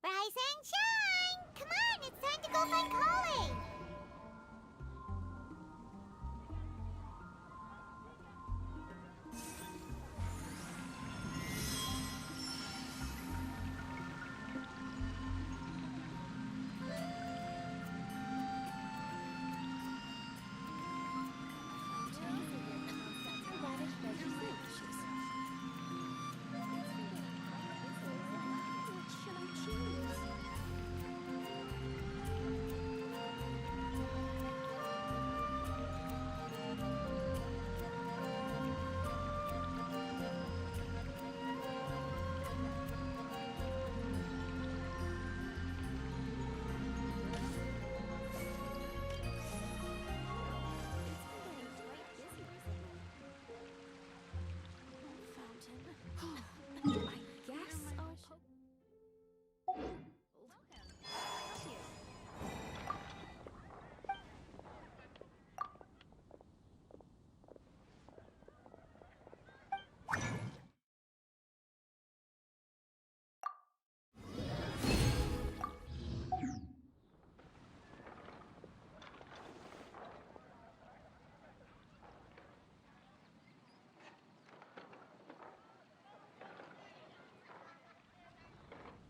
Rise and shine! Come on, it's time to go find Colin!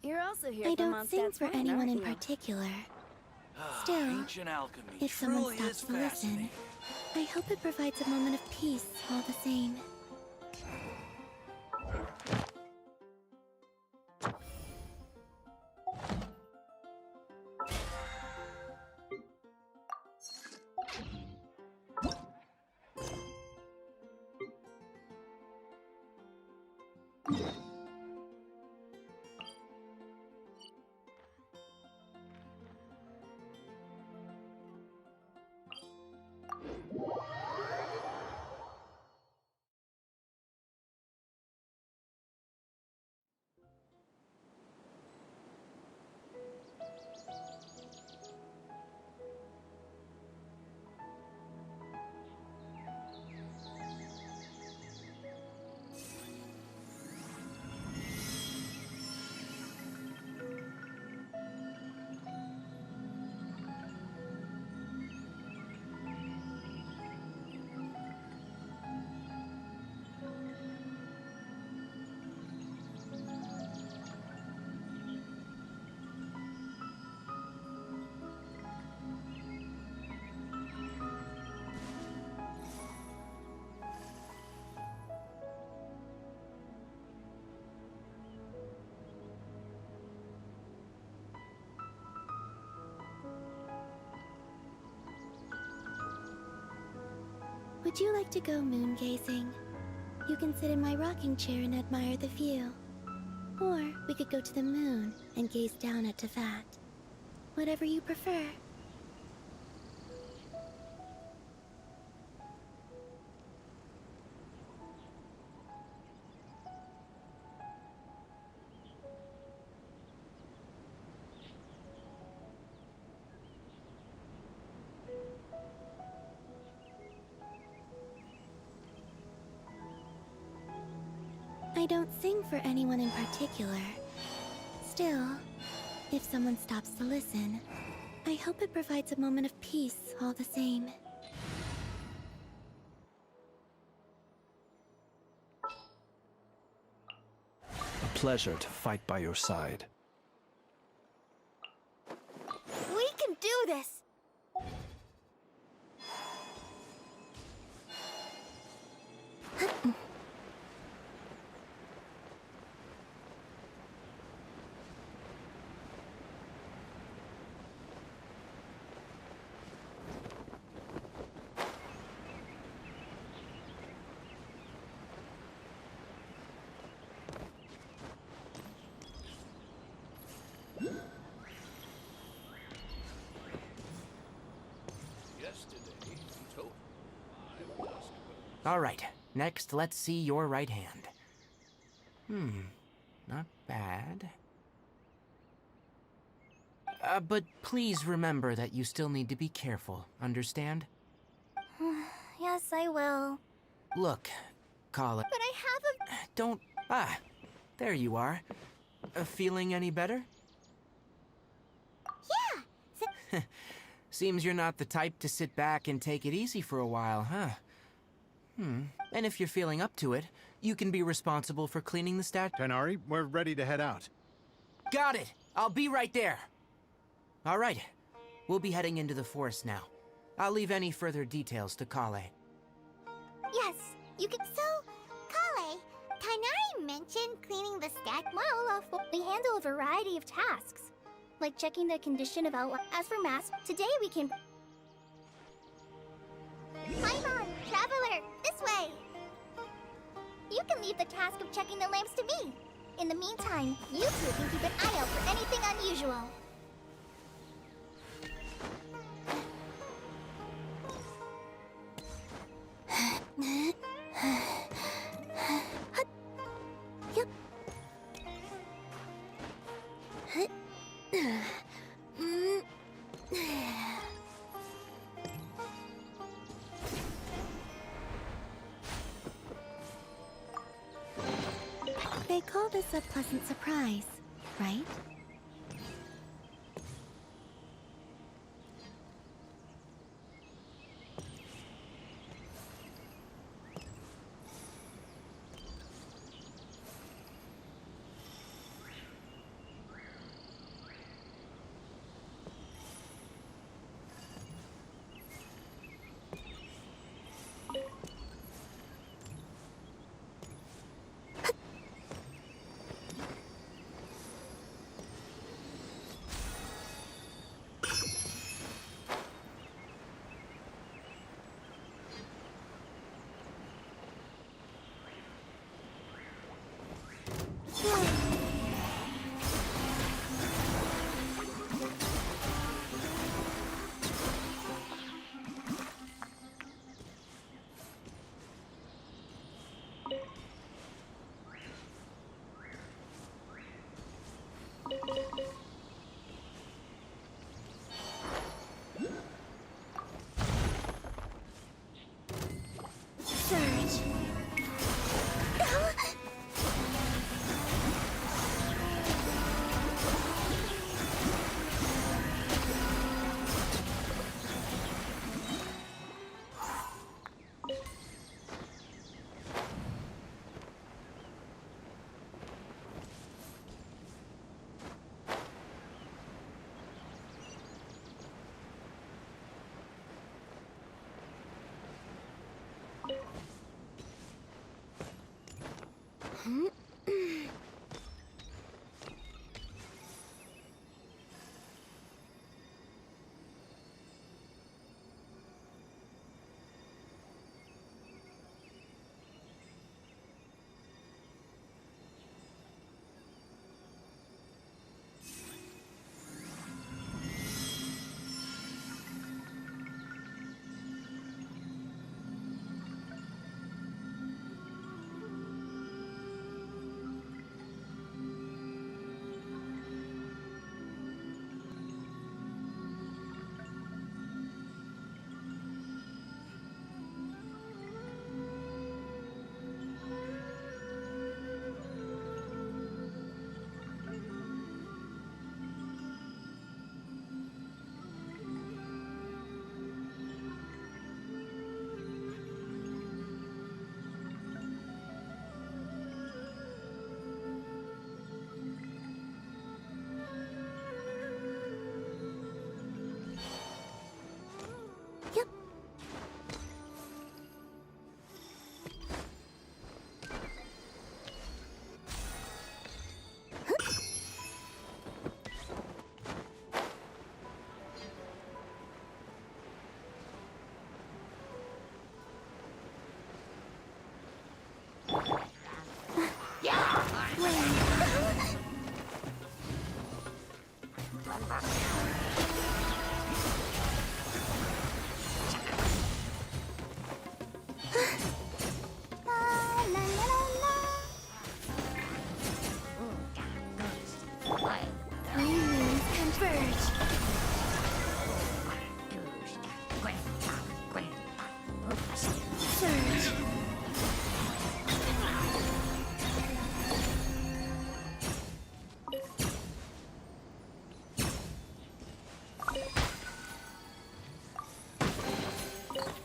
You're also here I for don't sing Mondstadt's for wine, anyone aren't in you? particular. Still, Ancient alchemy if someone truly stops is to listen, fascinating. I hope it provides a moment of peace all the same. Would you like to go moon gazing? You can sit in my rocking chair and admire the view. Or we could go to the moon and gaze down at Teyvat. Whatever you prefer. I don't sing for anyone in particular. Still, if someone stops to listen, I hope it provides a moment of peace all the same. A pleasure to fight by your side. We can do this! All right, next let's see your right hand. Not bad. But please remember that you still need to be careful, understand? Yes, I will. Look, Colin. But I have a... Don't... there you are. Feeling any better? Seems you're not the type to sit back and take it easy for a while, huh? And if you're feeling up to it, you can be responsible for cleaning the statue. Tighnari, we're ready to head out. Got it! I'll be right there! Alright, we'll be heading into the forest now. I'll leave any further details to Kale. Yes, you can. So, Kale, Tainari mentioned cleaning the stack. Well, we handle a variety of tasks, like checking the condition of outline. As for maps, today we can... Paimon, traveler, this way. You can leave the task of checking the lamps to me. In the meantime, you two can keep an eye out for anything unusual. They call this a pleasant surprise, right? Surge.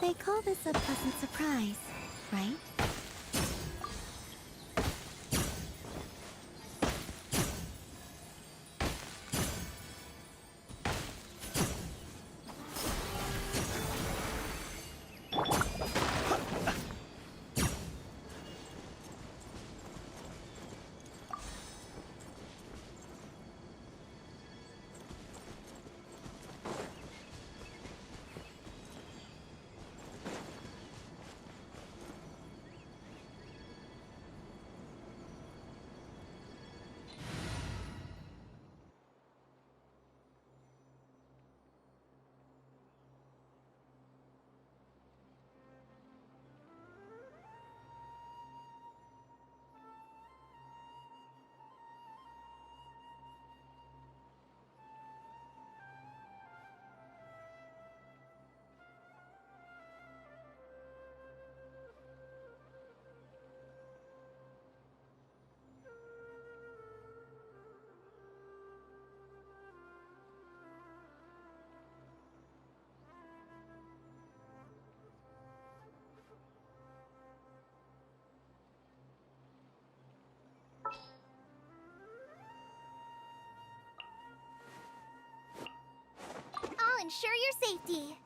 They call this a pleasant surprise, right? I'll ensure your safety.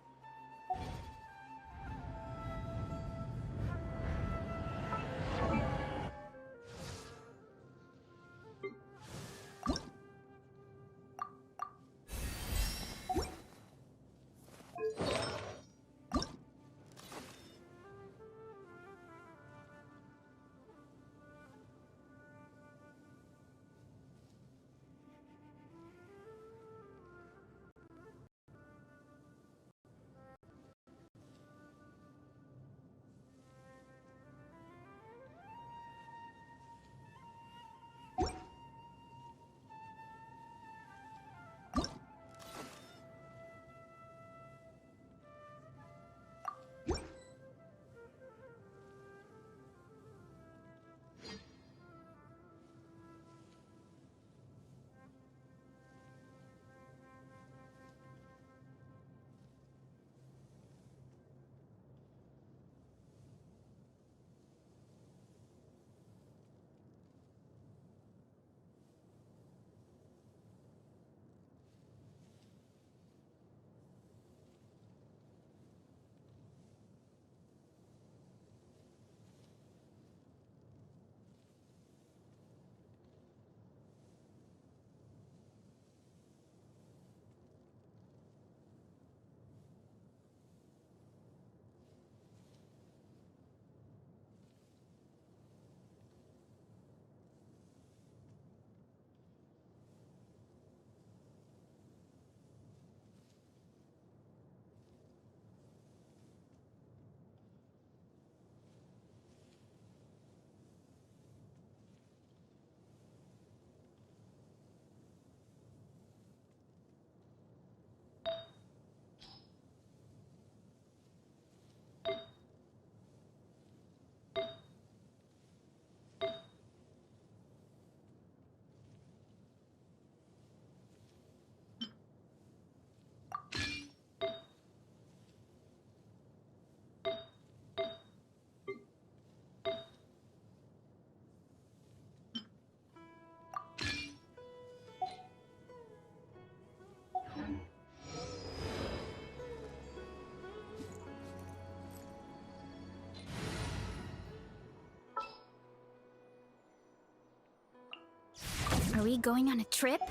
Are we going on a trip?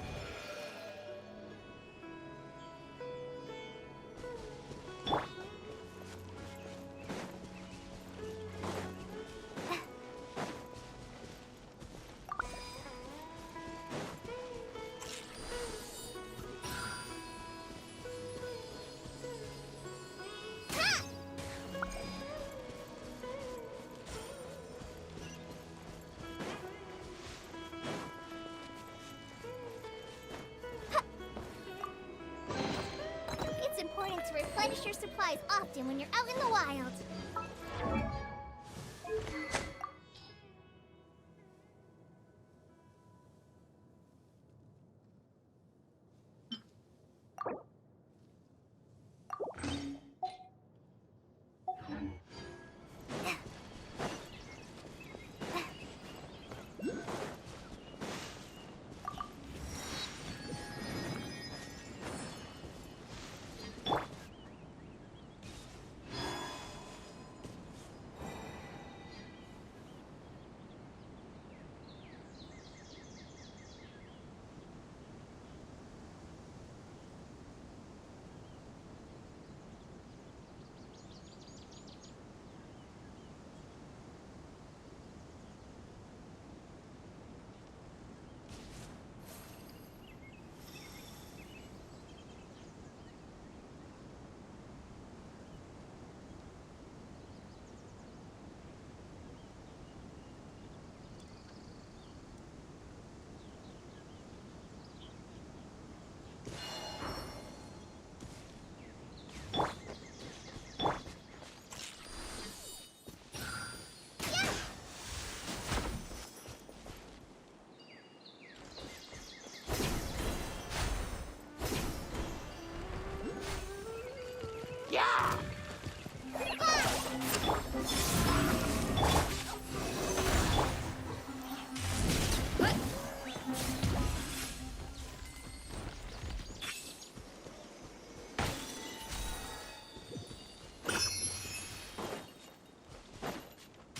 It's important to replenish your supplies often when you're out in the wild.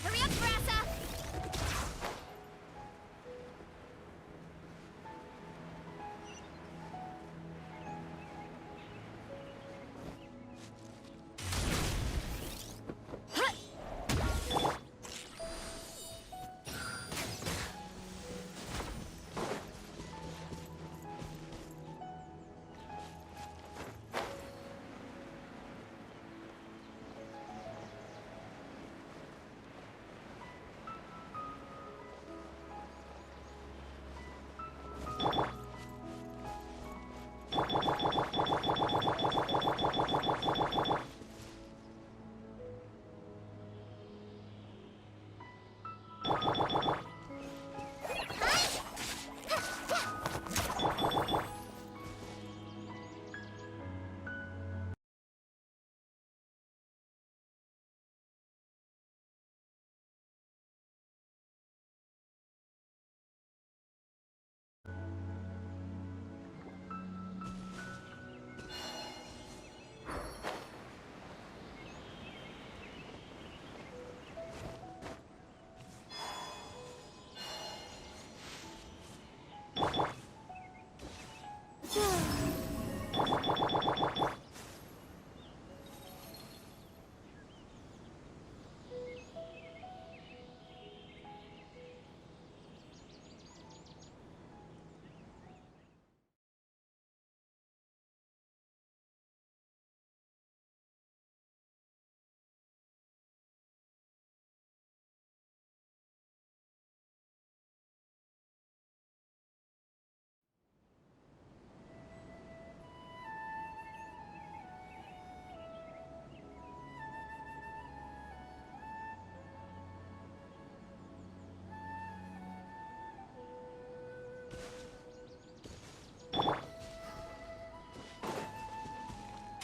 Hurry up, Brassa!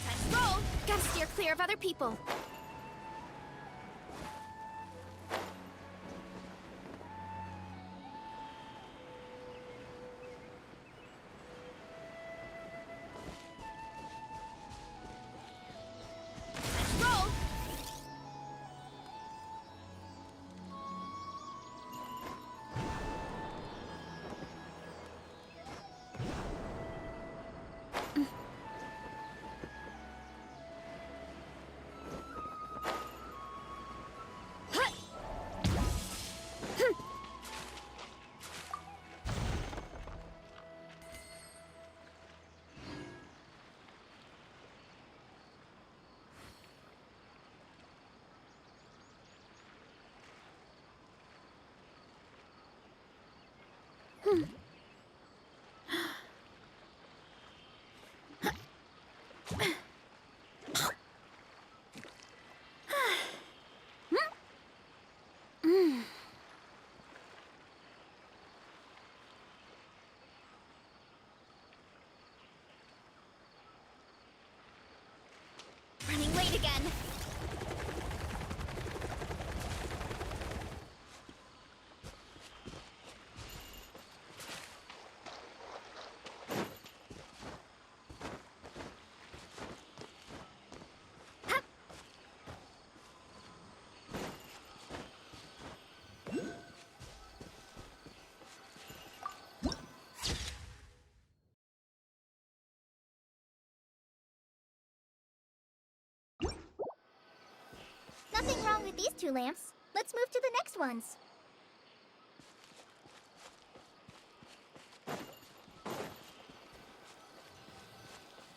Let's roll! Gotta steer clear of other people. Let's roll! Running late again. with these 2 lamps. Let's move to the next ones.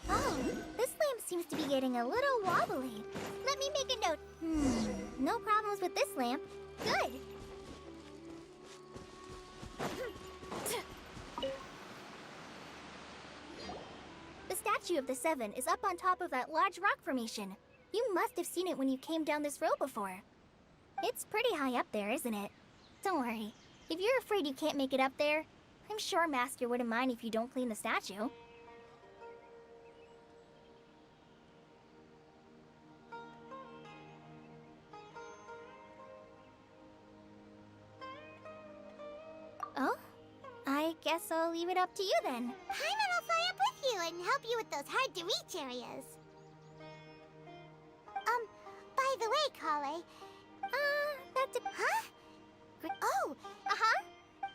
Oh, this lamp seems to be getting a little wobbly. Let me make a note. No problems with this lamp. Good. The statue of the 7 is up on top of that large rock formation. You must have seen it when you came down this road before. It's pretty high up there, isn't it? Don't worry. If you're afraid you can't make it up there, I'm sure Master wouldn't mind if you don't clean the statue. Oh? I guess I'll leave it up to you then. Paimon will fly up with you and help you with those hard-to-reach areas. By the way, Kale... Huh? Oh! Uh-huh.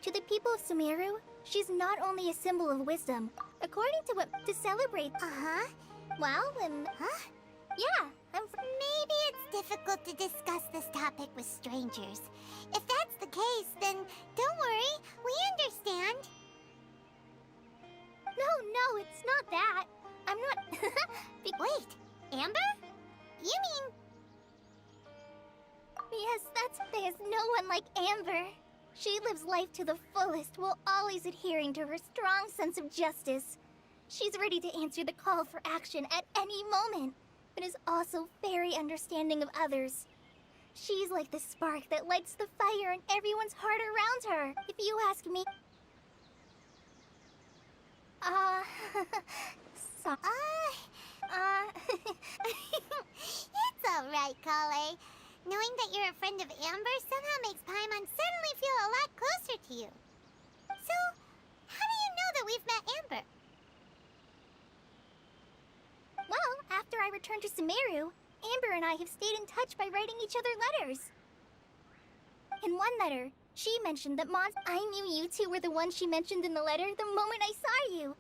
To the people of Sumeru, she's not only a symbol of wisdom. According to what... to celebrate... Uh-huh. Well, Huh? yeah, Maybe it's difficult to discuss this topic with strangers. If that's the case, then don't worry, we understand. No, it's not that. I'm not... Wait, Amber? You mean... Yes, there's no one like Amber. She lives life to the fullest while always adhering to her strong sense of justice. She's ready to answer the call for action at any moment, but is also very understanding of others. She's like the spark that lights the fire in everyone's heart around her, if you ask me. So... It's alright, Kale. Knowing that you're a friend of Amber somehow makes Paimon suddenly feel a lot closer to you. So, how do you know that we've met Amber? Well, after I returned to Sumeru, Amber and I have stayed in touch by writing each other letters. In one letter, she mentioned that I knew you two were the ones she mentioned in the letter the moment I saw you.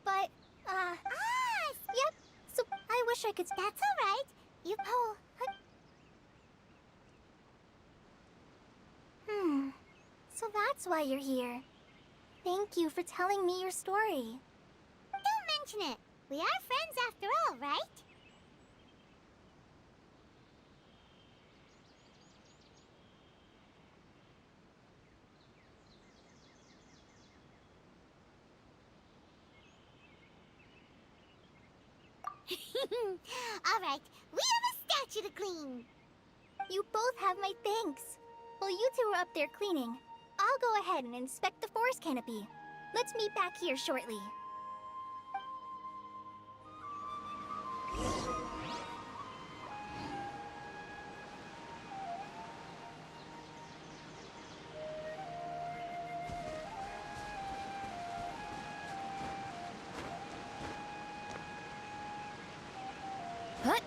But, yep, so I wish I could... That's alright. So that's why you're here. Thank you for telling me your story. Don't mention it. We are friends after all, right? Alright, we have a statue to clean. You both have my thanks. While you two are up there cleaning, I'll go ahead and inspect the forest canopy. Let's meet back here shortly. What?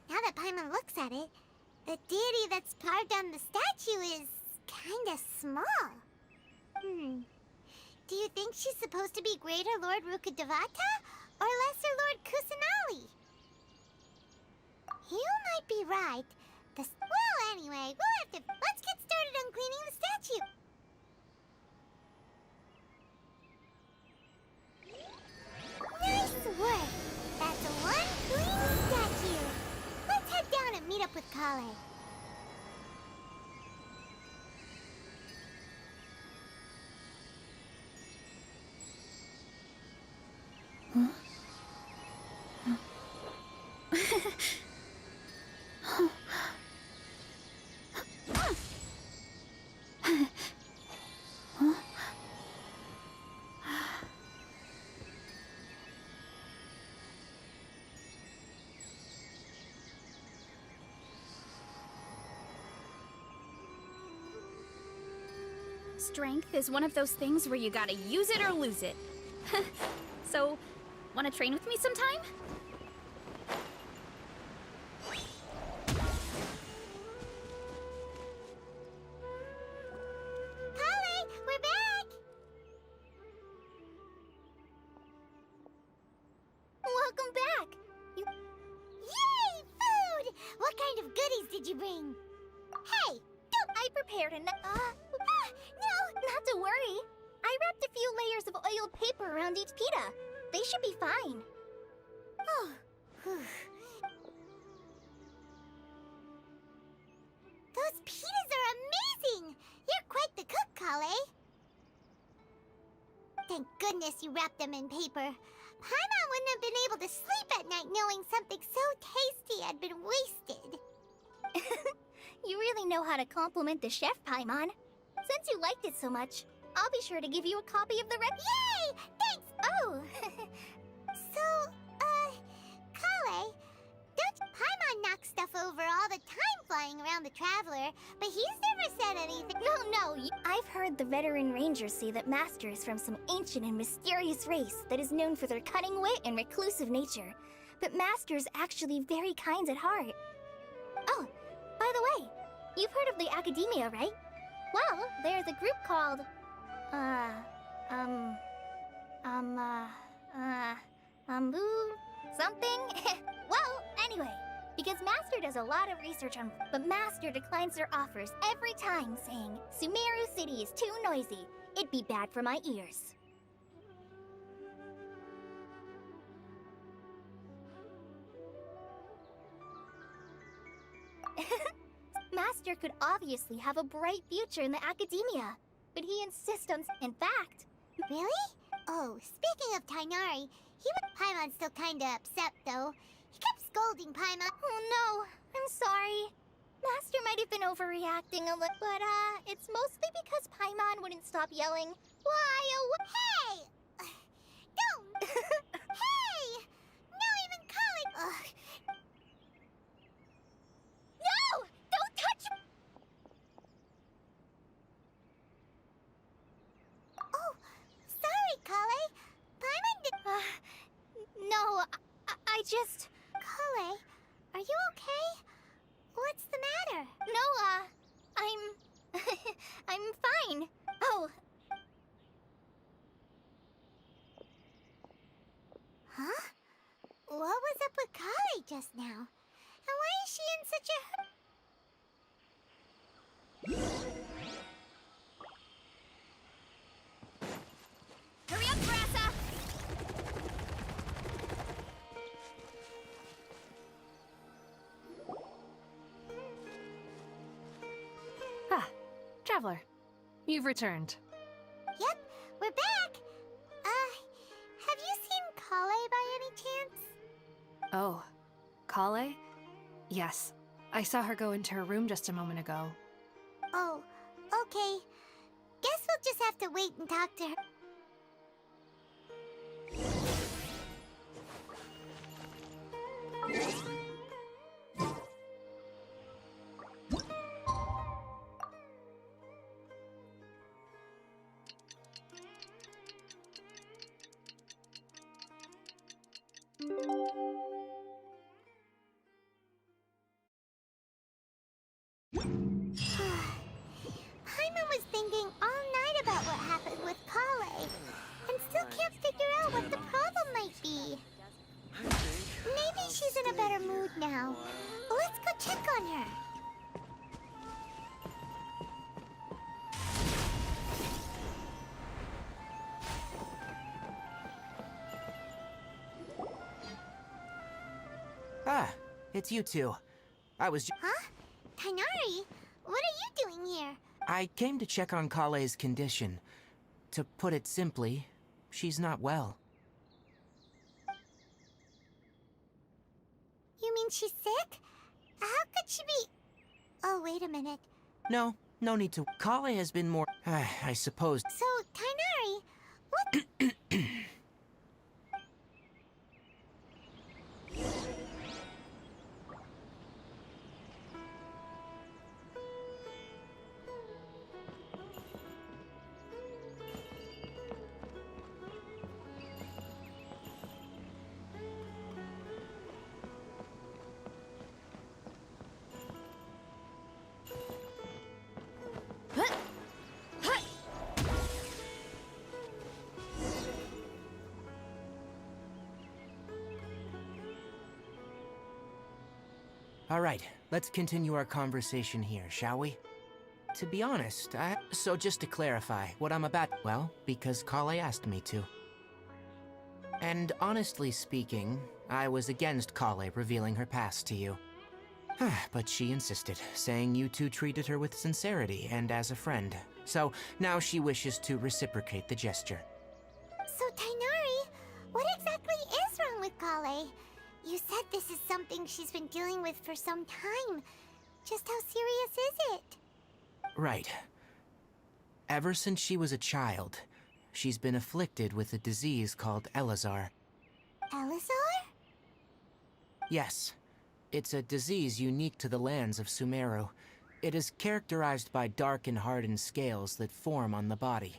Now that Paimon looks at it, the deity that's carved on the statue is kinda small. Do you think she's supposed to be Greater Lord Rukkhadevata or Lesser Lord Kusanali? You might be right. Well, anyway, let's get started on cleaning the statue. Nice work! That's one clean statue. Let's head down and meet up with Kale. Strength is one of those things where you gotta use it or lose it. So, wanna train with me sometime? Kale, we're back! Welcome back! Yay! Food! What kind of goodies did you bring? Hey! I prepared enough. No, not to worry. I wrapped a few layers of oiled paper around each pita. They should be fine. Oh. Whew. Those pitas are amazing! You're quite the cook, Kale. Thank goodness you wrapped them in paper. Paimon wouldn't have been able to sleep at night knowing something so tasty had been wasted. You really know how to compliment the chef, Paimon. Since you liked it so much, I'll be sure to give you a copy of the Yay! Thanks! Oh! So, Kale, don't Paimon knock stuff over all the time flying around the Traveler, but he's never said anything. No, I've heard the veteran rangers say that Master is from some ancient and mysterious race that is known for their cunning wit and reclusive nature. But Master's actually very kind at heart. Oh, by the way, you've heard of the Academia, right? Well, there's a group called... something? Well, anyway, because Master does a lot of research on... But Master declines their offers every time, saying, Sumeru City is too noisy. It'd be bad for my ears. Master could obviously have a bright future in the Academia, but he insists on... In fact... Really? Oh, speaking of Tainari, Paimon's still kinda upset, though. He kept scolding Paimon. Oh no, I'm sorry. Master might have been overreacting a little, but it's mostly because Paimon wouldn't stop yelling, "Why, oh, Hey! Don't! Hey! Now even Kale... Ugh. No! Don't touch me! Oh, sorry, Kale. Paimon did... No, I just... Kale, are you okay? What's the matter? No, I'm... I'm fine. Oh, huh? What was up with Kale just now? And why is she in such a... Hurry up, Grassa! Ah, Traveler. You've returned. Yep, we're back! Have you seen Kale by any chance? Oh, Kale? Yes. I saw her go into her room just a moment ago. Oh, okay. Guess we'll just have to wait and talk to her. Paimon was thinking all night about what happened with Kale, and still can't figure out what the problem might be. Maybe she's in a better mood now. Let's go check on her. Ah, it's you two. I was Huh? Tainari? What are you doing here? I came to check on Kale's condition. To put it simply, she's not well. You mean she's sick? How could she be... Oh, wait a minute. No, no need to. Kale has been more, I suppose. So, Tainari, what... All right, let's continue our conversation here, shall we? To be honest, So just to clarify, what I'm about... Well, because Kale asked me to. And honestly speaking, I was against Kale revealing her past to you. But she insisted, saying you two treated her with sincerity and as a friend. So now she wishes to reciprocate the gesture. So, Tainari, what exactly is wrong with Kale? You said this is something she's been dealing with for some time. Just how serious is it? Right. Ever since she was a child, she's been afflicted with a disease called Elazar. Elazar? Yes. It's a disease unique to the lands of Sumeru. It is characterized by dark and hardened scales that form on the body.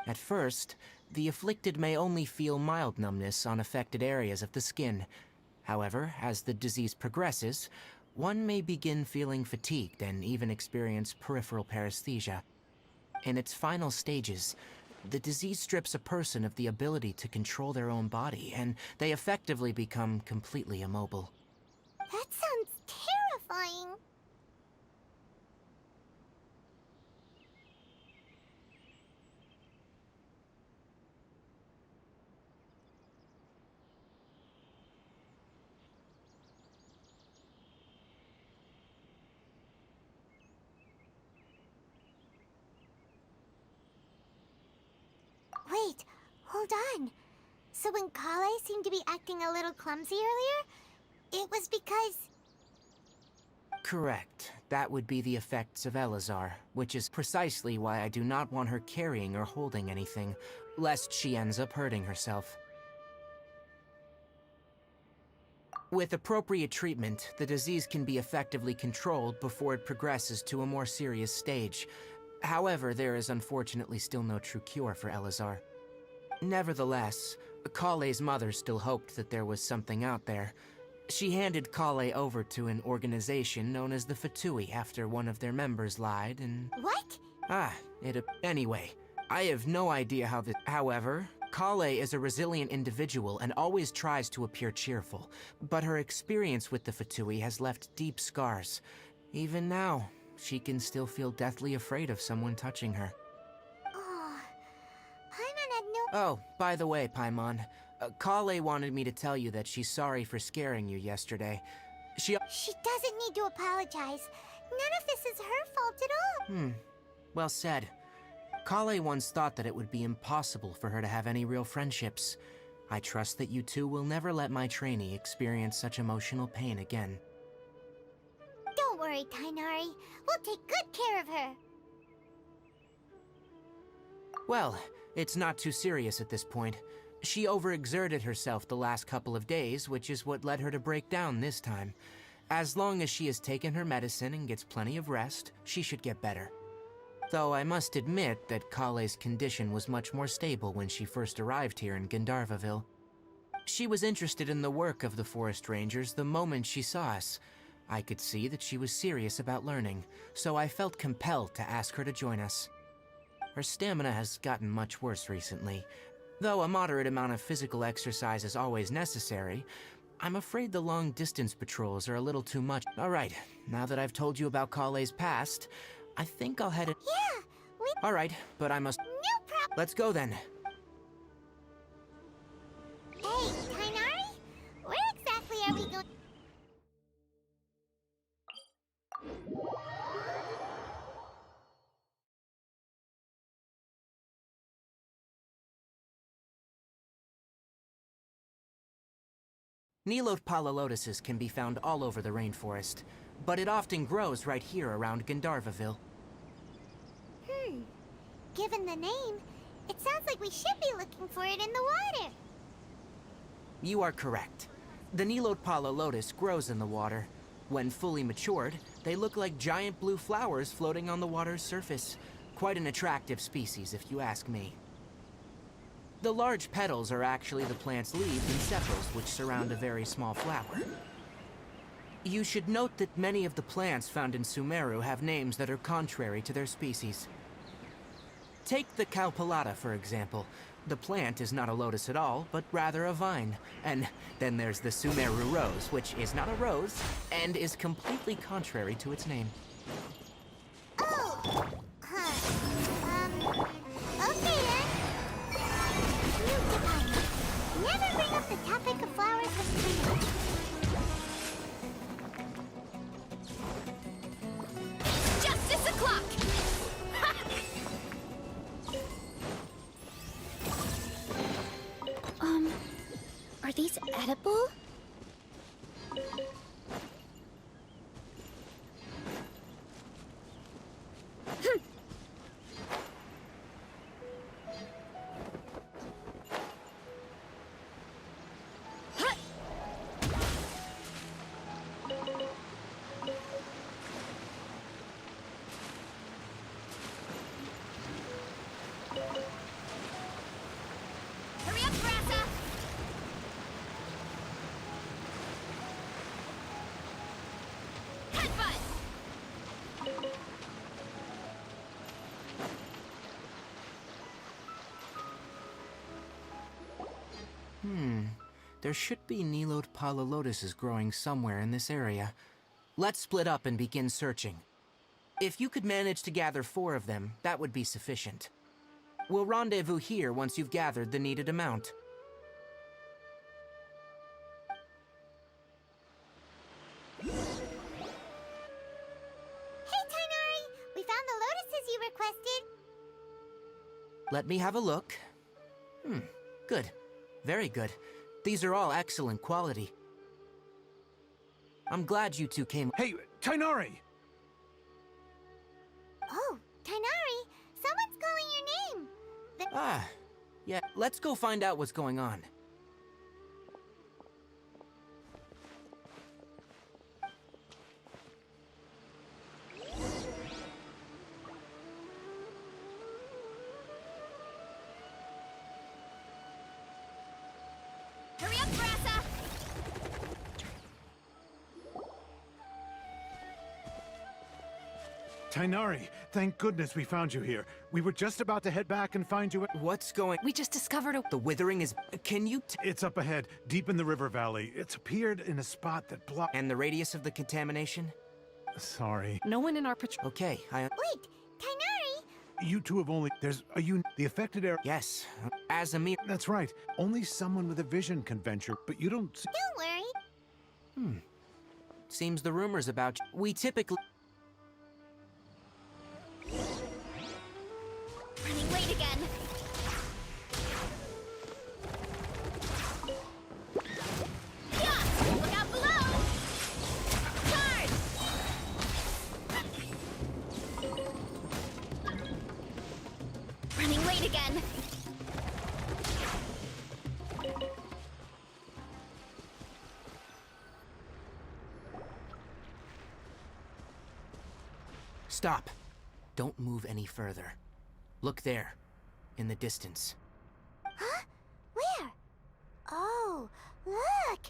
At first, the afflicted may only feel mild numbness on affected areas of the skin. However, as the disease progresses, one may begin feeling fatigued and even experience peripheral paresthesia. In its final stages, the disease strips a person of the ability to control their own body, and they effectively become completely immobile. That sounds terrifying. Wait, hold on. So when Kale seemed to be acting a little clumsy earlier, it was because... Correct. That would be the effects of Elazar, which is precisely why I do not want her carrying or holding anything, lest she ends up hurting herself. With appropriate treatment, the disease can be effectively controlled before it progresses to a more serious stage. However, there is unfortunately still no true cure for Elazar. Nevertheless, Kale's mother still hoped that there was something out there. She handed Kale over to an organization known as the Fatui after one of their members lied and... What? Anyway, I have no idea how this... However, Kale is a resilient individual and always tries to appear cheerful, but her experience with the Fatui has left deep scars. Even now, she can still feel deathly afraid of someone touching her. Oh, Paimon had no... Oh, by the way, Paimon, Kale wanted me to tell you that she's sorry for scaring you yesterday. She doesn't need to apologize. None of this is her fault at all. Well said. Kale once thought that it would be impossible for her to have any real friendships. I trust that you two will never let my trainee experience such emotional pain again. Don't worry, Tainari. We'll take good care of her. Well, it's not too serious at this point. She overexerted herself the last couple of days, which is what led her to break down this time. As long as she has taken her medicine and gets plenty of rest, she should get better. Though I must admit that Kale's condition was much more stable when she first arrived here in Gandharvaville. She was interested in the work of the forest rangers the moment she saw us. I could see that she was serious about learning, so I felt compelled to ask her to join us. Her stamina has gotten much worse recently. Though a moderate amount of physical exercise is always necessary, I'm afraid the long-distance patrols are a little too much. Alright, now that I've told you about Kale's past, I think I'll head it. Yeah, we... Alright, but I must... No problem. Let's go then. Hey, Tainari? Where exactly are we going? Nilote Lotuses can be found all over the rainforest, but it often grows right here around Gandharvaville. Given the name, it sounds like we should be looking for it in the water. You are correct. The Nilote Lotus grows in the water. When fully matured, they look like giant blue flowers floating on the water's surface. Quite an attractive species, if you ask me. The large petals are actually the plant's leaves and sepals, which surround a very small flower. You should note that many of the plants found in Sumeru have names that are contrary to their species. Take the Cowpelata, for example. The plant is not a lotus at all, but rather a vine. And then there's the Sumeru rose, which is not a rose, and is completely contrary to its name. Oh! Okay then. You divine. Never bring up the topic of flowers with Primo. Justice o'clock! Are these edible? Hurry up, Grassa! Headbutt! There should be Nilote Lotuses growing somewhere in this area. Let's split up and begin searching. If you could manage to gather 4 of them, that would be sufficient. We'll rendezvous here once you've gathered the needed amount. Hey, Tainari! We found the lotuses you requested. Let me have a look. Good. Very good. These are all excellent quality. I'm glad you two came. Hey, Tainari! Oh, Tainari! Someone's calling your name! Yeah, let's go find out what's going on. Hurry up, Grassa! Tainari, thank goodness we found you here. We were just about to head back and find you at... What's going... We just discovered a. The withering is... Can you It's up ahead, deep in the river valley. It's appeared in a spot that And the radius of the contamination? Sorry. No one in our patrol. Okay, Wait, Tainari! You two have only... The affected area... Yes, as a mere... That's right. Only someone with a vision can venture, but you don't... Don't worry. Seems the rumors about you. We typically... Running late again. Yeah! Look out below! Charge! Running late again. Stop. Don't move any further. Look there, in the distance. Huh? Where? Oh, look!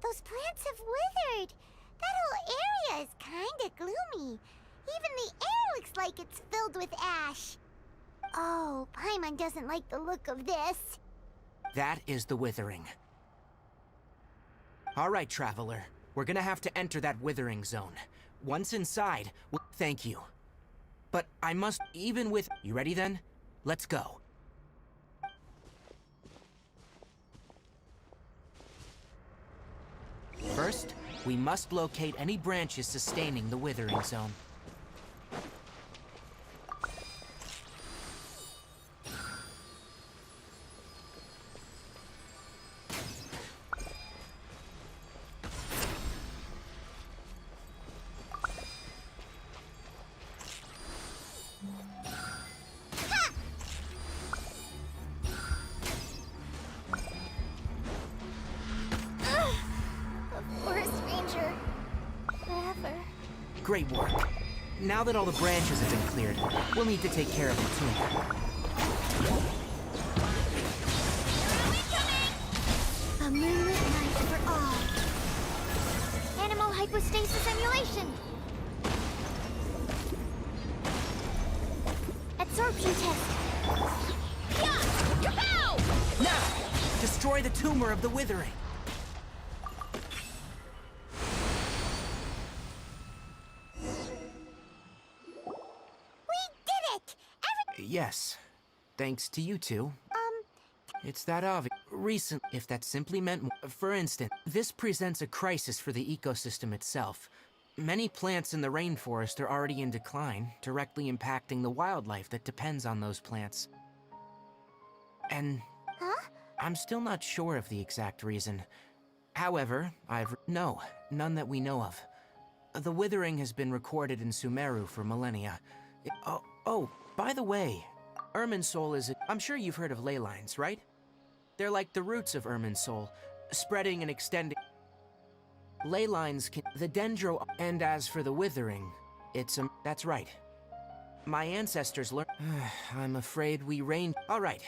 Those plants have withered! That whole area is kinda gloomy. Even the air looks like it's filled with ash. Oh, Paimon doesn't like the look of this. That is the withering. All right, traveler. We're gonna have to enter that withering zone. Once inside, thank you. But I must, even with... You ready then? Let's go. First, we must locate any branches sustaining the withering zone. Great work. Now that all the branches have been cleared, we'll need to take care of the tumor. A moonlit night for all. Animal hypostasis emulation. Absorption test. Yeah! Kapow! Now, destroy the tumor of the withering. Yes, thanks to you two. It's that obvious. Recent, if that simply meant more. For instance, this presents a crisis for the ecosystem itself. Many plants in the rainforest are already in decline, directly impacting the wildlife that depends on those plants. And I'm still not sure of the exact reason. However, no, none that we know of. The withering has been recorded in Sumeru for millennia. By the way, Irminsul is I'm sure you've heard of ley lines, right? They're like the roots of Irminsul, spreading and extending. Ley lines can... The dendro... And as for the withering, it's that's right. My ancestors learned... I'm afraid we reigned... All right.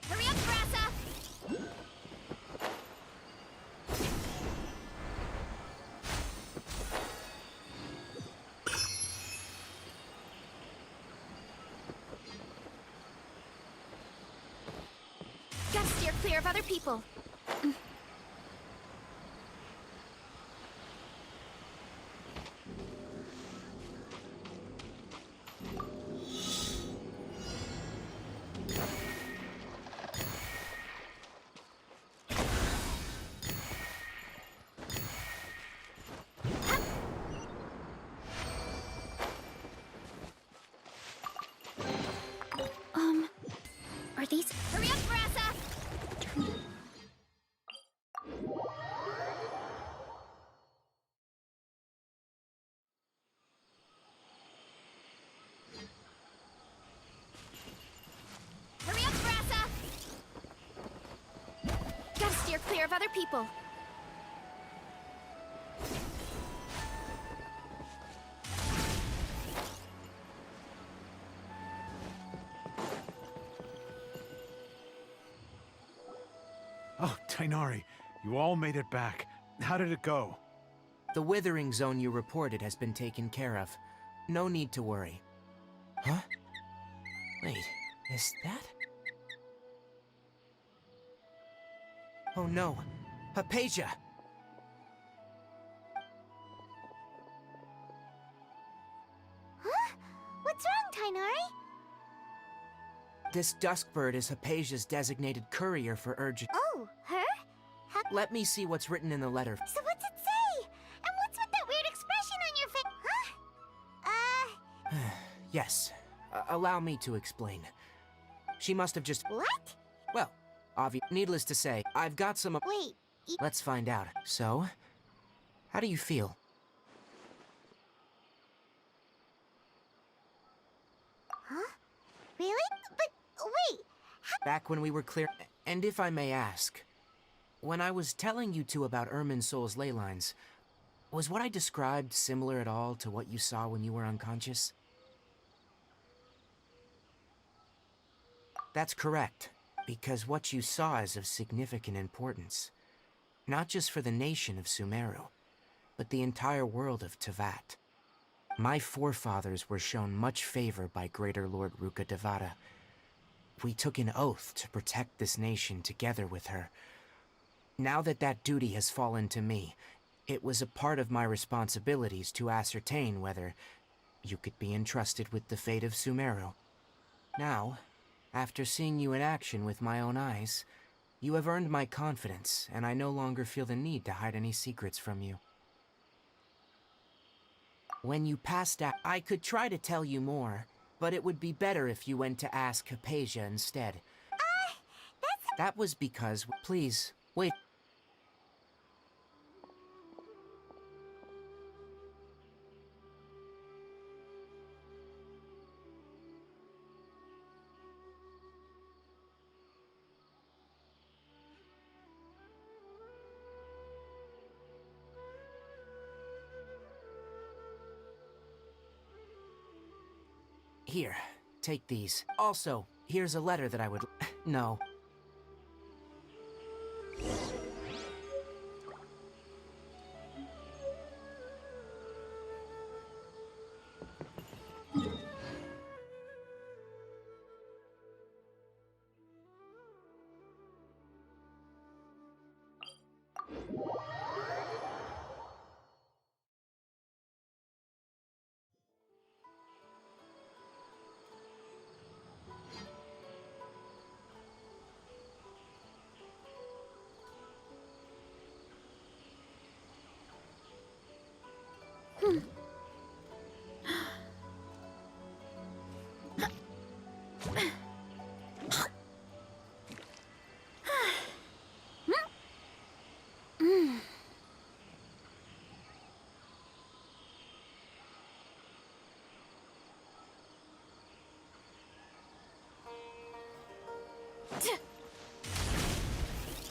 Hurry up, Grassa! Gotta steer clear of other people. Are these... Hurry up, Grassa! Hurry up, Grassa! Gotta steer clear of other people. Oh, Tainari, you all made it back. How did it go? The withering zone you reported has been taken care of. No need to worry. Huh? Wait, is that... Oh no, Hypatia! Huh? What's wrong, Tainari? This duskbird is Hypatia's designated courier for urgent... Oh, her? Let me see what's written in the letter. So what's it say? And what's with that weird expression on your face? Huh? Yes, allow me to explain. She must have just... What? Well, needless to say, I've got some... Wait, Let's find out. So, how do you feel? Huh? Really? But wait, Back when we were clear... And if I may ask, when I was telling you two about Irminsul's ley lines, was what I described similar at all to what you saw when you were unconscious? That's correct, because what you saw is of significant importance. Not just for the nation of Sumeru, but the entire world of Teyvat. My forefathers were shown much favor by Greater Lord Rukkhadevata. We took an oath to protect this nation together with her. Now that that duty has fallen to me, it was a part of my responsibilities to ascertain whether you could be entrusted with the fate of Sumeru. Now, after seeing you in action with my own eyes, you have earned my confidence, and I no longer feel the need to hide any secrets from you. When you passed out, I could try to tell you more, but it would be better if you went to ask Hypatia instead. That was because... Please, wait. Here, take these. Also, here's a letter that I would... No.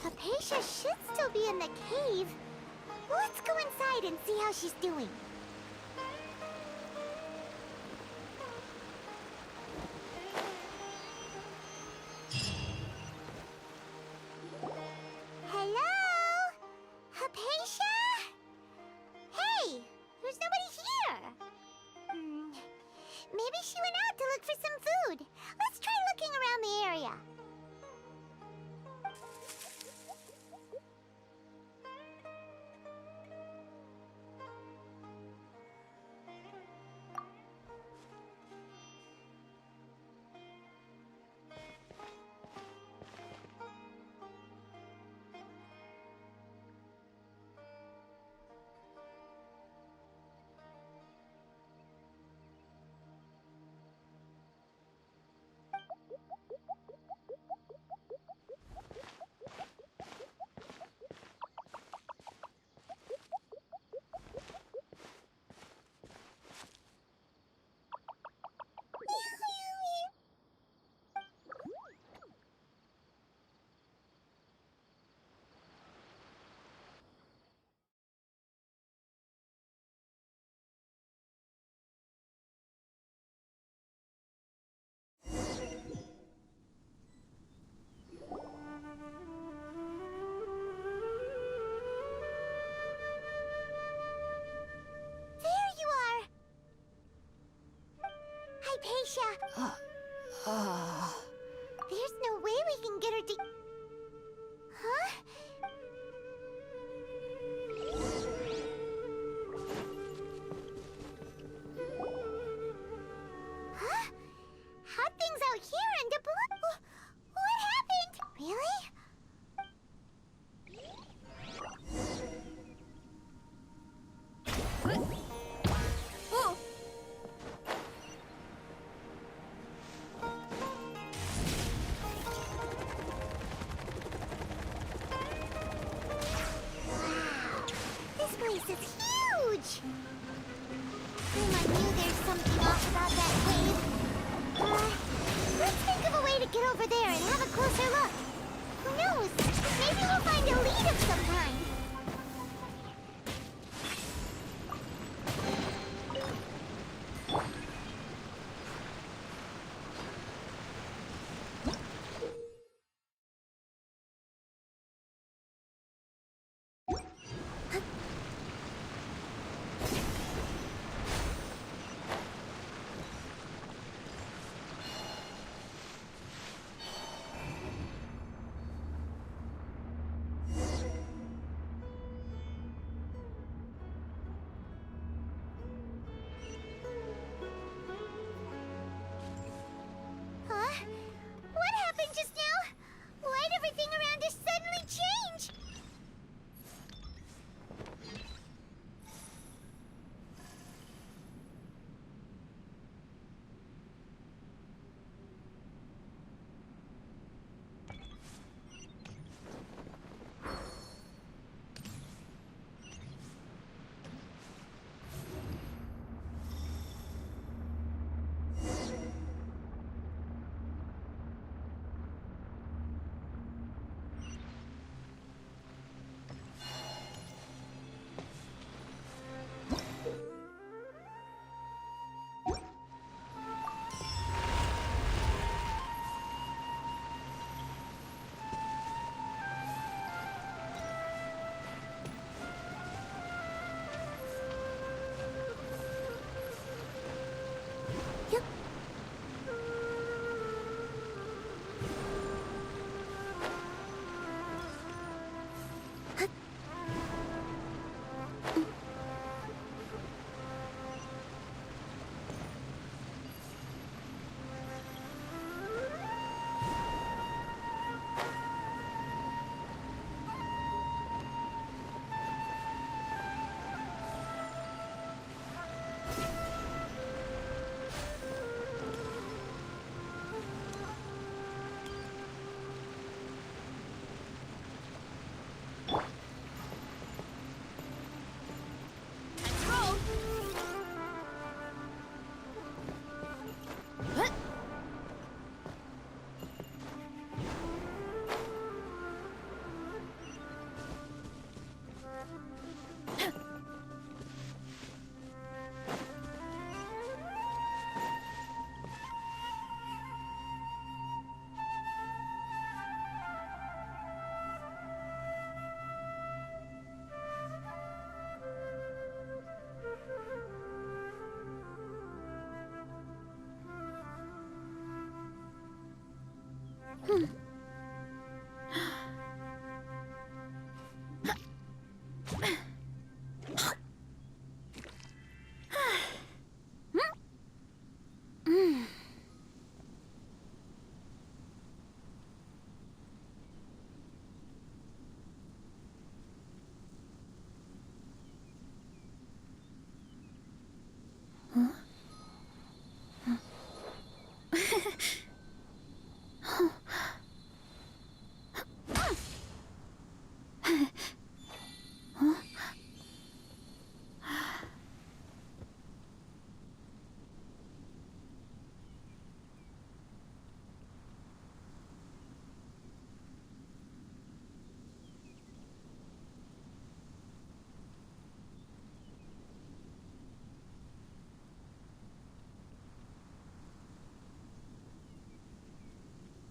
Hypatia should still be in the cave. Let's go inside and see how she's doing. Hello? Hypatia? Hey, there's nobody here. Maybe she went out to look for some food. Let's try looking around the area. Hypatia! There's no way we can get her to... Huh? Huh? Hot things out here and the blood... What happened? Really? This is huge! I knew there's something off about that cave. Let's think of a way to get over there and have a closer look. Who knows? Maybe we'll find a lead of some kind.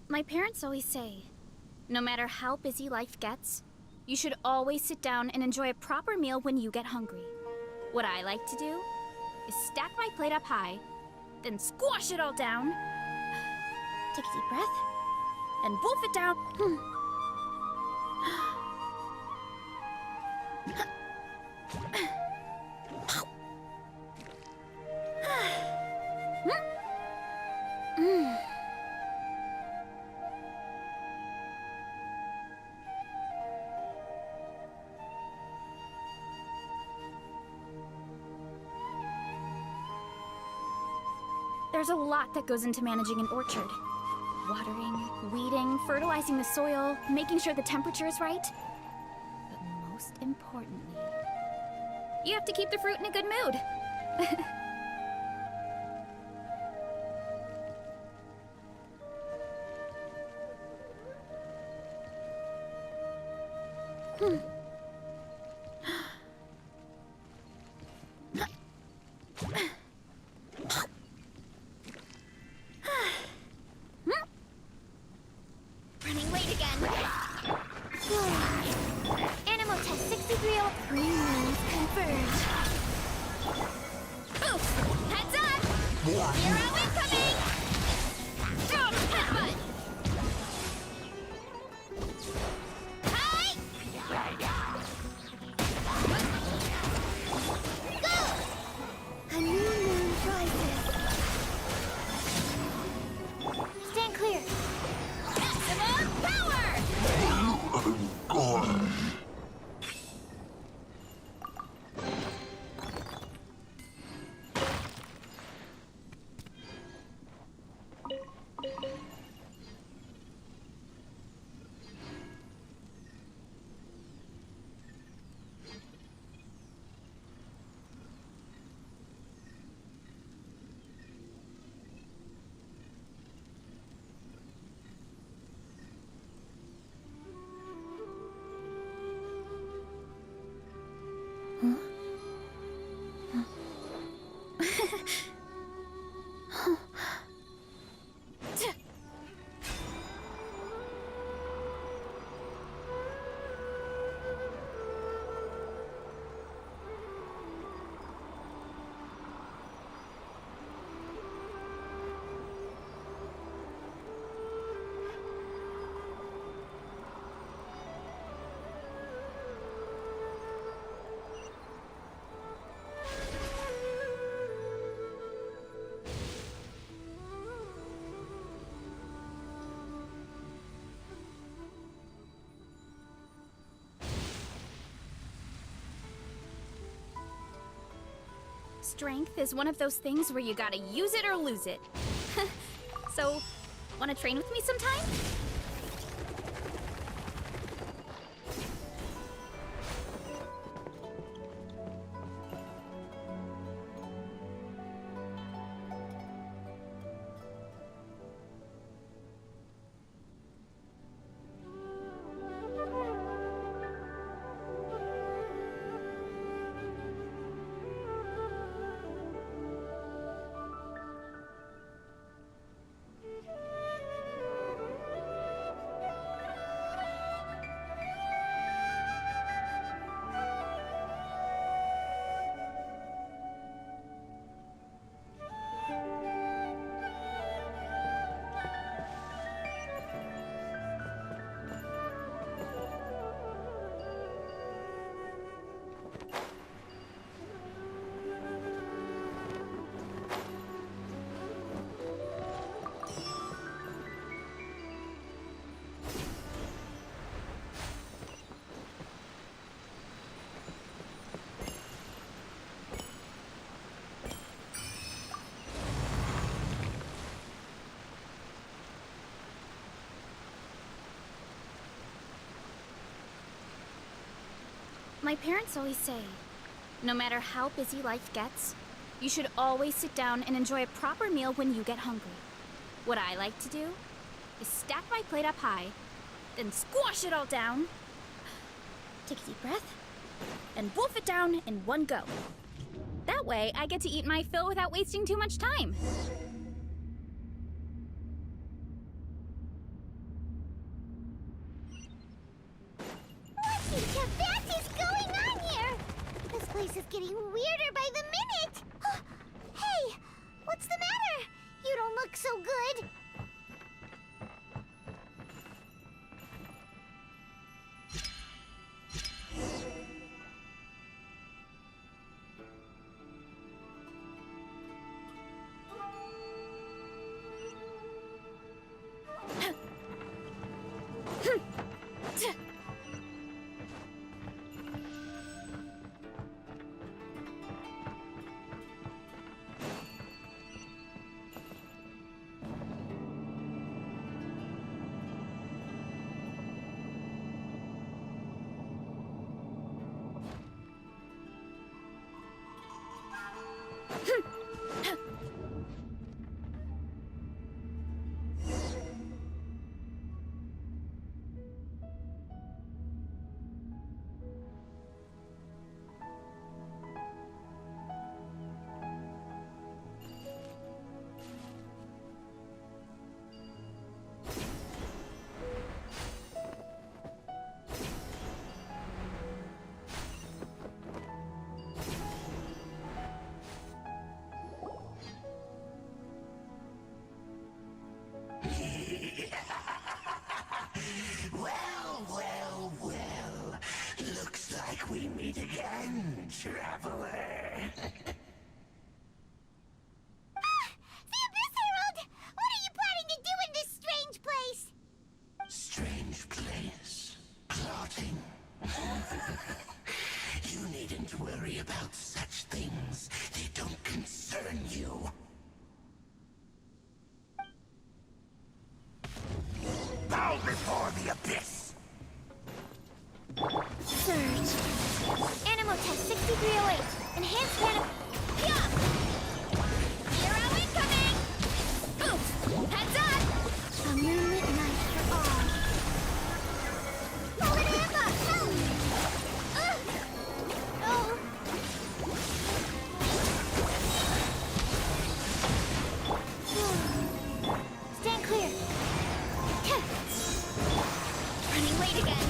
My parents always say, no matter how busy life gets, you should always sit down and enjoy a proper meal when you get hungry. What I like to do is stack my plate up high, then squash it all down, take a deep breath, and wolf it down. There's a lot that goes into managing an orchard. Watering, weeding, fertilizing the soil, making sure the temperature is right. But most importantly, you have to keep the fruit in a good mood. Running late again. Animal test 63 premiums confirmed. Oof! Heads up! Zero incoming! Headbutt! Hi! A new moon rises. Stand clear. Maximum power! Strength is one of those things where you gotta use it or lose it. So, wanna train with me sometime? My parents always say, no matter how busy life gets, you should always sit down and enjoy a proper meal when you get hungry. What I like to do is stack my plate up high, then squash it all down, take a deep breath, and wolf it down in one go. That way, I get to eat my fill without wasting too much time. What in Teyvat is going on here? This place is getting weirder by the minute. Hey, what's the matter? You don't look so good. Well. Looks like we meet again, traveler. The Abyss Herald! What are you planning to do in this strange place? Strange place. Plotting. You needn't worry about such things. They don't concern you. Bow before the Abyss! Surge. Animo test 6308. Enhanced mana. Yeah! Hero incoming! Boom! Heads up! A moonlit night for all. Pull it in, help! Oh. Stand clear. Running late again.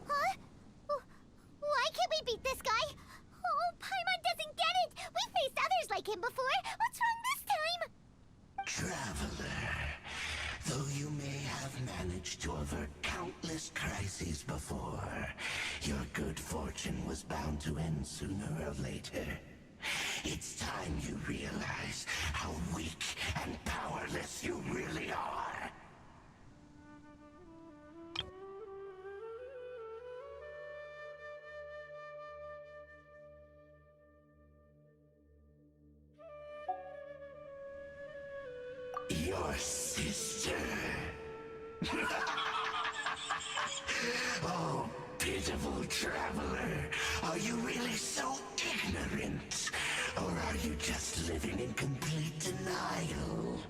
Huh? Why can't we beat this guy? Oh, Paimon doesn't get it! We faced others like him before! What's wrong this time? Traveler, though you may have managed to avert countless crises before, your good fortune was bound to end sooner or later. It's time you realize how weak and powerless you really are. Your sister. Oh, pitiful traveler. Are you really so ignorant? Or are you just living in complete denial?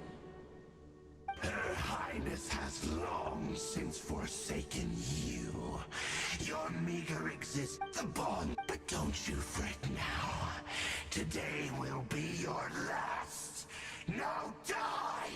Her Highness has long since forsaken you. Your meager exists, the bond. But don't you fret now. Today will be your last. Now die!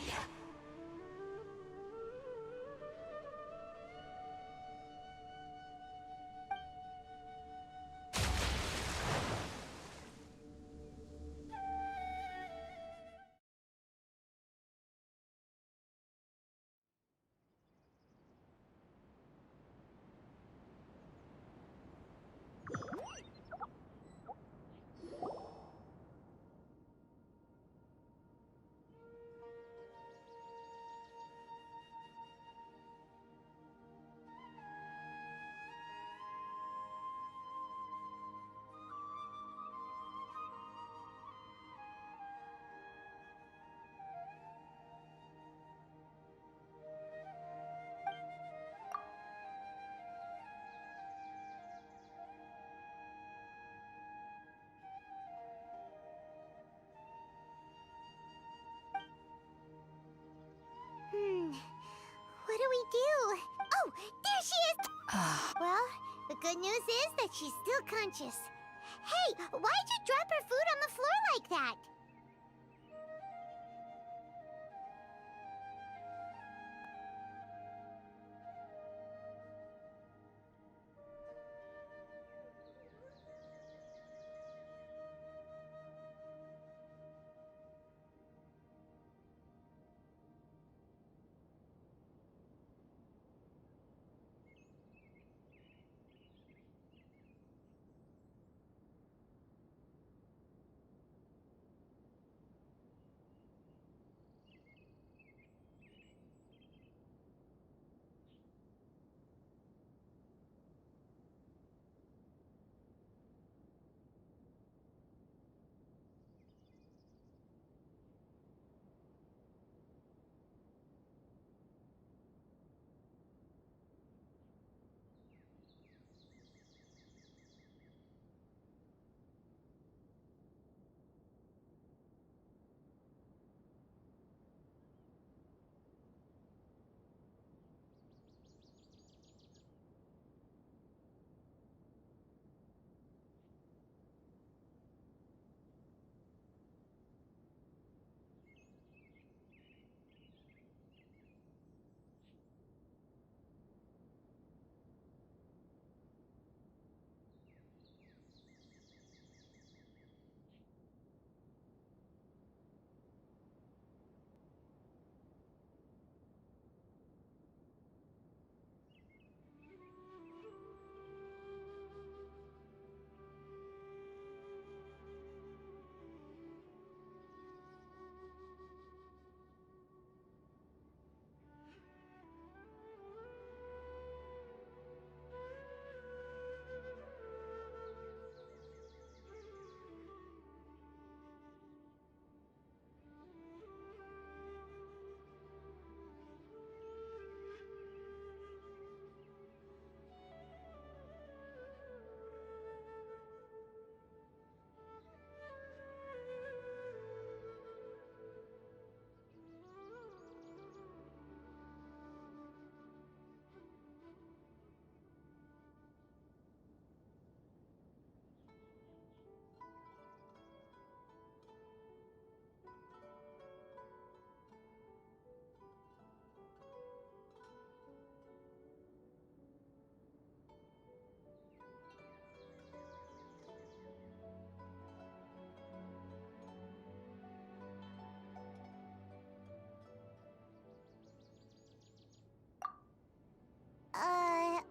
do? Oh, there she is! Well, the good news is that she's still conscious. Hey, why'd you drop her food on the floor like that?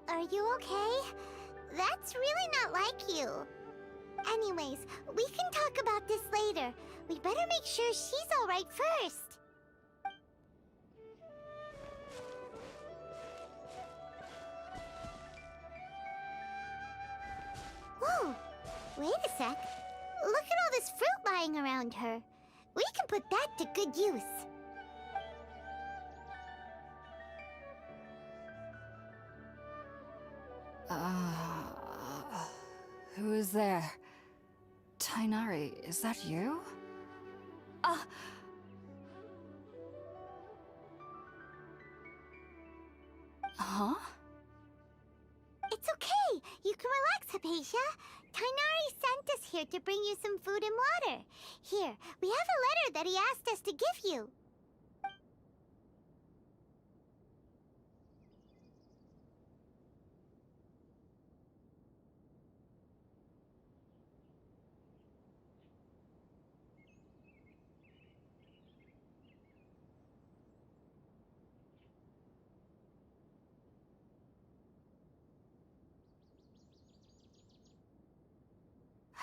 Are you okay? That's really not like you. Anyways, we can talk about this later. We better make sure she's alright first. Whoa! Wait a sec. Look at all this fruit lying around her. We can put that to good use. Who is there? Tighnari, is that you? Huh? It's okay. You can relax, Hypatia. Tighnari sent us here to bring you some food and water. Here, we have a letter that he asked us to give you.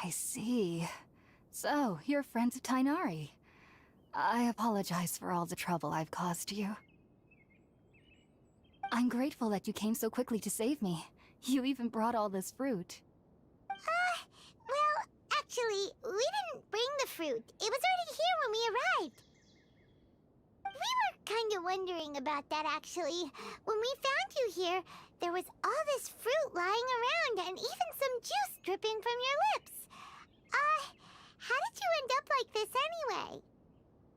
I see. So, you're friends of Tighnari. I apologize for all the trouble I've caused you. I'm grateful that you came so quickly to save me. You even brought all this fruit. Well, actually, we didn't bring the fruit. It was already here when we arrived. We were kind of wondering about that, actually. When we found you here, there was all this fruit lying around and even some juice dripping from your lips. How did you end up like this anyway?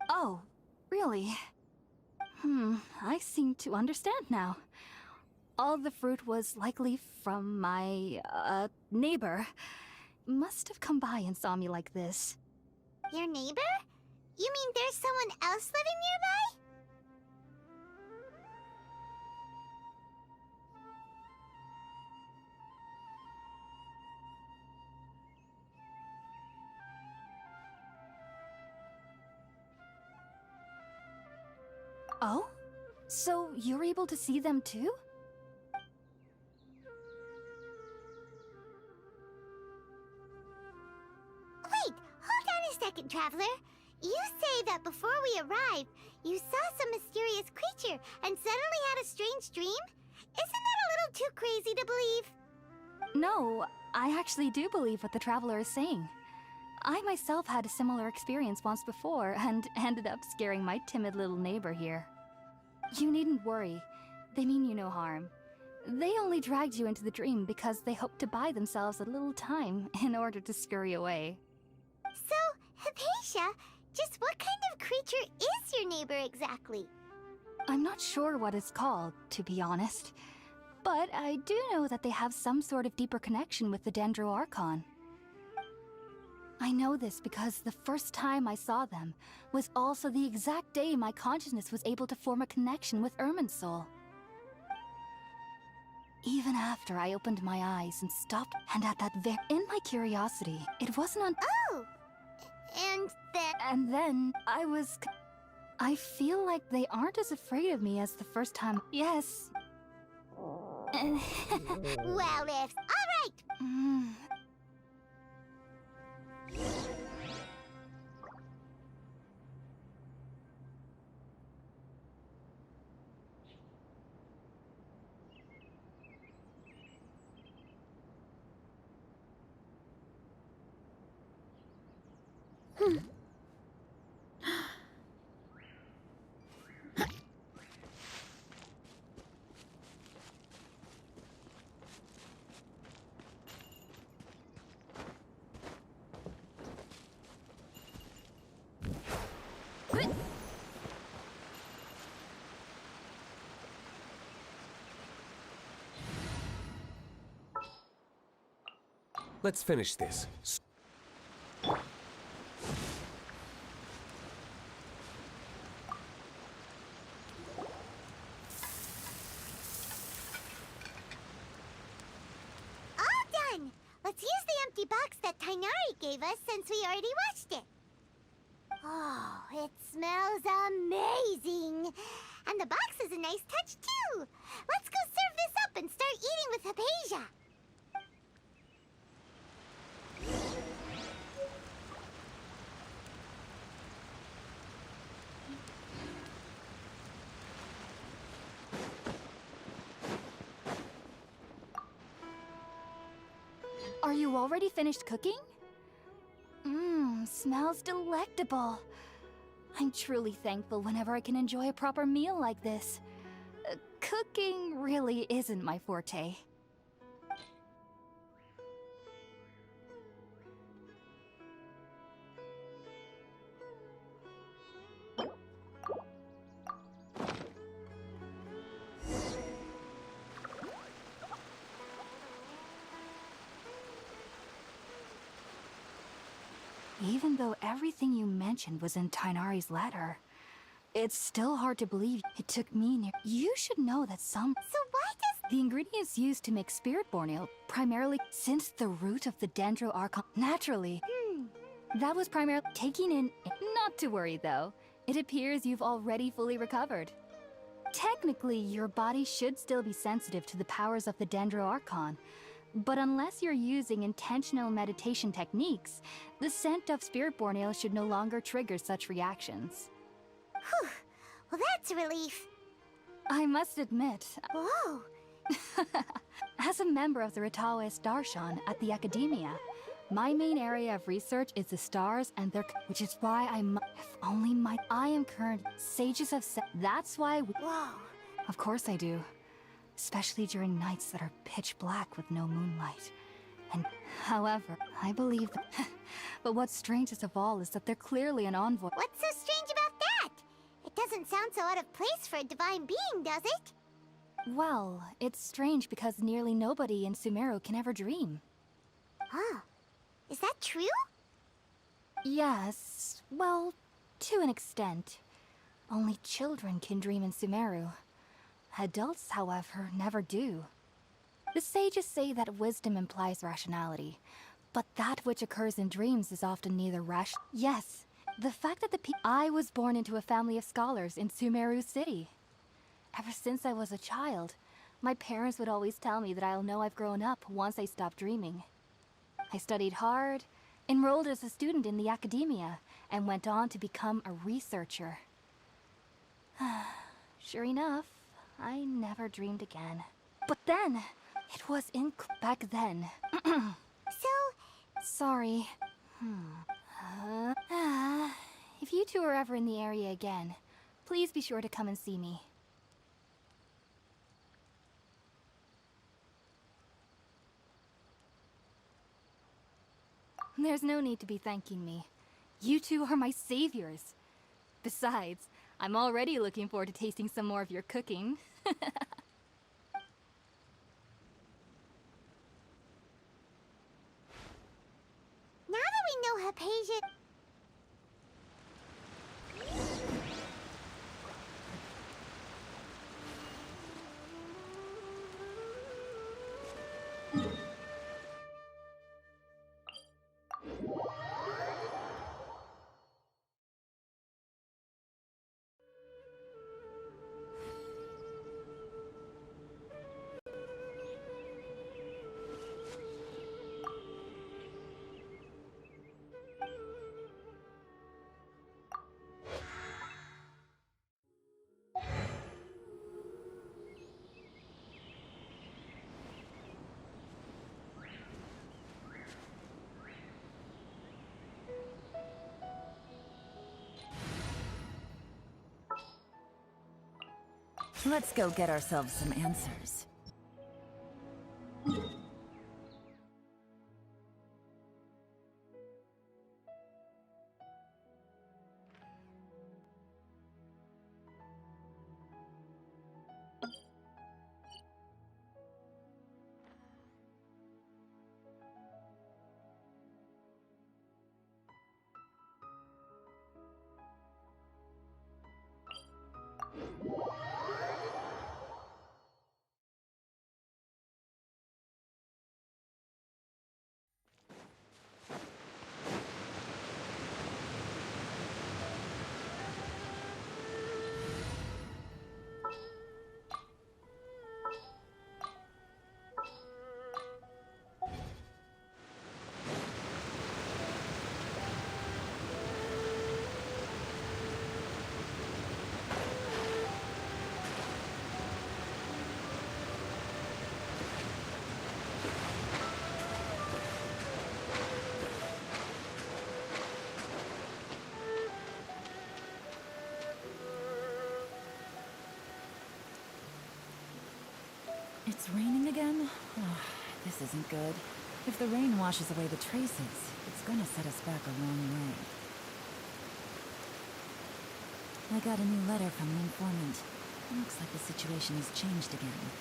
Oh, really? I seem to understand now. All the fruit was likely from my, neighbor. Must have come by and saw me like this. Your neighbor? You mean there's someone else living nearby? Oh? So you're able to see them too? Wait, hold on a second, Traveler. You say that before we arrived, you saw some mysterious creature and suddenly had a strange dream? Isn't that a little too crazy to believe? No, I actually do believe what the Traveler is saying. I myself had a similar experience once before and ended up scaring my timid little neighbor here. You needn't worry. They mean you no harm. They only dragged you into the dream because they hoped to buy themselves a little time in order to scurry away. So, Hypatia, just what kind of creature is your neighbor exactly? I'm not sure what it's called, to be honest. But I do know that they have some sort of deeper connection with the Dendro Archon. I know this because the first time I saw them was also the exact day my consciousness was able to form a connection with Irminsul. Even after I opened my eyes and stopped, and at that in my curiosity, it wasn't Oh! And then... And then I feel like they aren't as afraid of me as the first time. Yes. Well, if... Alright! Let's finish this. Done! Let's use the empty box that Tainari gave us since we already watched it. Oh, it smells amazing! And the box is a nice touch too! Let's go serve this up and start eating with Hypatia! Are you already finished cooking? Smells delectable. I'm truly thankful whenever I can enjoy a proper meal like this. Cooking really isn't my forte. Even though everything you mentioned was in Tainari's letter, it's still hard to believe it took me near. You should know that So why does... the ingredients used to make Spirit-born ale primarily since the root of the Dendro Archon naturally. That was primarily taking in. Not to worry though. It appears you've already fully recovered. Technically, your body should still be sensitive to the powers of the Dendro Archon. But unless you're using intentional meditation techniques, the scent of Spirit-born ale should no longer trigger such reactions. Whew. Well, that's a relief. I must admit, Whoa! as a member of the Ritaoist Darshan at the Academia, my main area of research is the stars and their... which is why I am current sages of... That's why Whoa! Of course I do. Especially during nights that are pitch black with no moonlight. And, however, I believe that... But what's strangest of all is that they're clearly an envoy. What's so strange about that? It doesn't doesn't sound so out of place for a divine being, does it? Well, it's strange because nearly nobody in Sumeru can ever dream. Huh. Is that true? Yes, well, to an extent. Only children can dream in Sumeru. Adults, however, never do. The sages say that wisdom implies rationality, but that which occurs in dreams is often neither rational. Yes, the fact that I was born into a family of scholars in Sumeru City. Ever since I was a child, my parents would always tell me that I'll know I've grown up once I stop dreaming. I studied hard, enrolled as a student in the academia, and went on to become a researcher. Sure enough, I never dreamed again. But then, it was back then. Sorry. If you two are ever in the area again, please be sure to come and see me. There's no need to be thanking me. You two are my saviors. Besides, I'm already looking forward to tasting some more of your cooking. Now that we know Hypatia... Let's go get ourselves some answers. It's raining again? Oh, this isn't good. If the rain washes away the traces, it's gonna set us back a long way. I got a new letter from the informant. Looks like the situation has changed again.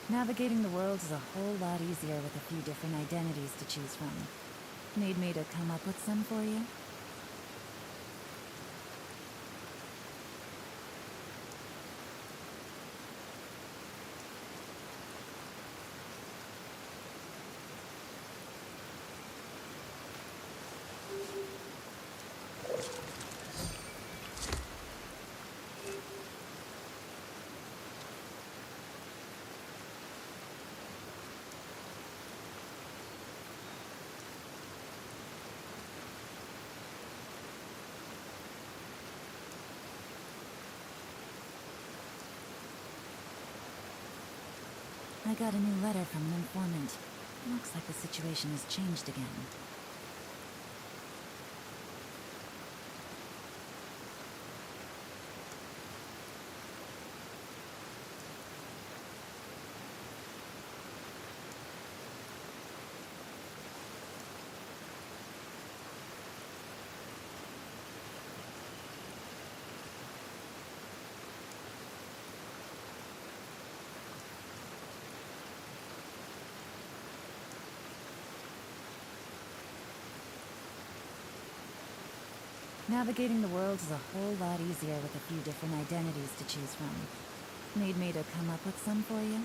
Navigating the world is a whole lot easier with a few different identities to choose from. Need me to come up with some for you? I got a new letter from an informant. Looks like the situation has changed again. Navigating the world is a whole lot easier with a few different identities to choose from. Need me to come up with some for you?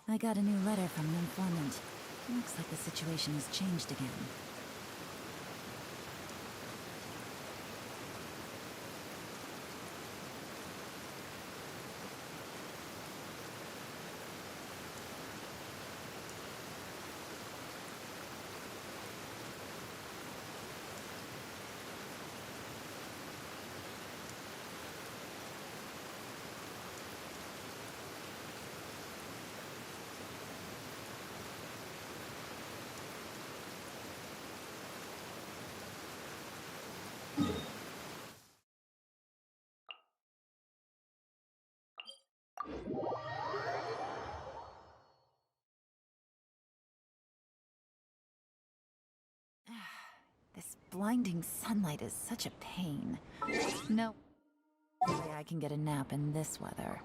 I got a new letter from an informant. Looks like the situation has changed again. This blinding sunlight is such a pain. No way I can get a nap in this weather.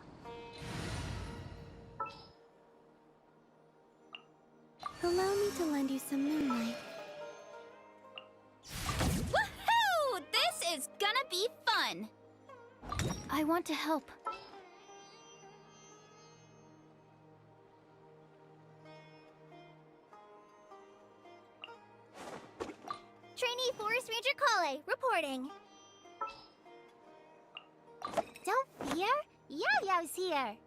Allow me to lend you some moonlight. Woohoo! This is gonna be fun! I want to help. Trainee Forest Ranger Kale, reporting. Don't fear. Yao's here.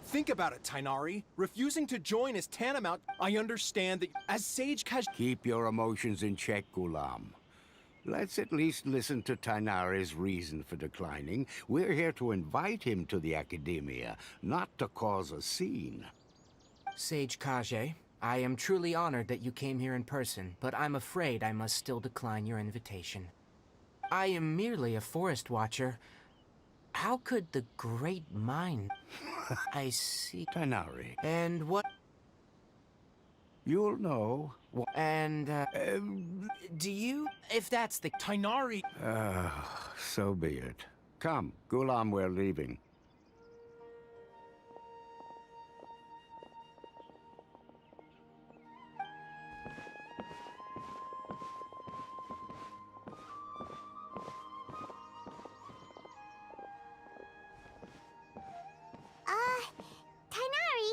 Think about it, Tainari. Refusing to join is tantamount. I understand that as Sage Keep your emotions in check, Gulam. Let's at least listen to Tainari's reason for declining. We're here to invite him to the Academia, not to cause a scene. Sage Kage, I am truly honored that you came here in person, but I'm afraid I must still decline your invitation. I am merely a forest watcher. How could the great mind... I see... Tainari. And what... You'll know. And, do you... If that's the... Tainari... So be it. Come, Gulam, we're leaving. Tainari,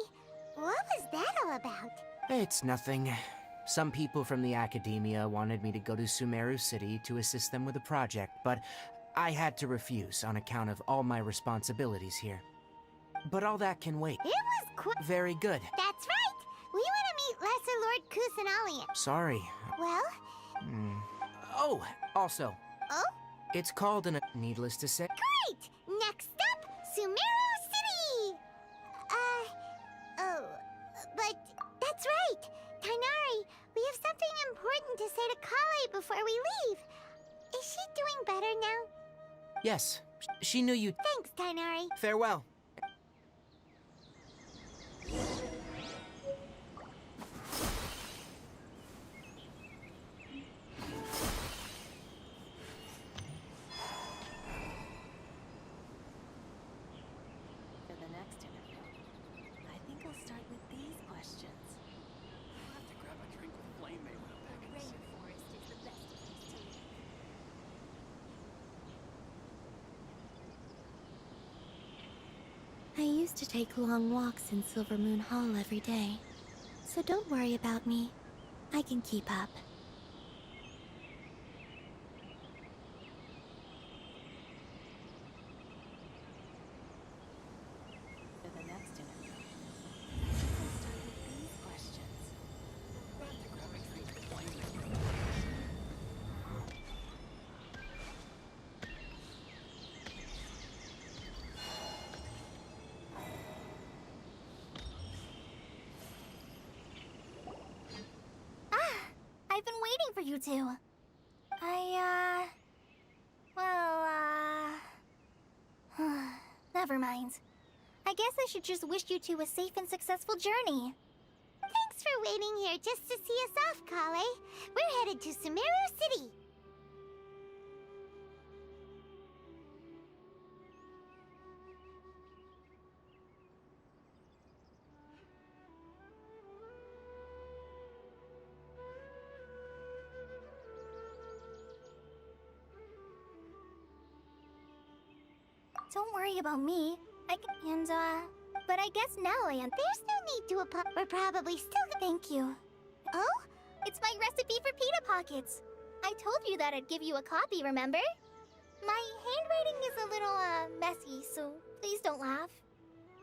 what was that all about? It's nothing. Some people from the Academia wanted me to go to Sumeru City to assist them with a project, but I had to refuse on account of all my responsibilities here. But all that can wait. It was quite... Very good. That's right! We want to meet Lesser Lord Kusanalian. Sorry. Well? Oh, also. Oh? It's called an... Needless to say... Great! Next up, Sumeru City! But that's right! Tainari, we have something important to say to Kale before we leave. Is she doing better now? Yes, she knew you... Thanks, Tainari. Farewell. For the next interview, I think I'll start with these questions. I'll have to grab a drink with Flame May when I'm back in the city. Rainforest is the best place to live. I used to take long walks in Silver Moon Hall every day, so don't worry about me. I can keep up. For the next interview, I'll start with these questions. I'll have to grab a drink with Flame May when I'm back in the city. I've been waiting for you two. Never mind. I guess I should just wish you two a safe and successful journey. Thanks for waiting here just to see us off, Kale. We're headed to Sumeru City. Don't worry about me. But I guess now I am. There's no need to apologize. We're probably still... Thank you. Oh? It's my recipe for pita pockets. I told you that I'd give you a copy, remember? My handwriting is a little, messy, so please don't laugh.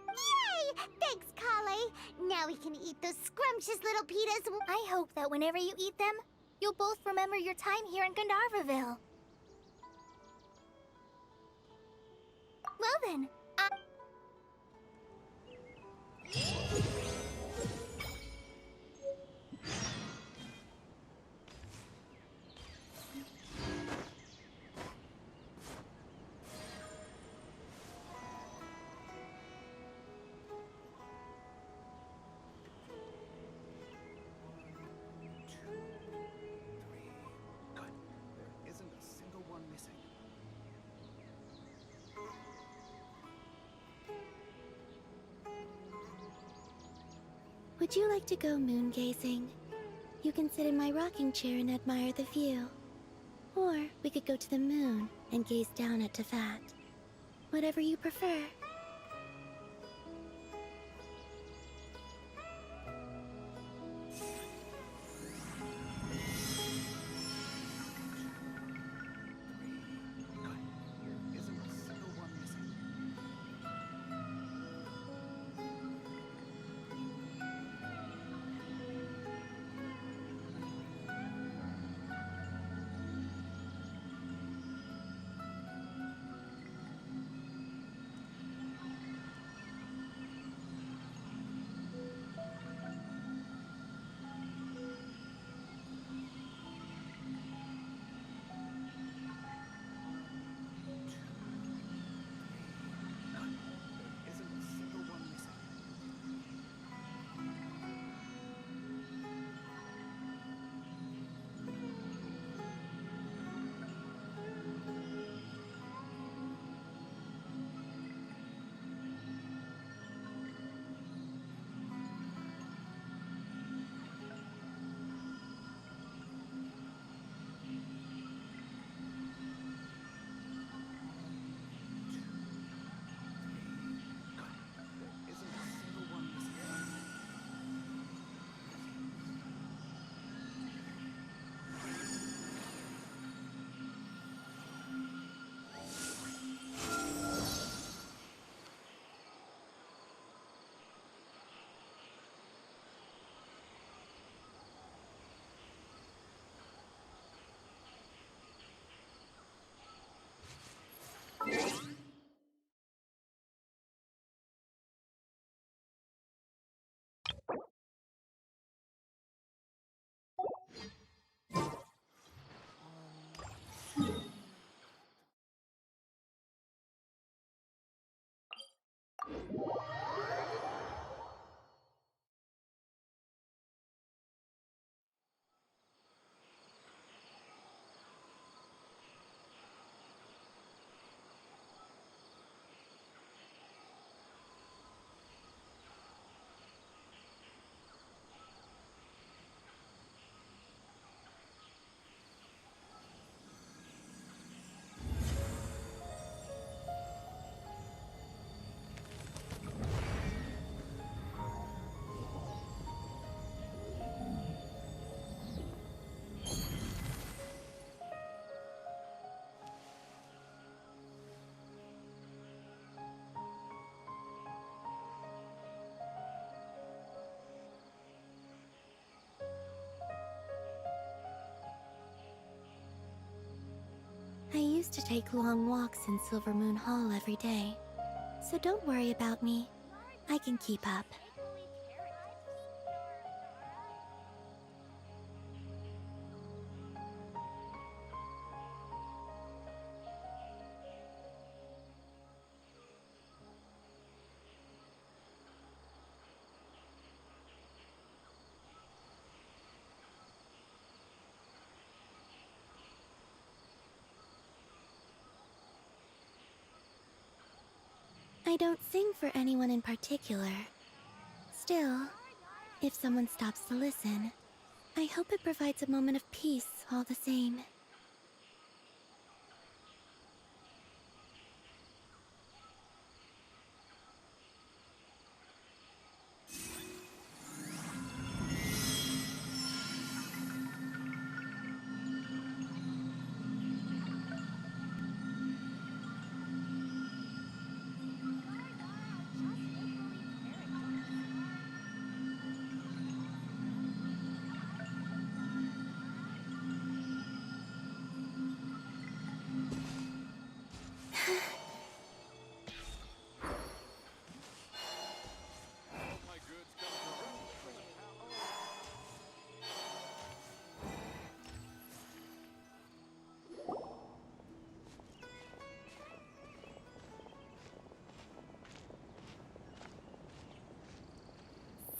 Yay! Thanks, Kale. Now we can eat those scrumptious little pitas. I hope that whenever you eat them, you'll both remember your time here in Gandharvaville. Well then, Good. There isn't a single one missing. Would you like to go moon gazing? You can sit in my rocking chair and admire the view. Or we could go to the moon and gaze down at Teyvat. Whatever you prefer. There isn't a single one missing. I used to take long walks in Silver Moon Hall every day, so don't worry about me. I can keep up. I don't sing for anyone in particular. Still, if someone stops to listen, I hope it provides a moment of peace all the same.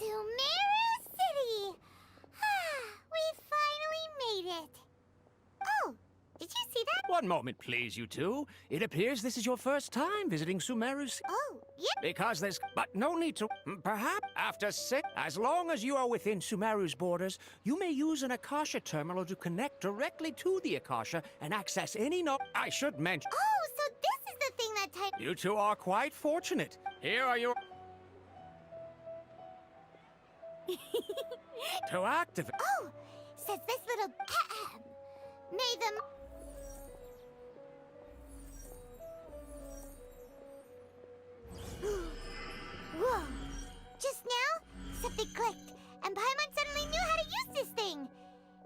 Sumeru City! We finally made it! Oh, did you see that? One moment, please, you two. It appears this is your first time visiting Sumeru's. Oh, yep. Because there's... But no need to... Perhaps after 6... As long as you are within Sumeru's borders, you may use an Akasha terminal to connect directly to the Akasha and access any I should mention... Oh, so this is the thing that type... You two are quite fortunate. Here are your... to activate... Oh, says this little... May them... Whoa! Just now, something clicked, and Paimon suddenly knew how to use this thing!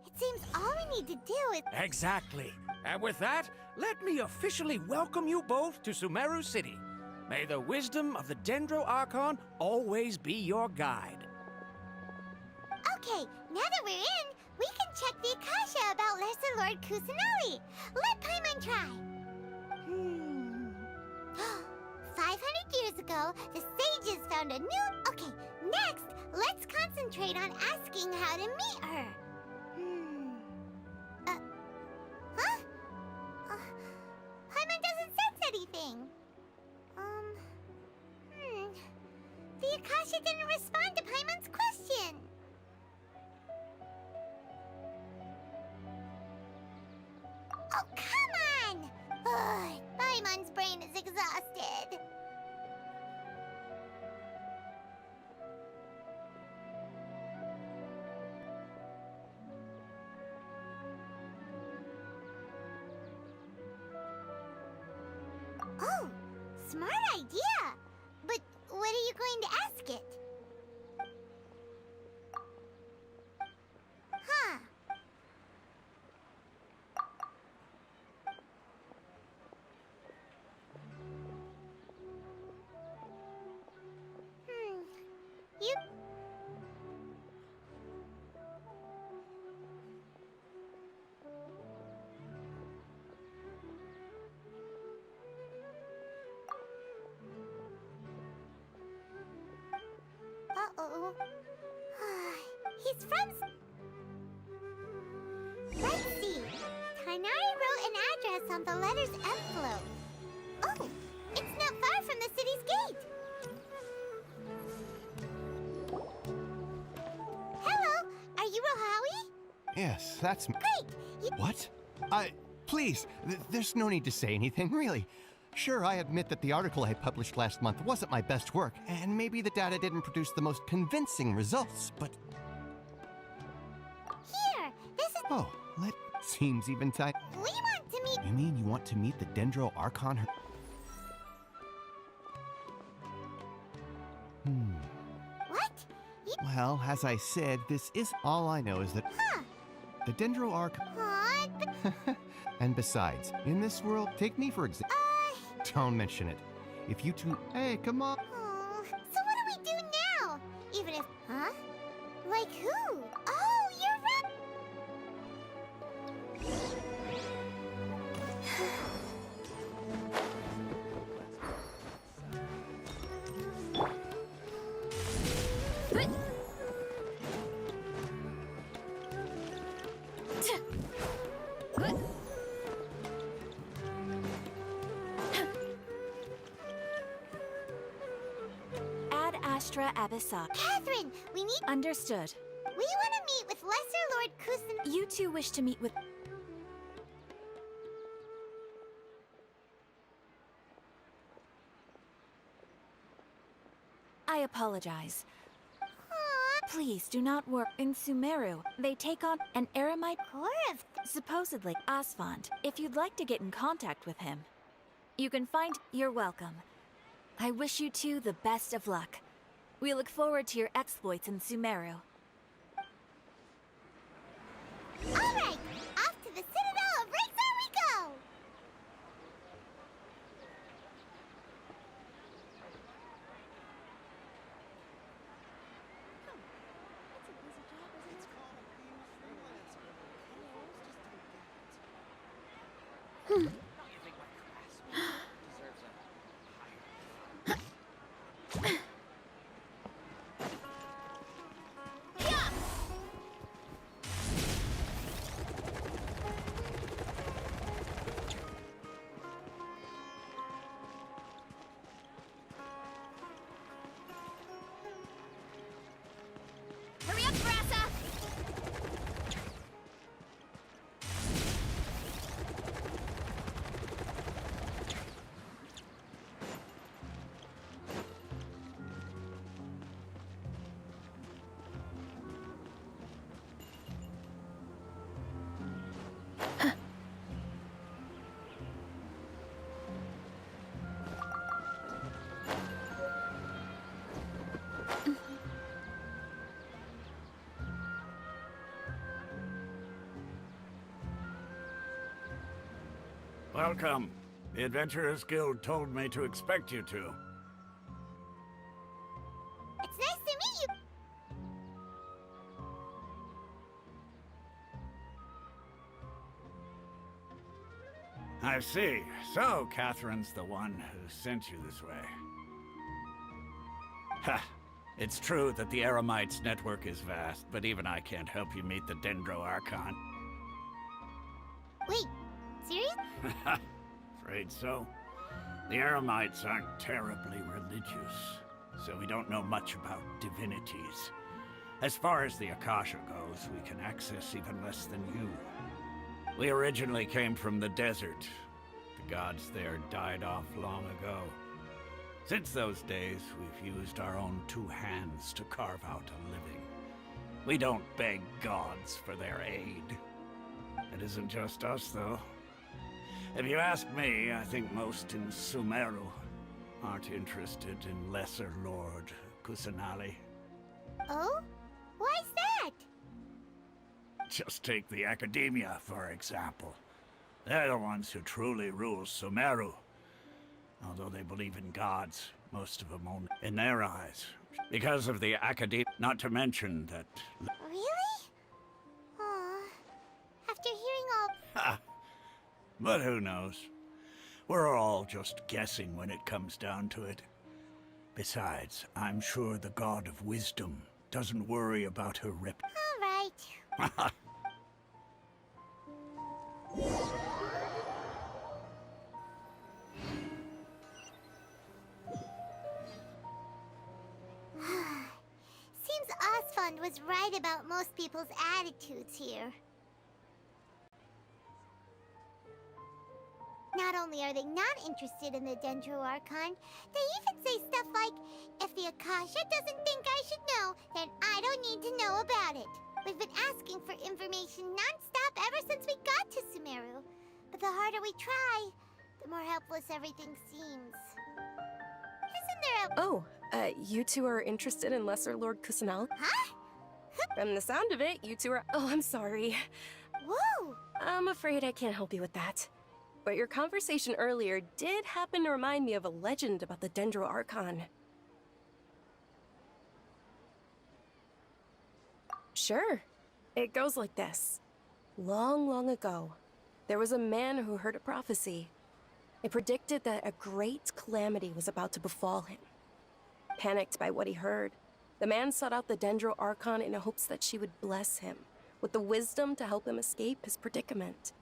It seems all we need to do is... Exactly. And with that, let me officially welcome you both to Sumeru City. May the wisdom of the Dendro Archon always be your guide. Okay, now that we're in, we can check the Akasha about Lesser Lord Kusanali. Let Paimon try. 500 years ago, the sages found a new... Okay, next, let's concentrate on asking how to meet her. Huh? Paimon doesn't sense anything. The Akasha didn't respond to Paimon's question. Oh, come on! Ugh, Paimon's brain is exhausted. Oh, smart idea! But what are you going to ask it? Huh. You... He's from... Let's see. Tighnari wrote an address on the letter's envelope. Oh, it's not far from the city's gate. Hello, are you Rohawi? Yes, that's me. Great. What? Please, there's no need to say anything, really. Sure, I admit that the article I published last month wasn't my best work, and maybe the data didn't produce the most convincing results, but... Here, this is... Oh, that seems even tight. We want to meet... You mean you want to meet the Dendro Archon? What? Well, as I said, this is all I know is that... Huh. The Dendro Archon... And besides, in this world, take me for example. Don't mention it. If you two... Hey, come on. Oh, so what do we do now? Even if... Huh? Like who? Oh, you're right. Astra Abyssa. Catherine, we need... Understood. We want to meet with Lesser Lord Kusan... You two wish to meet with... I apologize. Please do not work in Sumeru. They take on an Eremite core of... supposedly Asfand. If you'd like to get in contact with him, you can find... You're welcome. I wish you two the best of luck. We look forward to your exploits in Sumeru. Alright, off to the Citadel of Razor we go! Hurry up, Brassa! Welcome. The Adventurers Guild told me to expect you two. It's nice to meet you! I see. So, Catherine's the one who sent you this way. Ha! It's true that the Eremites' network is vast, but even I can't help you meet the Dendro Archon. Wait, serious? Afraid so. The Eremites aren't terribly religious, so we don't know much about divinities. As far as the Akasha goes, we can access even less than you. We originally came from the desert. The gods there died off long ago. Since those days, we've used our own two hands to carve out a living. We don't beg gods for their aid. It isn't just us, though. If you ask me, I think most in Sumeru aren't interested in Lesser Lord Kusanali. Oh? Why's that? Just take the Academia, for example. They're the ones who truly rule Sumeru. Although they believe in gods, most of them only in their eyes. Because of the Academia, not to mention that... Really? Aw. After hearing all... Ha! But who knows? We're all just guessing when it comes down to it. Besides, I'm sure the God of Wisdom doesn't worry about her rep. All right. Seems Osfond was right about most people's attitudes here. Not only are they not interested in the Dendro Archon, they even say stuff like, if the Akasha doesn't think I should know, then I don't need to know about it. We've been asking for information non-stop ever since we got to Sumeru. But the harder we try, the more helpless everything seems. Isn't there a... Oh, you two are interested in Lesser Lord Kusanagi? Huh? From the sound of it, you two are... Oh, I'm sorry. Whoa! I'm afraid I can't help you with that. But your conversation earlier did happen to remind me of a legend about the Dendro Archon. Sure. It goes like this. Long, long ago, there was a man who heard a prophecy. It predicted that a great calamity was about to befall him. Panicked by what he heard, the man sought out the Dendro Archon in hopes that she would bless him with the wisdom to help him escape his predicament.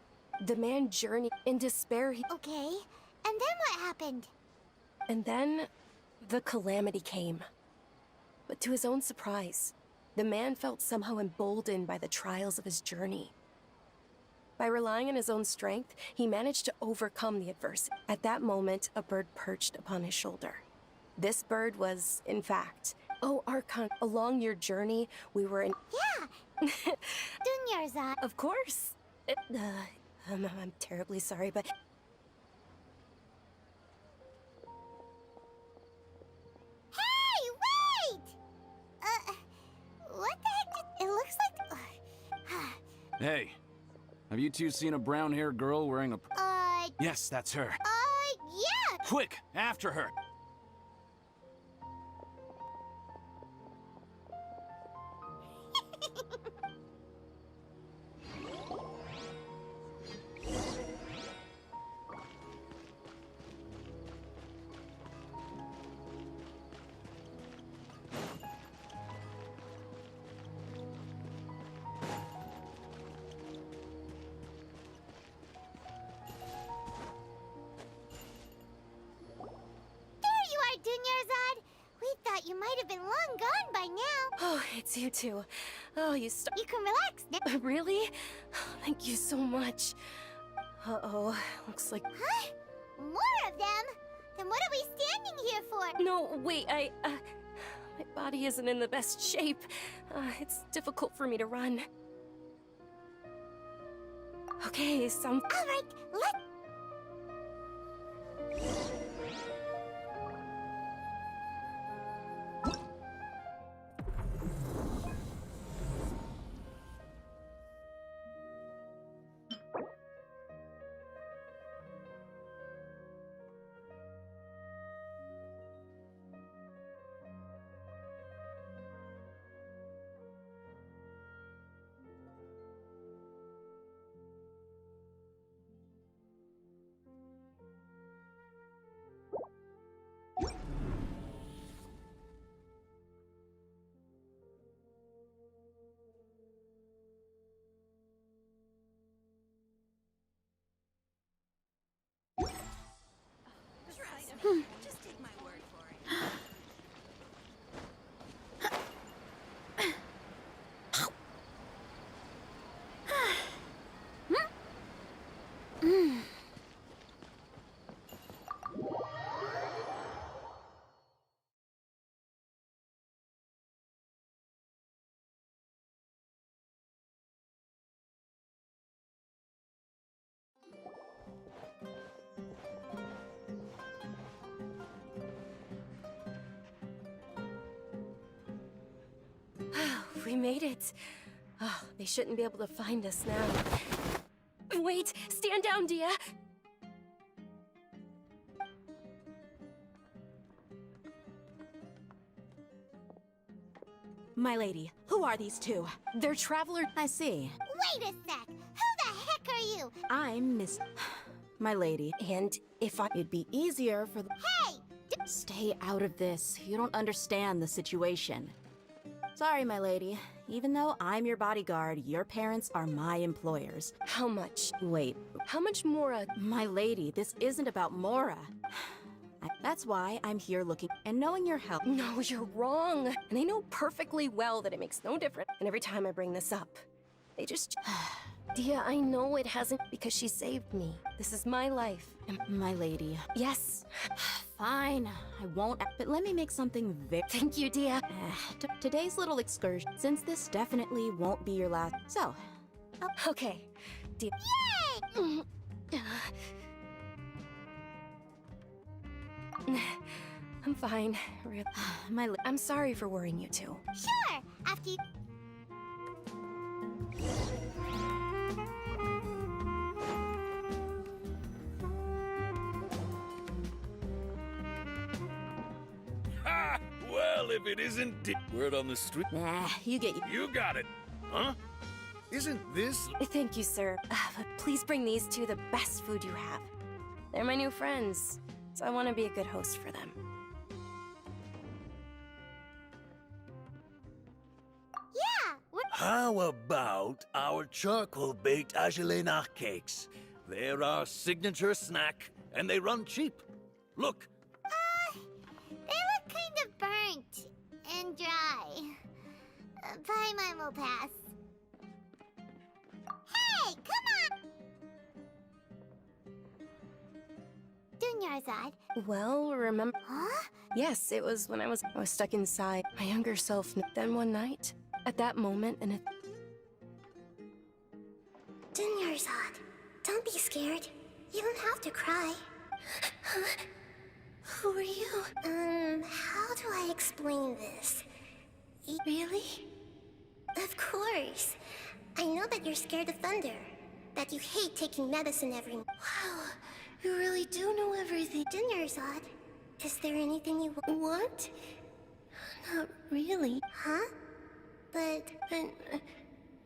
The man journeyed in despair. Okay, and then what happened? And then, the calamity came. But to his own surprise, the man felt somehow emboldened by the trials of his journey. By relying on his own strength, he managed to overcome the adversity. At that moment, a bird perched upon his shoulder. This bird was, in fact, oh, Archon, along your journey, we were in... Yeah! Dunyarzad. Of course. I'm terribly sorry, but... Hey, wait! What the heck did... It looks like... Hey, have you two seen a brown-haired girl wearing a... Yes, that's her. Yeah! Quick, after her! Dunyarzad, we thought you might have been long gone by now. Oh, it's you two. Oh, you You can relax now. Really? Thank you so much. Uh-oh, looks like... Huh? More of them? Then what are we standing here for? No, wait, my body isn't in the best shape. It's difficult for me to run. Okay, All right, let's... Just take my word for it. We made it. Oh, they shouldn't be able to find us now. Wait, stand down, Dia. My lady, who are these two? They're travelers. I see. Wait a sec! Who the heck are you? I'm Miss... My lady. And if It'd be easier for the... Hey! Stay out of this. You don't understand the situation. Sorry, my lady. Even though I'm your bodyguard, your parents are my employers. How much? Wait, How much more? my lady, this isn't about Mora. That's why I'm here looking and knowing your help. No, you're wrong. And I know perfectly well that it makes no difference. And every time I bring this up, they just... Dia, I know it hasn't because she saved me. This is my life. And my lady. Yes. Fine, I won't. But let me make something very. Thank you, Dia. Today's little excursion, since this definitely won't be your last. So. Okay. Dia. Yay! I'm fine. Really. I'm sorry for worrying you too. Sure, after you... Ha! Well, if it isn't word on the street. Nah, you get. You got it. Huh? Isn't this... Thank you, sir. But please bring these two the best food you have. They're my new friends, so I want to be a good host for them. Yeah, we're... How about our charcoal-baked Agelenach cakes? They're our signature snack, and they run cheap. Look. They look kind of burnt and dry. Paimon will pass. Hey, come on! Dunyarzad. Well, remember... Huh? Yes, it was when I was stuck inside my younger self. Then one night, at that moment, and it... Dunyarzad, don't be scared. You don't have to cry. Who are you? How do I explain this? Really? Of course. I know that you're scared of thunder. That you hate taking medicine every... Wow, you really do know everything. Dunyarzad, is there anything you What? Not really. Huh? But...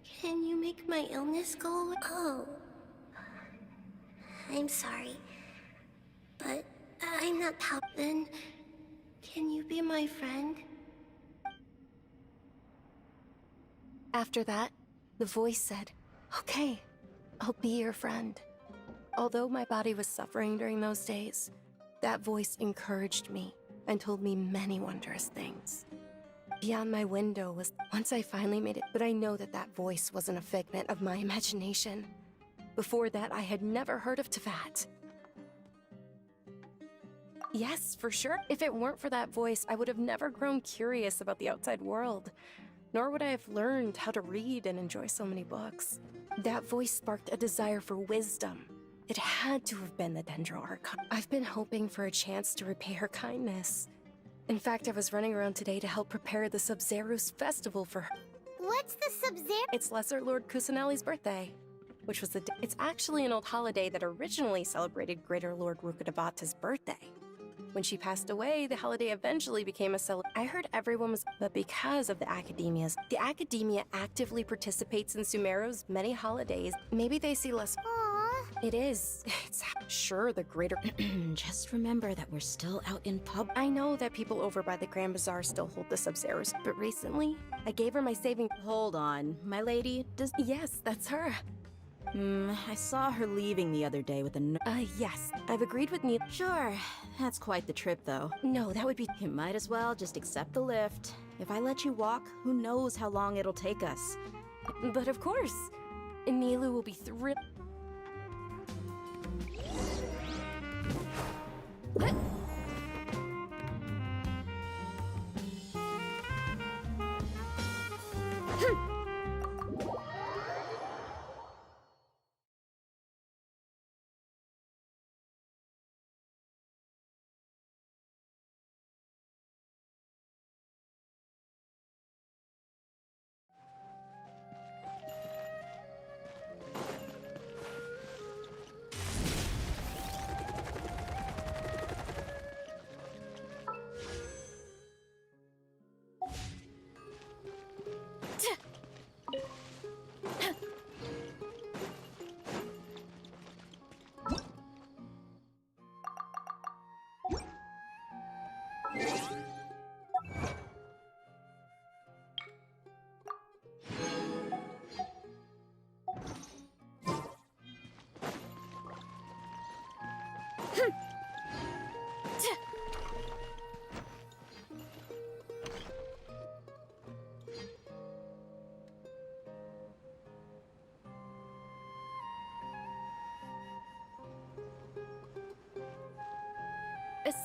Can you make my illness go away? Oh. I'm sorry. But I'm not Then, can you be my friend? After that, the voice said, "Okay, I'll be your friend." Although my body was suffering during those days, that voice encouraged me and told me many wondrous things. Beyond my window was once I finally made it, but I know that that voice wasn't a figment of my imagination. Before that, I had never heard of Teyvat. Yes, for sure. If it weren't for that voice, I would have never grown curious about the outside world. Nor would I have learned how to read and enjoy so many books. That voice sparked a desire for wisdom. It had to have been the Dendro Archon. I've been hoping for a chance to repay her kindness. In fact, I was running around today to help prepare the Sub-Zerus festival for her. What's the Sub-Zero? It's Lesser Lord Kusanali's birthday, which was It's actually an old holiday that originally celebrated Greater Lord Rukkhadevata's birthday. When she passed away, the holiday eventually became a I heard everyone was... But because of the academia actively participates in Sumeru's many holidays. Maybe they see less... Aww. It is. It's sure the greater... Just remember that we're still out in pub. I know that people over by the Grand Bazaar still hold the Sub-Zerus, but recently, I gave her my saving... Hold on, my lady, does... Yes, that's her. I saw her leaving the other day with a yes. I've agreed with Neil. Sure. That's quite the trip, though. No, that would be... You might as well just accept the lift. If I let you walk, who knows how long it'll take us. But of course. Nilu will be thrilled.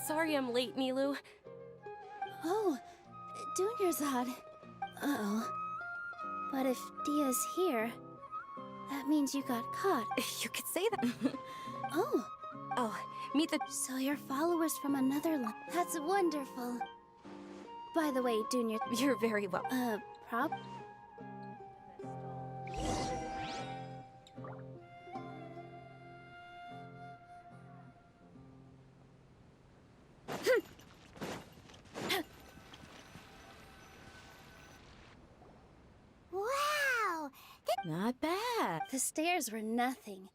Sorry I'm late, Nilou. Oh, Dunyarzad. Uh-oh. But if Dia's here, that means you got caught. You could say that. Oh. Oh, meet the... So you're followers from another line. That's wonderful. By the way, Dunya... You're very welcome. Prop? Wow! Not bad. The stairs were nothing.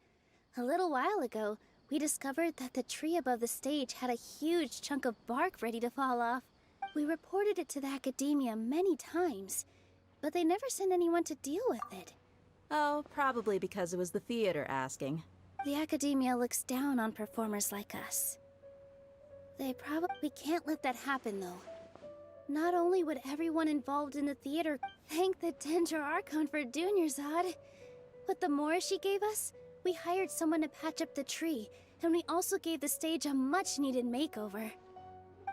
A little while ago, we discovered that the tree above the stage had a huge chunk of bark ready to fall off. We reported it to the academia many times, but they never sent anyone to deal with it. Oh, probably because it was the theater asking. The academia looks down on performers like us. They probably can't let that happen, though. Not only would everyone involved in the theater thank the Dendro Archon for Dunyarzad, but the more she gave us, we hired someone to patch up the tree, and we also gave the stage a much-needed makeover.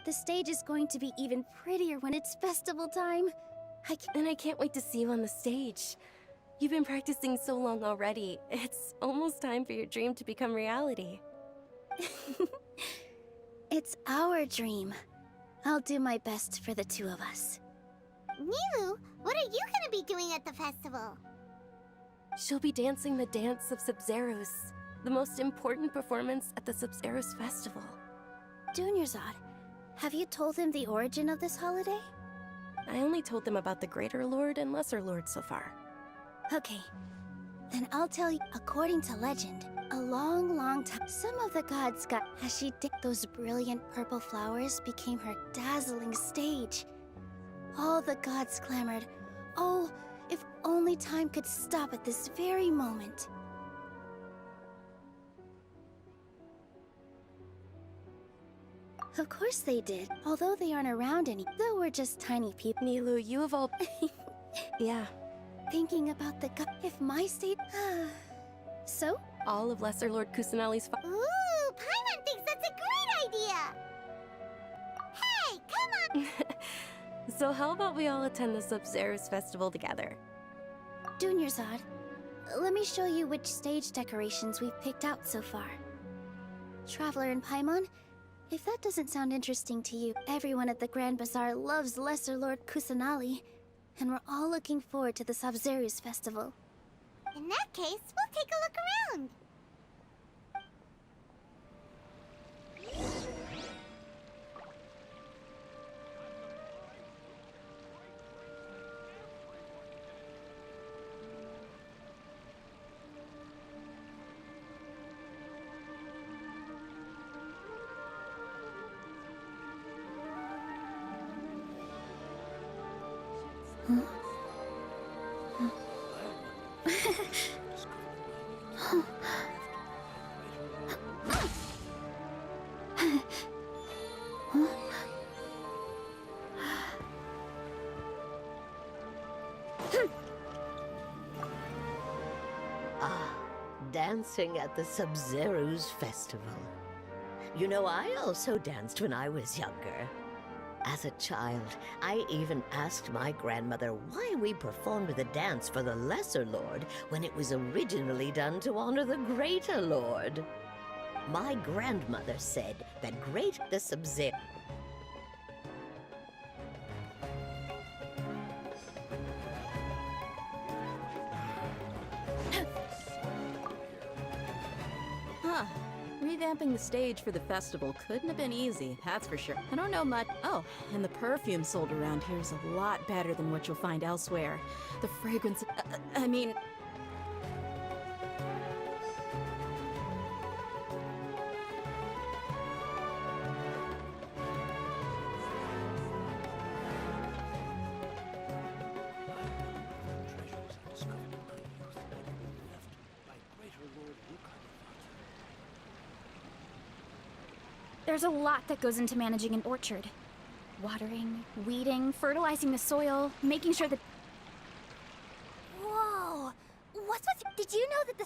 The stage is going to be even prettier when it's festival time. I can't wait to see you on the stage. You've been practicing so long already. It's almost time for your dream to become reality. It's our dream. I'll do my best for the two of us. Nilou, what are you gonna be doing at the festival? She'll be dancing the dance of Sub-Zeros, the most important performance at the Sub-Zeros festival. Dunyarzad, have you told him the origin of this holiday? I only told them about the Greater Lord and Lesser Lord so far. Okay, then I'll tell you. According to legend, a long time, some of the gods got... As she did, those brilliant purple flowers became her dazzling stage. All the gods clamored, oh, if only time could stop at this very moment. Of course they did, although they aren't around any. Though we're just tiny people. Nilou, you have all... Yeah. Thinking about the if my state... So? All of Lesser Lord Kusanali's... Ooh, Paimon thinks that's a great idea! Hey, come on! So how about we all attend the Sub-Zeros festival together? Dunyarzad, let me show you which stage decorations we've picked out so far. Traveler and Paimon, if that doesn't sound interesting to you, everyone at the Grand Bazaar loves Lesser Lord Kusanali, and we're all looking forward to the Sub-Zeros festival. In that case, we'll take a look around. Dancing at the Sub-Zeros festival. You know, I also danced when I was younger. As a child, I even asked my grandmother why we performed the dance for the Lesser Lord when it was originally done to honor the Greater Lord. My grandmother said that the Sub-Zero... Revamping the stage for the festival couldn't have been easy, that's for sure. I don't know much. Oh, and the perfume sold around here is a lot better than what you'll find elsewhere. The fragrance... I mean... There's a lot that goes into managing an orchard. Watering, weeding, fertilizing the soil, making sure that... Whoa! What's with... Did you know that the...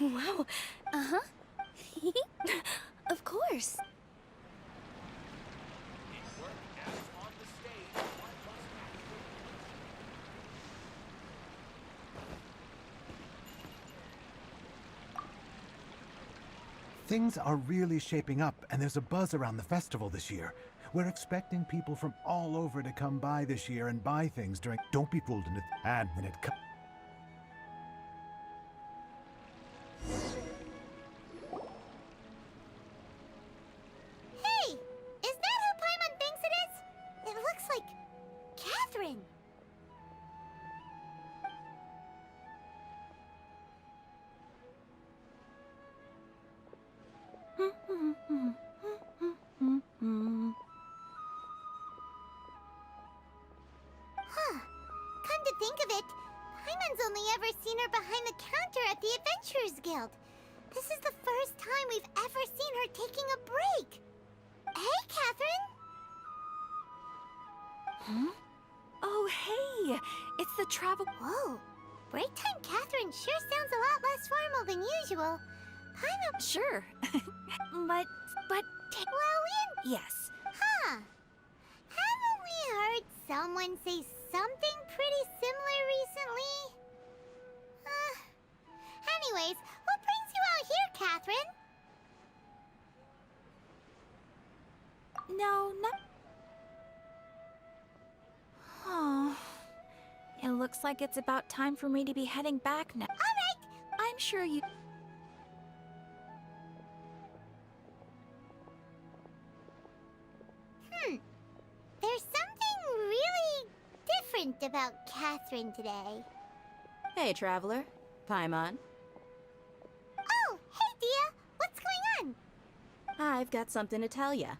Wow. Uh-huh. Of course. Things are really shaping up, and there's a buzz around the festival this year. We're expecting people from all over to come by this year and buy things during... Don't be fooled into... And when it comes... Hey! Is that who Paimon thinks it is? It looks like... Catherine! Huh. Come to think of it, Paimon's only ever seen her behind the counter at the Adventurers Guild. This is the first time we've ever seen her taking a break. Hey, Catherine! Huh? Oh, hey! It's the travel... Whoa! Break time Catherine sure sounds a lot less formal than usual. Paimon... Sure. but... Well, Yes. Huh. Haven't we heard someone say something pretty similar recently? Anyways, what brings you out here, Catherine? No, not... Oh... It looks like it's about time for me to be heading back now. Alright! I'm sure you... There's something really different about Catherine today. Hey, Traveler. Paimon. Oh, hey, Dia! What's going on? I've got something to tell ya.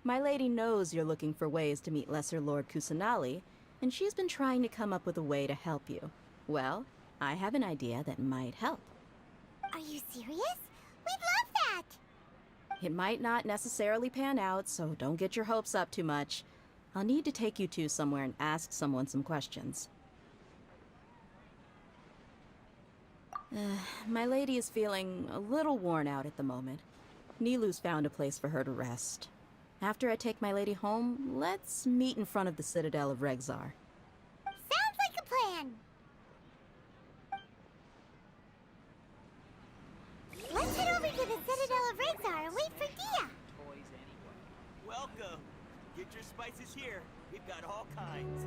My lady knows you're looking for ways to meet Lesser Lord Kusanali, and she's been trying to come up with a way to help you. Well, I have an idea that might help. Are you serious? We'd love that! It might not necessarily pan out, so don't get your hopes up too much. I'll need to take you two somewhere and ask someone some questions. My lady is feeling a little worn out at the moment. Nilou's found a place for her to rest. After I take my lady home, let's meet in front of the Citadel of Regzar. Sounds like a plan! Let's head over to the Citadel of Regzar and wait for Dia! Welcome! Get your spices here. We've got all kinds.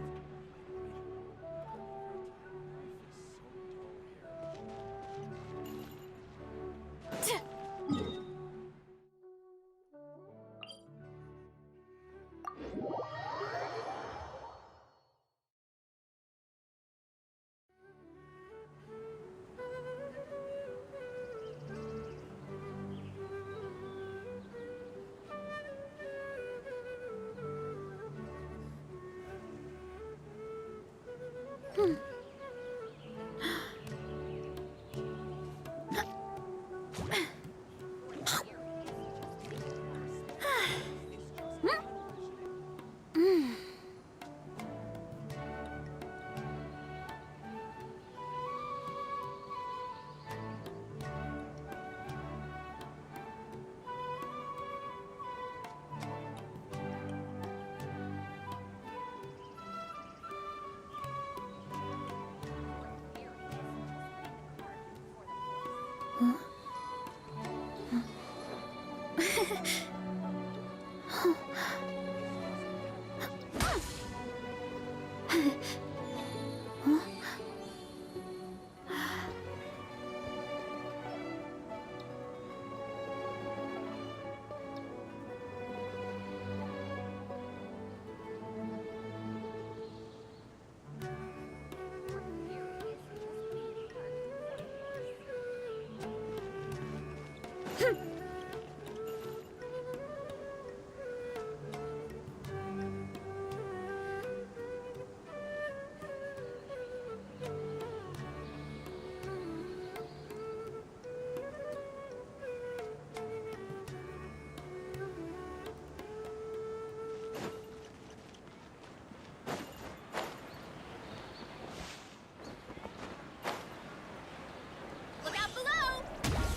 Look out below!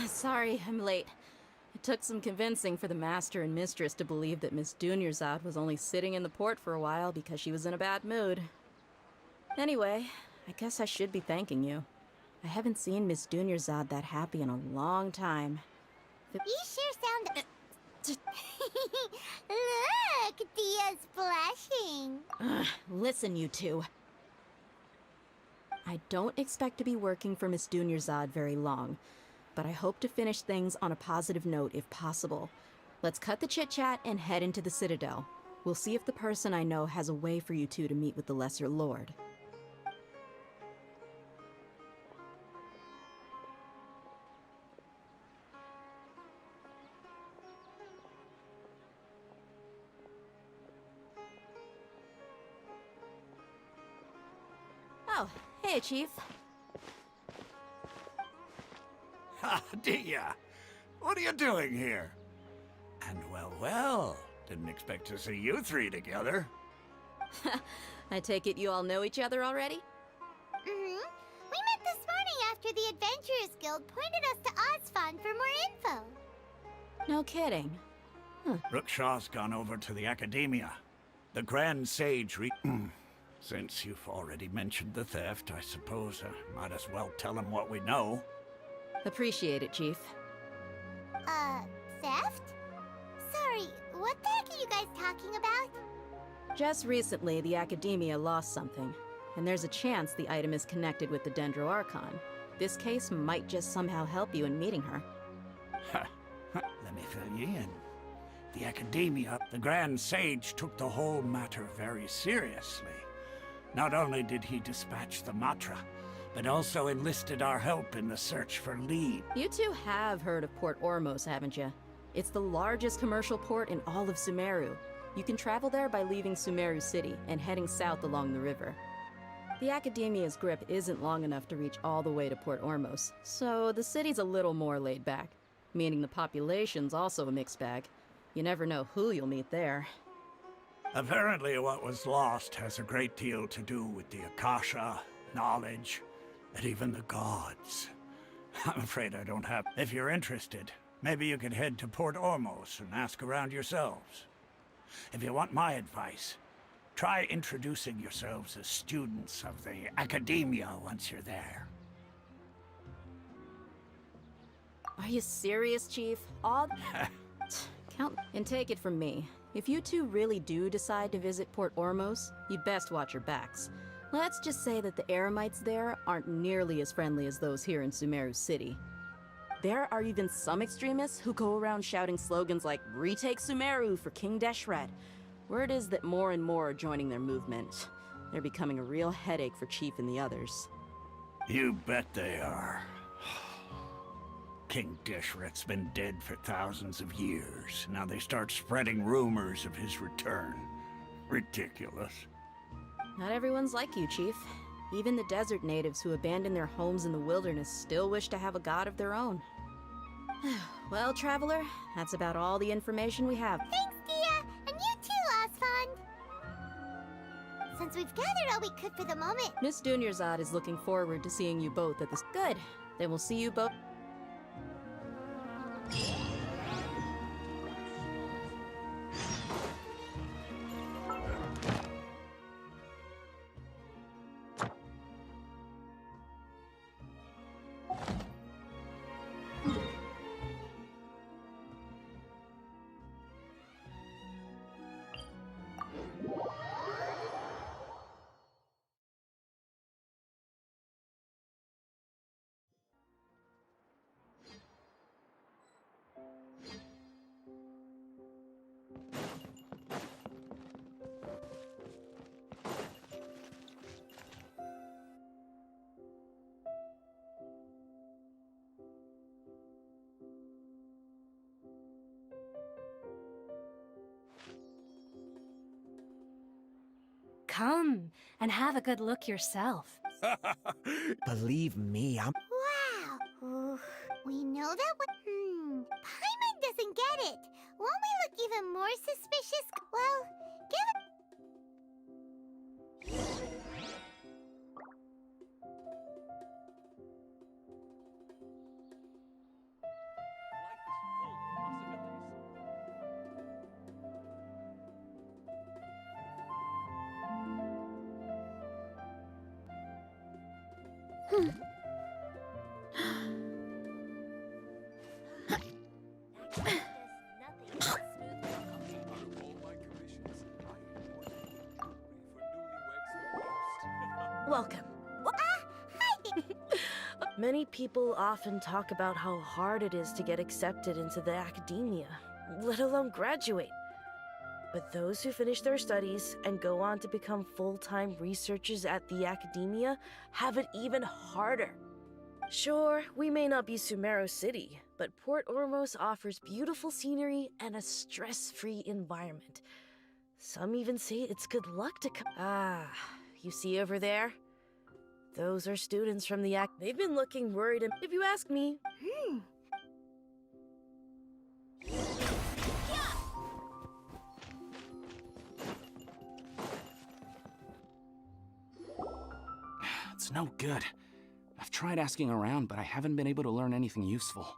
Sorry, I'm late. It took some convincing for the master and mistress to believe that Miss Dunyarzad was only sitting in the port for a while because she was in a bad mood. Anyway, I guess I should be thanking you. I haven't seen Miss Dunyarzad that happy in a long time. You sure sound... Look, Dia's blushing. Listen, you two. I don't expect to be working for Miss Dunyarzad very long, but I hope to finish things on a positive note if possible. Let's cut the chit-chat and head into the Citadel. We'll see if the person I know has a way for you two to meet with the Lesser Lord. Oh, hey, Chief. Ha, Dia! What are you doing here? And well, didn't expect to see you three together. I take it you all know each other already? We met this morning after the Adventurers Guild pointed us to Osfond for more info. No kidding. Rookshaw's gone over to the Academia. The Grand Sage Since you've already mentioned the theft, I suppose I might as well tell him what we know. Appreciate it, Chief. Theft? Sorry, what the heck are you guys talking about? Just recently, the Academia lost something, and there's a chance the item is connected with the Dendro Archon. This case might just somehow help you in meeting her. Let me fill you in. The Academia, the Grand Sage, took the whole matter very seriously. Not only did he dispatch the Matra, but also enlisted our help in the search for lead. You two have heard of Port Ormos, haven't you? It's the largest commercial port in all of Sumeru. You can travel there by leaving Sumeru City and heading south along the river. The Academia's grip isn't long enough to reach all the way to Port Ormos, so the city's a little more laid back, meaning the population's also a mixed bag. You never know who you'll meet there. Apparently what was lost has a great deal to do with the Akasha, knowledge, and even the gods. I'm afraid I don't have... If you're interested, maybe you could head to Port Ormos and ask around yourselves. If you want my advice, try introducing yourselves as students of the Academia once you're there. Are you serious, Chief? Count and take it from me. If you two really do decide to visit Port Ormos, you'd best watch your backs. Let's just say that the Eremites there aren't nearly as friendly as those here in Sumeru City. There are even some extremists who go around shouting slogans like, "Retake Sumeru for King Deshret." Word is that more and more are joining their movement. They're becoming a real headache for Chief and the others. You bet they are. King Deshret's been dead for thousands of years. Now they start spreading rumors of his return. Ridiculous. Not everyone's like you, Chief. Even the desert natives who abandoned their homes in the wilderness still wish to have a god of their own. Well, Traveler, that's about all the information we have. Thanks, Dia! And you too, Osfond! Since we've gathered all we could for the moment... Miss Dunyarzad is looking forward to seeing you both at this... Good. Then we'll see you both... Come and have a good look yourself. Believe me, I'm... Wow! Ooh, we know that Paimon doesn't get it. Won't we look even more suspicious? Well, Welcome. Many people often talk about how hard it is to get accepted into the academia, let alone graduate. But those who finish their studies and go on to become full-time researchers at the academia have it even harder. Sure, we may not be Sumeru City, but Port Ormos offers beautiful scenery and a stress-free environment. Some even say it's good luck to come. Ah, you see over there? Those are students from the They've been looking worried, and if you ask me, It's no good. I've tried asking around, but I haven't been able to learn anything useful.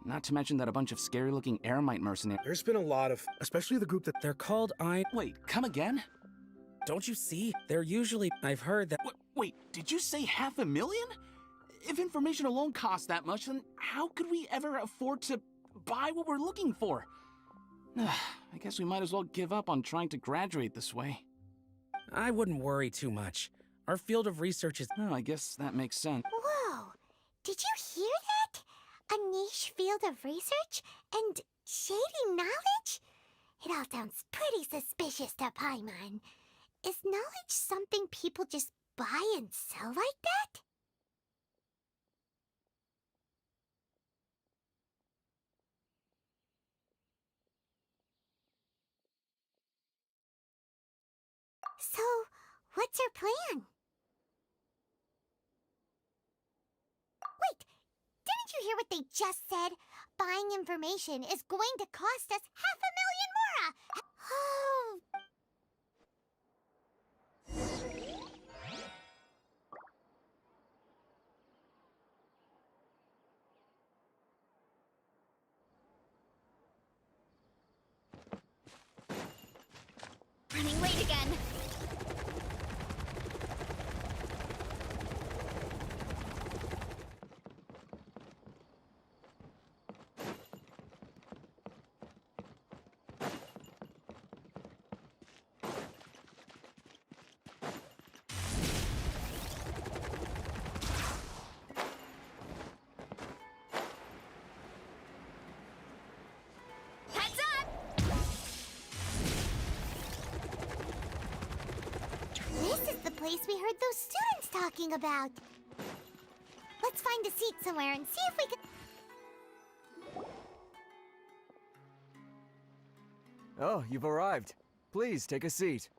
Not to mention that a bunch of scary-looking Eremite mercenaries. There's been a lot of, especially the group that they're called Wait, come again? Don't you see? They're usually... I've heard that... Wait, did you say 500,000? If information alone costs that much, then how could we ever afford to buy what we're looking for? I guess we might as well give up on trying to graduate this way. I wouldn't worry too much. Our field of research is... Oh, I guess that makes sense. Whoa! Did you hear that? A niche field of research and shady knowledge? It all sounds pretty suspicious to Paimon. Is knowledge something people just buy and sell like that? So, what's your plan? Wait, didn't you hear what they just said? Buying information is going to cost us 500,000 mora! Oh... Running late again. Heads up! This is the place we heard those students talking about. Let's find a seat somewhere and see if we can... Oh, you've arrived. Please, take a seat.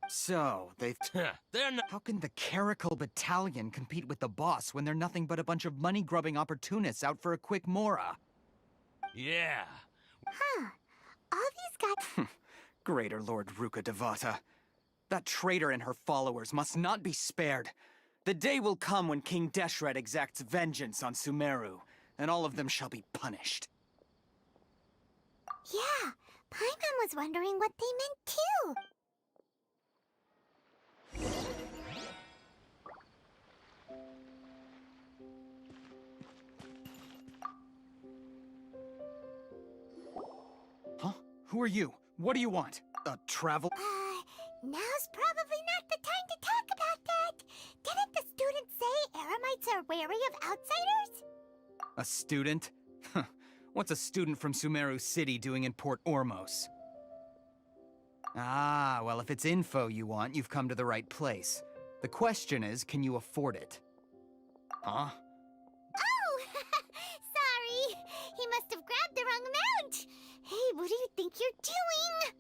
So, they've... They're not... How can the Caracal Battalion compete with the boss when they're nothing but a bunch of money-grubbing opportunists out for a quick mora? Yeah. Huh. All these guys... Greater Lord Ruka Devata. That traitor and her followers must not be spared. The day will come when King Deshret exacts vengeance on Sumeru, and all of them shall be punished. Yeah, Paimon was wondering what they meant too. Huh? Who are you? What do you want? Travel? Now's probably not the time to talk about that. Didn't the students say Eremites are wary of outsiders? A student? What's a student from Sumeru City doing in Port Ormos? Ah, well, if it's info you want, you've come to the right place. The question is, can you afford it? Huh? Oh! Sorry! He must have grabbed the wrong amount! Hey, what do you think you're doing?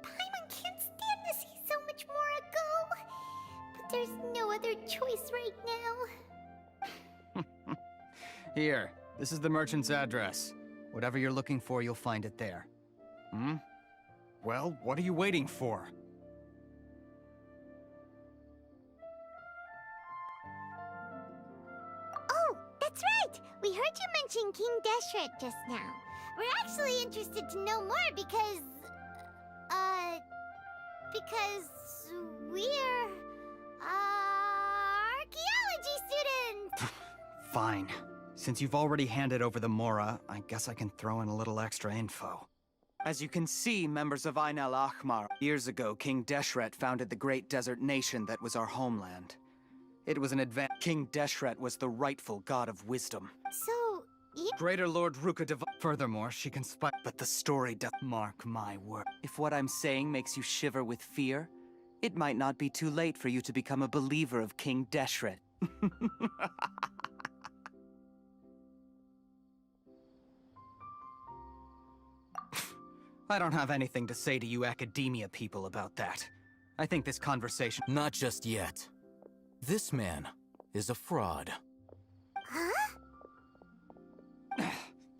Paimon can't stand to see so much more ago. But there's no other choice right now. Here, this is the merchant's address. Whatever you're looking for, you'll find it there. Hmm? Well, what are you waiting for? Oh, that's right! We heard you mention King Deshret just now. we're actually interested to know more because we're archaeology students. Fine. Since you've already handed over the Mora, I guess I can throw in a little extra info. As you can see, members of Ain al-Ahmar, years ago, King Deshret founded the great desert nation that was our homeland. It was an advance. King Deshret was the rightful god of wisdom. So, Greater Lord Ruka Deva. Furthermore, she can spy. But the story does. Mark my word. If what I'm saying makes you shiver with fear, it might not be too late for you to become a believer of King Deshret. I don't have anything to say to you academia people about that. I think this conversation— Not just yet. This man is a fraud. Huh?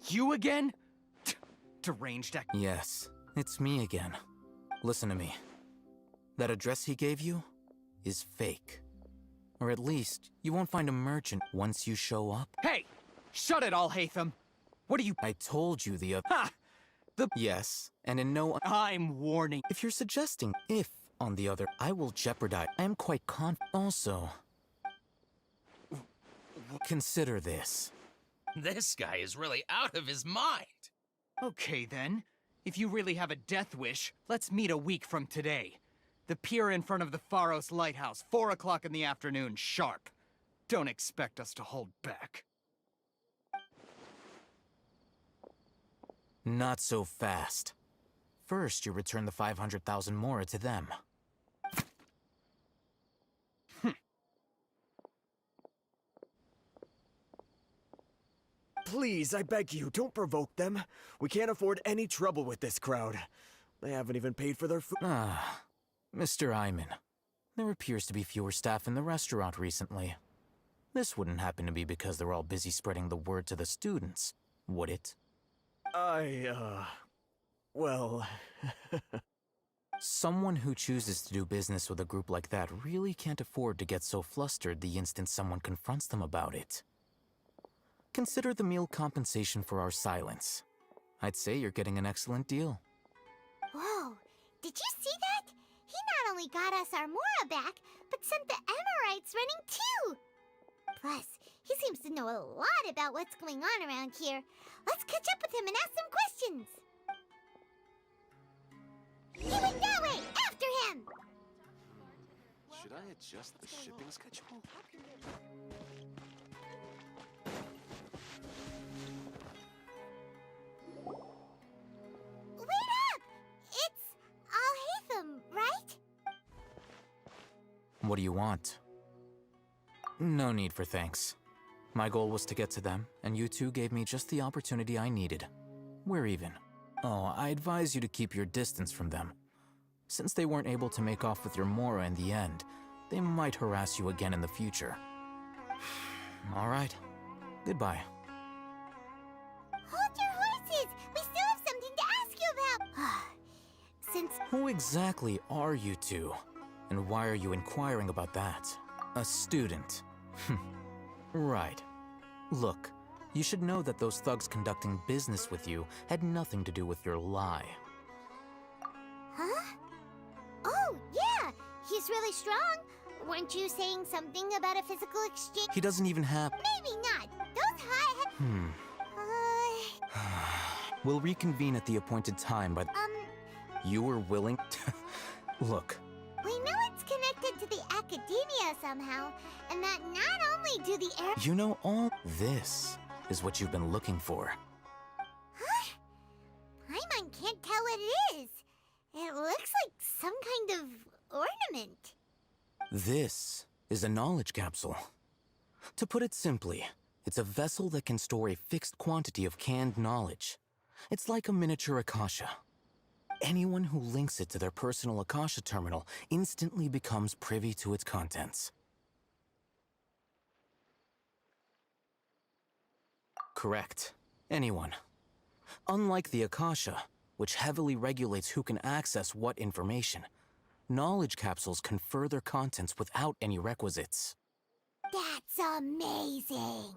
You again? Deranged act— Yes, it's me again. Listen to me. That address he gave you is fake. Or at least, you won't find a merchant once you show up. Hey! Shut it all, Hatham! What are you— I told you the other— Ha! Yes, and in no— I'm warning— If you're suggesting if, on the other, I will jeopardize— I am quite Also, consider this. This guy is really out of his mind. Okay then. If you really have a death wish, let's meet a week from today. The pier in front of the Pharos Lighthouse, 4 o'clock in the afternoon, sharp. Don't expect us to hold back. Not so fast. First, you return the 500,000 Mora to them. Please, I beg you, don't provoke them. We can't afford any trouble with this crowd. They haven't even paid for their food. Mr. Iman, there appears to be fewer staff in the restaurant recently. This wouldn't happen to be because they're all busy spreading the word to the students, would it? Well... Someone who chooses to do business with a group like that really can't afford to get so flustered the instant someone confronts them about it. Consider the meal compensation for our silence. I'd say you're getting an excellent deal. Whoa, did you see that? He not only got us our Mora back, but sent the Emirites running too! Plus, he seems to know a lot about what's going on around here. Let's catch up with him and ask some questions! He went that way! After him! Should I adjust the shipping schedule? Wait up! It's Al-Hatham, right? What do you want? No need for thanks. My goal was to get to them, and you two gave me just the opportunity I needed. We're even. Oh, I advise you to keep your distance from them. Since they weren't able to make off with your Mora in the end, they might harass you again in the future. All right. Goodbye. Hold your horses! We still have something to ask you about! Since... Who exactly are you two? And why are you inquiring about that? A student. Right. Look, you should know that those thugs conducting business with you had nothing to do with your lie. Huh? Oh, yeah! He's really strong! Weren't you saying something about a physical exchange? He doesn't even have... Maybe not. Those high... We'll reconvene at the appointed time, but... You were willing to... Look. We know it's connected to the academia somehow, and that not only do the air... You know, all this is what you've been looking for. Huh? Paimon can't tell what it is. It looks like some kind of ornament. This is a knowledge capsule. To put it simply, it's a vessel that can store a fixed quantity of canned knowledge. It's like a miniature Akasha. Anyone who links it to their personal Akasha terminal instantly becomes privy to its contents. Correct. Anyone. Unlike the Akasha, which heavily regulates who can access what information, knowledge capsules confer their contents without any requisites. That's amazing!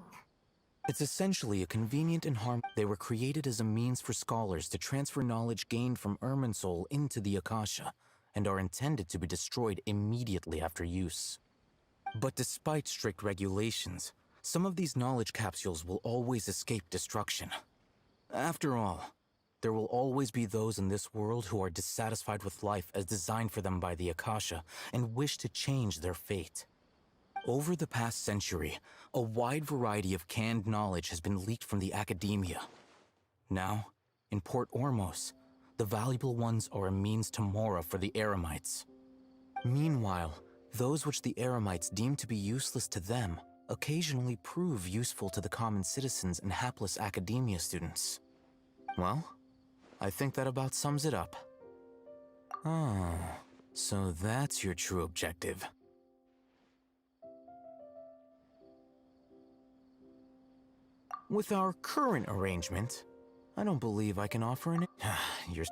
It's It's essentially a convenient and They were created as a means for scholars to transfer knowledge gained from Irminsul into the Akasha, and are intended to be destroyed immediately after use. But despite strict regulations, some of these knowledge capsules will always escape destruction. After all, there will always be those in this world who are dissatisfied with life as designed for them by the Akasha and wish to change their fate. Over the past century, a wide variety of canned knowledge has been leaked from the academia. Now, in Port Ormos, the valuable ones are a means to Mora for the Eremites. Meanwhile, those which the Eremites deem to be useless to them occasionally prove useful to the common citizens and hapless academia students. Well, I think that about sums it up. Oh, so that's your true objective. With our current arrangement, I don't believe I can offer an... You're...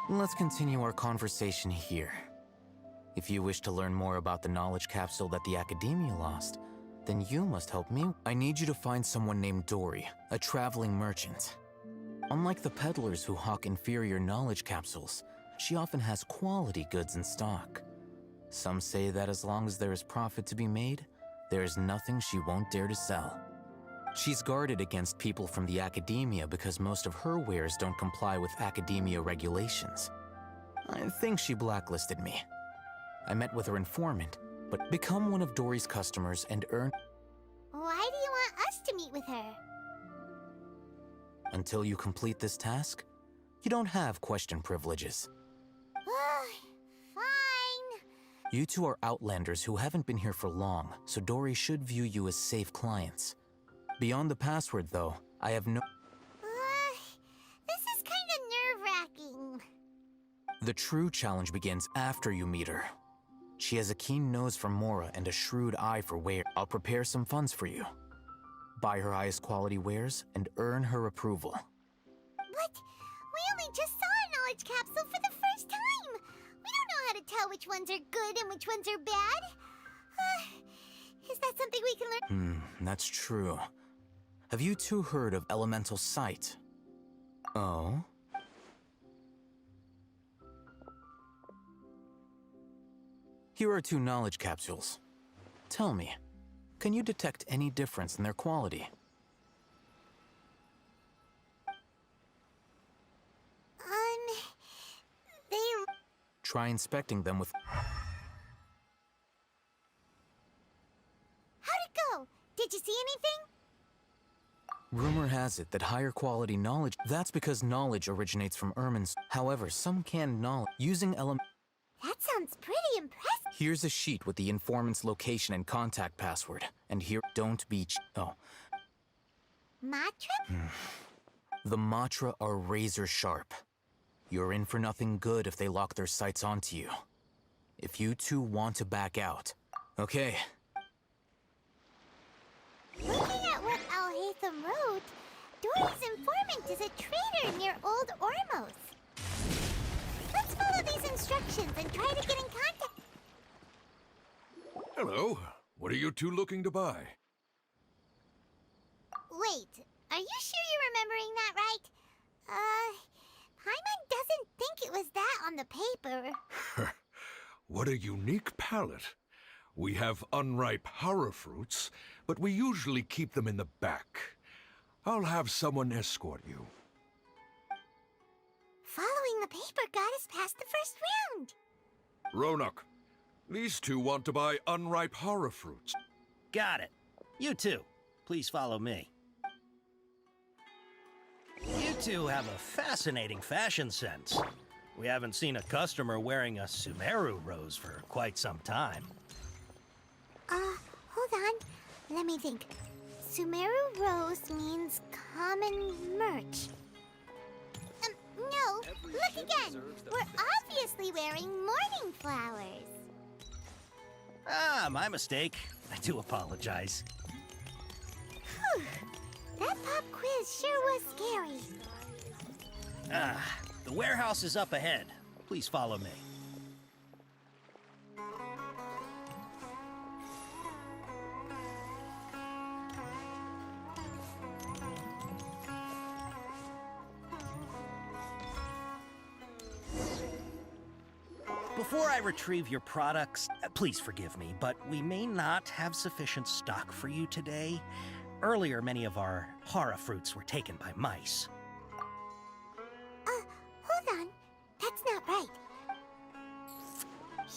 Let's continue our conversation here. If you wish to learn more about the knowledge capsule that the Academia lost, then you must help me. I need you to find someone named Dory, a traveling merchant. Unlike the peddlers who hawk inferior knowledge capsules, she often has quality goods in stock. Some say that as long as there is profit to be made, there is nothing she won't dare to sell. She's guarded against people from the Academia because most of her wares don't comply with Academia regulations. I think she blacklisted me. I met with her informant, but become one of Dory's customers and earn... Why do you want us to meet with her? Until you complete this task, you don't have question privileges. Fine. You two are outlanders who haven't been here for long, so Dory should view you as safe clients. Beyond the password, though, I have no... This is kind of nerve-wracking. The true challenge begins after you meet her. She has a keen nose for Mora and a shrewd eye for ware. I'll prepare some funds for you. Buy her highest quality wares and earn her approval. What? We only just saw a knowledge capsule for the first time! We don't know how to tell which ones are good and which ones are bad. Is that something we can learn? That's true. Have you two heard of elemental sight? Oh? Here are 2 knowledge capsules. Tell me, can you detect any difference in their quality? They... Try inspecting them with... How'd it go? Did you see anything? Rumor has it that higher quality knowledge... That's because knowledge originates from Ermin's. However, some canned knowledge using That sounds pretty impressive. Here's a sheet with the informant's location and contact password. And here, don't be Matra? The Matra are razor sharp. You're in for nothing good if they lock their sights onto you. If you two want to back out. Okay. Looking at what Al-Haytham wrote, Dory's informant is a traitor near Old Ormos. Let's follow these instructions and try to get in contact. Hello. What are you two looking to buy? Wait, are you sure you're remembering that right? Paimon doesn't think it was that on the paper. What a unique palette. We have unripe horror fruits, but we usually keep them in the back. I'll have someone escort you. Following the paper got us past the first round. Ronak, these two want to buy unripe horror fruits. Got it. You two, please follow me. You two have a fascinating fashion sense. We haven't seen a customer wearing a Sumeru rose for quite some time. Hold on. Let me think. Sumeru rose means common merch. No, look again. We're obviously wearing morning flowers. Ah, my mistake. I do apologize. Whew. That pop quiz sure was scary. The warehouse is up ahead. Please follow me. Before I retrieve your products, please forgive me, but we may not have sufficient stock for you today. Earlier, many of our hara fruits were taken by mice. Hold on. That's not right.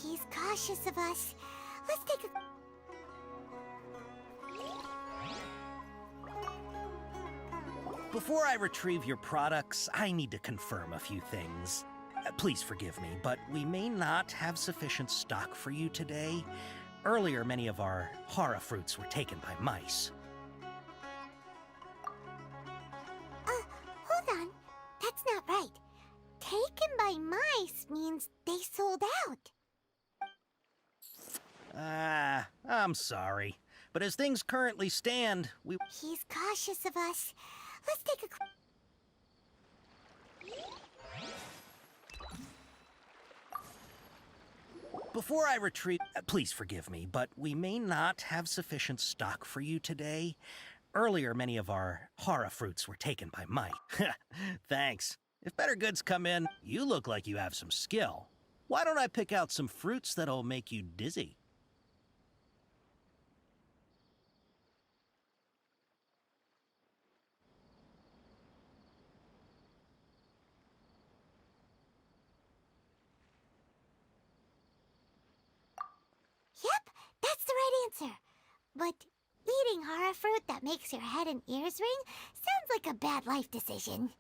He's cautious of us. Let's take a... Before I retrieve your products, I need to confirm a few things. Please forgive me, but we may not have sufficient stock for you today. Earlier, many of our hara fruits were taken by mice. Hold on. That's not right. Taken by mice means they sold out. I'm sorry. But as things currently stand, we... He's cautious of us. Let's take a... Before I retrieve... Please forgive me, but we may not have sufficient stock for you today. Earlier, many of our hara fruits were taken by mice. Thanks. If better goods come in, you look like you have some skill. Why don't I pick out some fruits that'll make you dizzy? Yep, that's the right answer. But eating hara fruit that makes your head and ears ring sounds like a bad life decision.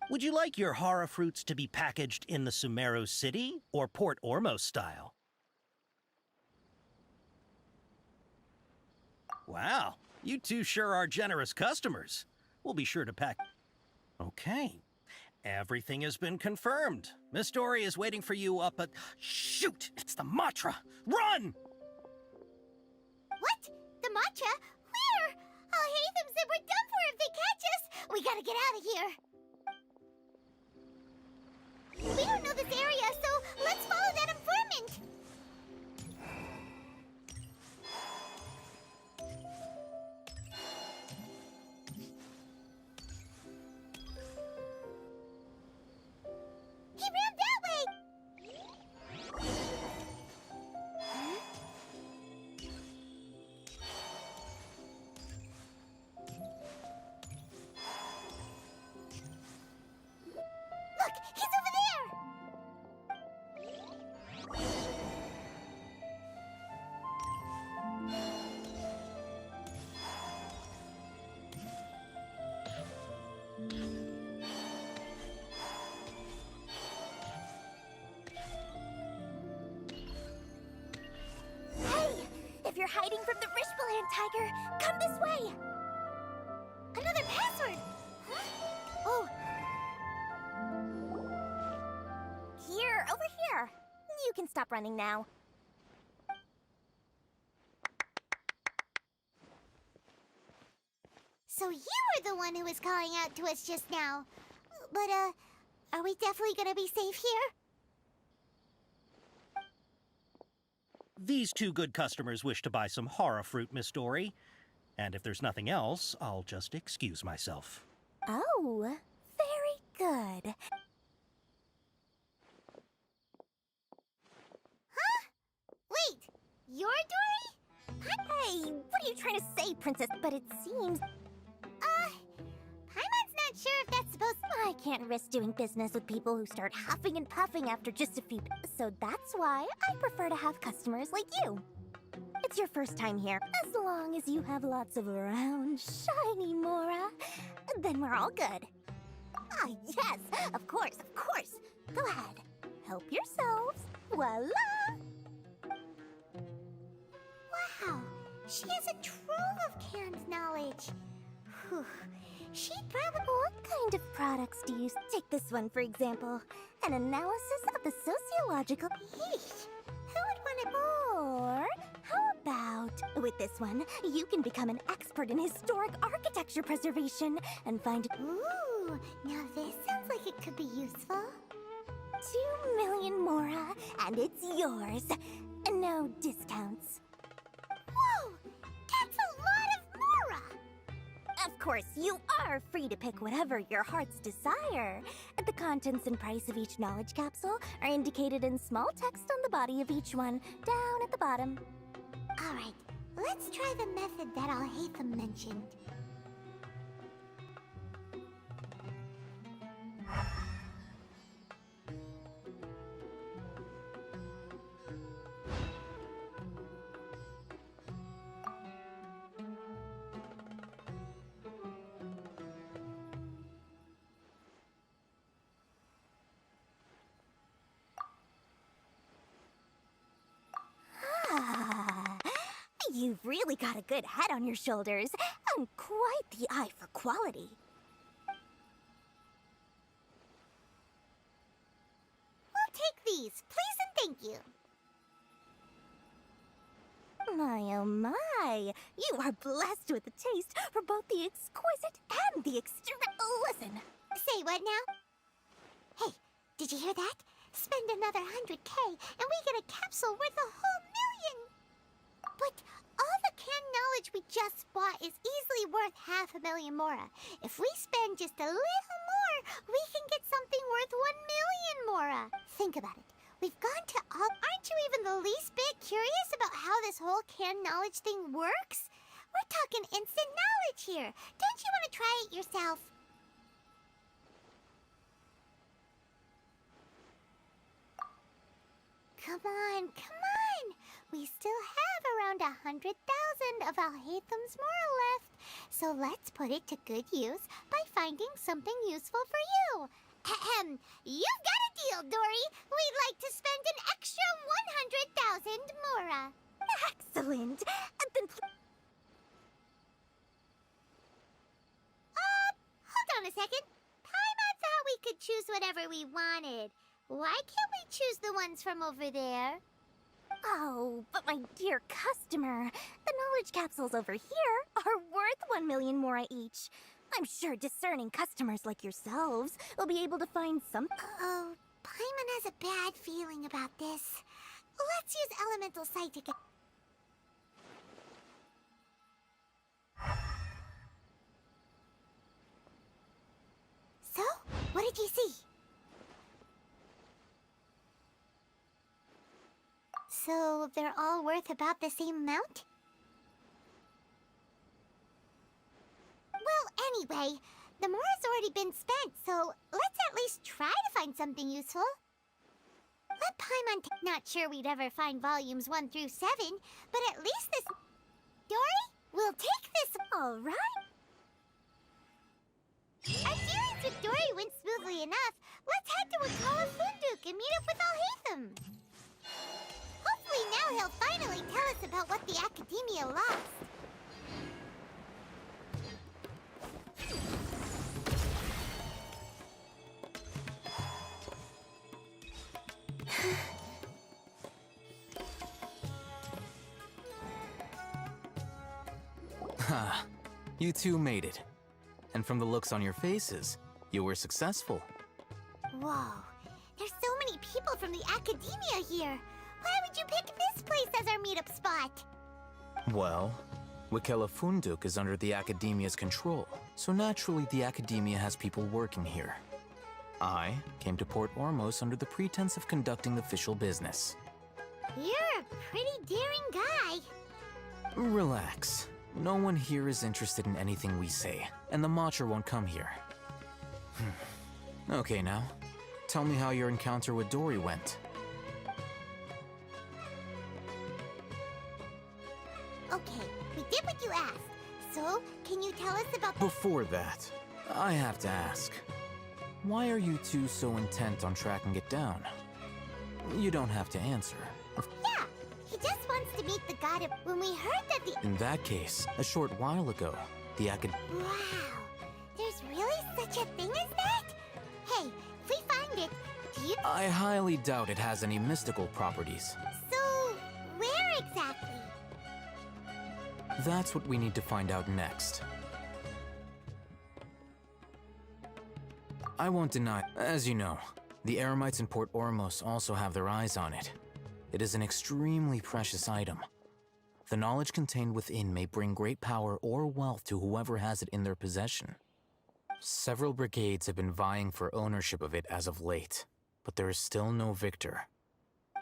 Would you like your hara fruits to be packaged in the Sumeru City or Port Ormos style? Wow, you two sure are generous customers. We'll be sure to pack... Okay. Everything has been confirmed. Miss Dory is waiting for you up at... Shoot! It's the Matra! Run! What? The matcha? Where? I'll hate them said we're done for if they catch us. We gotta get out of here. We don't know this area, so let's follow that informant. He ran that way! Look, he's over there! Hey! If you're hiding from the Rishbaland tiger, come this way! Another password! Huh? Oh, Here, over here. You can stop running now. so you were the one who was calling out to us just now. But, are we definitely gonna be safe here? These two good customers wish to buy some hara fruit, Miss Dory. And if there's nothing else, I'll just excuse myself. Oh, very good. Wait, you're Dory? Hey, what are you trying to say, Princess? But it seems... Paimon's not sure if that's supposed to... I can't risk doing business with people who start huffing and puffing after just a few... So that's why I prefer to have customers like you. It's your first time here. As long as you have lots of round, shiny Mora, then we're all good. Ah, yes, of course, of course. Go ahead. Help yourselves. Voila! Wow, she has a trove of canned knowledge. Whew. She'd probably... What kind of products do you... Take this one, for example. An analysis of the sociological... Yeesh. Who would want to... Or how about? With this one, you can become an expert in historic architecture preservation and find... Ooh, now this sounds like it could be useful. 2 million mora, and it's yours. No discounts. Whoa! That's a lot of mora! Of course, you are free to pick whatever your heart's desire. The contents and price of each knowledge capsule are indicated in small text on the body of each one, down at the bottom. Alright, let's try the method that Alhaitham mentioned. You've really got a good head on your shoulders, and quite the eye for quality. We'll take these, please and thank you. My oh my, you are blessed with a taste for both the exquisite and the Listen. Say what now? Hey, did you hear that? Spend another 100K and we get a capsule worth a whole million! But all the canned knowledge we just bought is easily worth 500,000 mora. If we spend just a little more, we can get something worth 1 million mora. Think about it. We've gone to all... Aren't you even the least bit curious about how this whole canned knowledge thing works? We're talking instant knowledge here. Don't you want to try it yourself? Come on, come on! We still have around 100,000 of Alhaitham's mora left, so let's put it to good use by finding something useful for you. Ahem, you've got a deal, Dory. We'd like to spend an extra 100,000 mora. Excellent. Then hold on a second. Paimon thought we could choose whatever we wanted. Why can't we choose the ones from over there? Oh, but my dear customer, the knowledge capsules over here are worth 1 million mora each. I'm sure discerning customers like yourselves will be able to find some... Oh, Paimon has a bad feeling about this. Let's use Elemental Sight to get... So, what did you see? So, they're all worth about the same amount? Well, anyway, the mora's already been spent, so let's at least try to find something useful. Let Paimon not sure we'd ever find volumes 1 through 7, but at least this... Dory, we'll take this... All right. Our dealings with Dory went smoothly enough. Let's head to Wakala Funduk and meet up with Alhaitham. Hopefully now he'll finally tell us about what the Academia lost. Ha, you two made it. And from the looks on your faces, you were successful. Whoa, there's so many people from the Academia here. Why would you pick this place as our meetup spot? Well, Wakela Funduk is under the Academia's control, so naturally the Academia has people working here. I came to Port Ormos under the pretense of conducting official business. You're a pretty daring guy. Relax. No one here is interested in anything we say, and the Matcher won't come here. Okay now, tell me how your encounter with Dory went. Okay, we did what you asked. So, can you tell us about the... Before that, I have to ask. Why are you two so intent on tracking it down? You don't have to answer. Yeah, he just wants to meet the god of... When we heard that the... In that case, a short while ago, the Wow, there's really such a thing as that? Hey, if we find it, do you... I highly doubt it has any mystical properties. So, where exactly? That's what we need to find out next. I won't deny, as you know, the Eremites in Port Ormos also have their eyes on it. It is an extremely precious item. The knowledge contained within may bring great power or wealth to whoever has it in their possession. Several brigades have been vying for ownership of it as of late, but there is still no victor.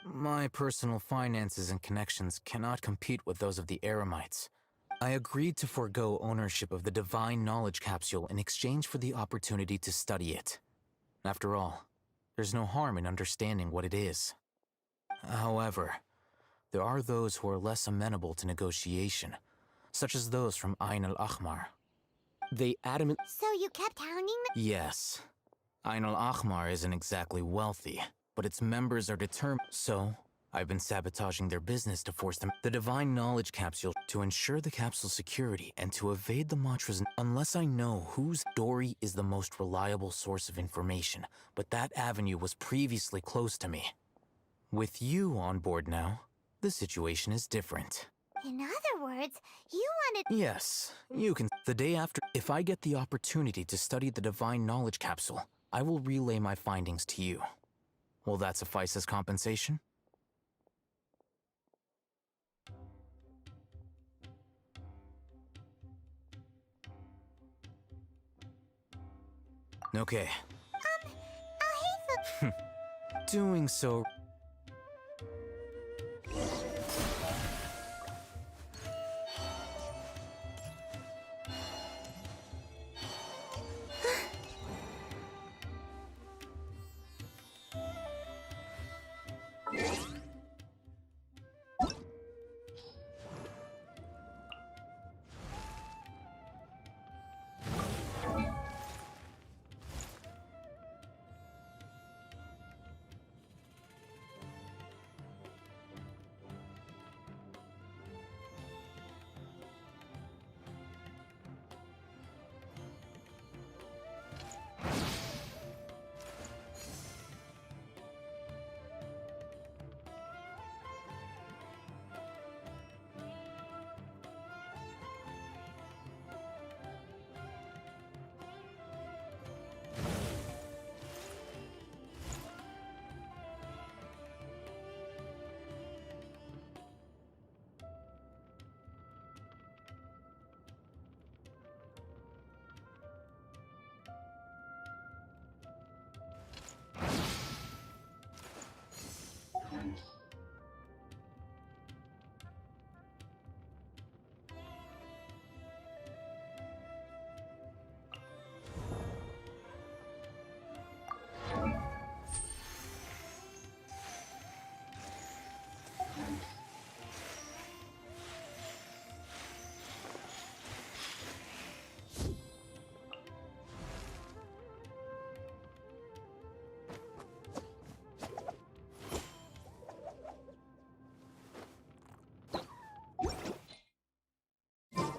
My personal finances and connections cannot compete with those of the Eremites. I agreed to forego ownership of the Divine Knowledge Capsule in exchange for the opportunity to study it. After all, there's no harm in understanding what it is. However, there are those who are less amenable to negotiation, such as those from Ain al-Ahmar. They adamant— So you kept hounding them? Yes. Ain al-Ahmar isn't exactly wealthy, but its members are determined. So, I've been sabotaging their business to force them the Divine Knowledge Capsule to ensure the capsule's security and to evade the Matras unless I know whose story is the most reliable source of information, but that avenue was previously closed to me. With you on board now, the situation is different. In other words, you wanted— Yes, you can. The day after, if I get the opportunity to study the Divine Knowledge Capsule, I will relay my findings to you. Will that suffice as compensation? Okay. I'll hate Doing so.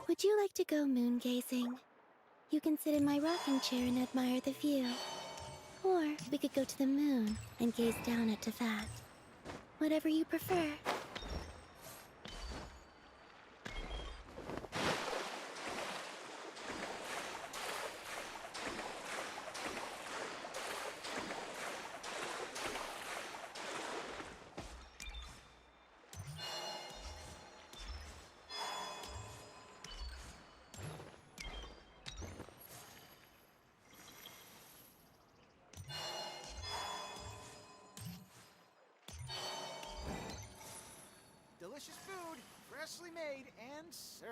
Would you like to go moon gazing? You can sit in my rocking chair and admire the view. Or we could go to the moon and gaze down at Teyvat. Whatever you prefer. Delicious food, freshly made and served.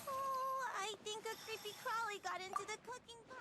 Oh, I think a creepy crawly got into the cooking pot.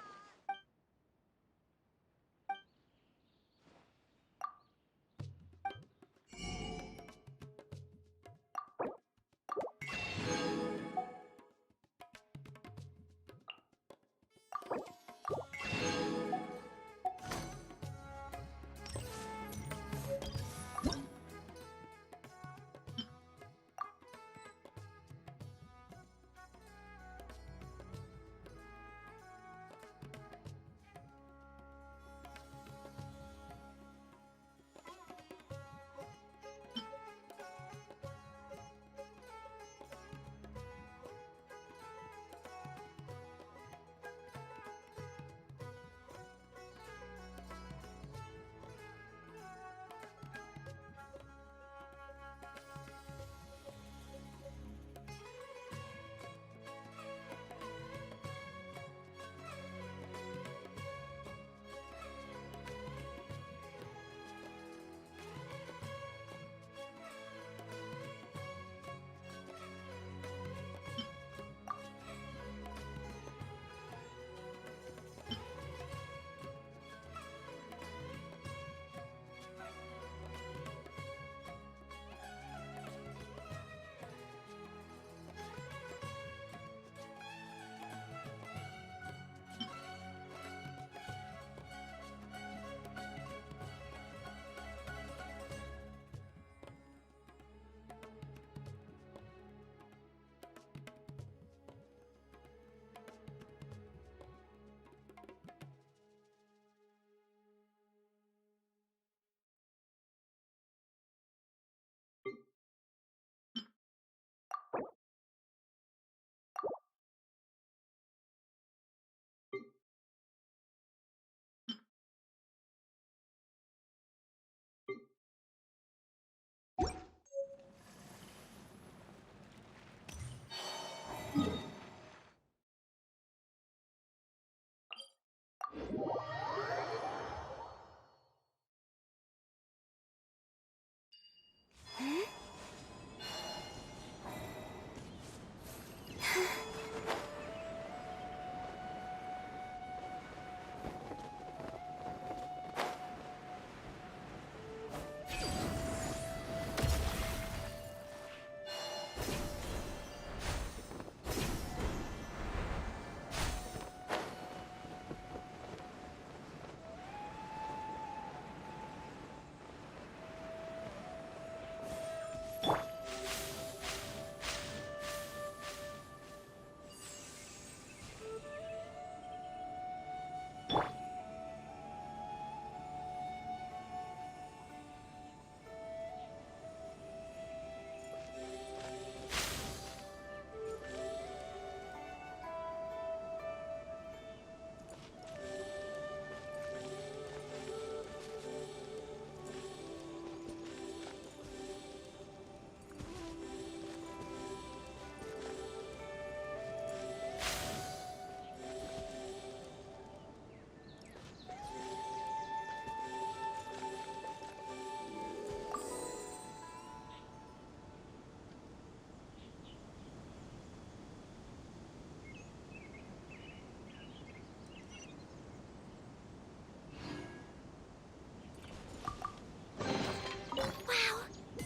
Wow,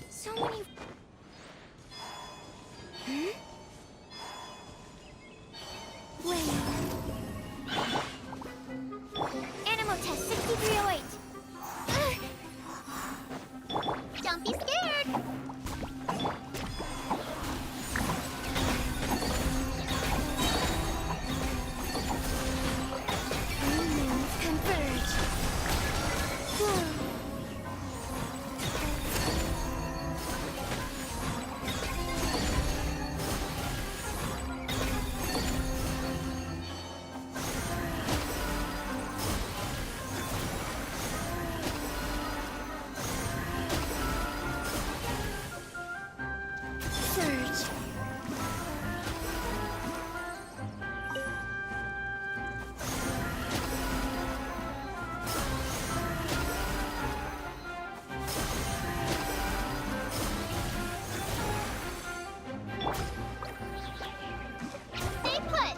so many. Wait. Animal test 6308. Don't be scared. Humans converge. Whoa. Surge. Stay put.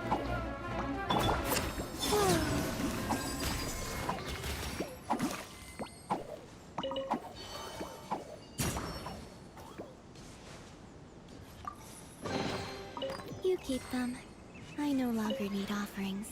You keep them. I no longer need offerings.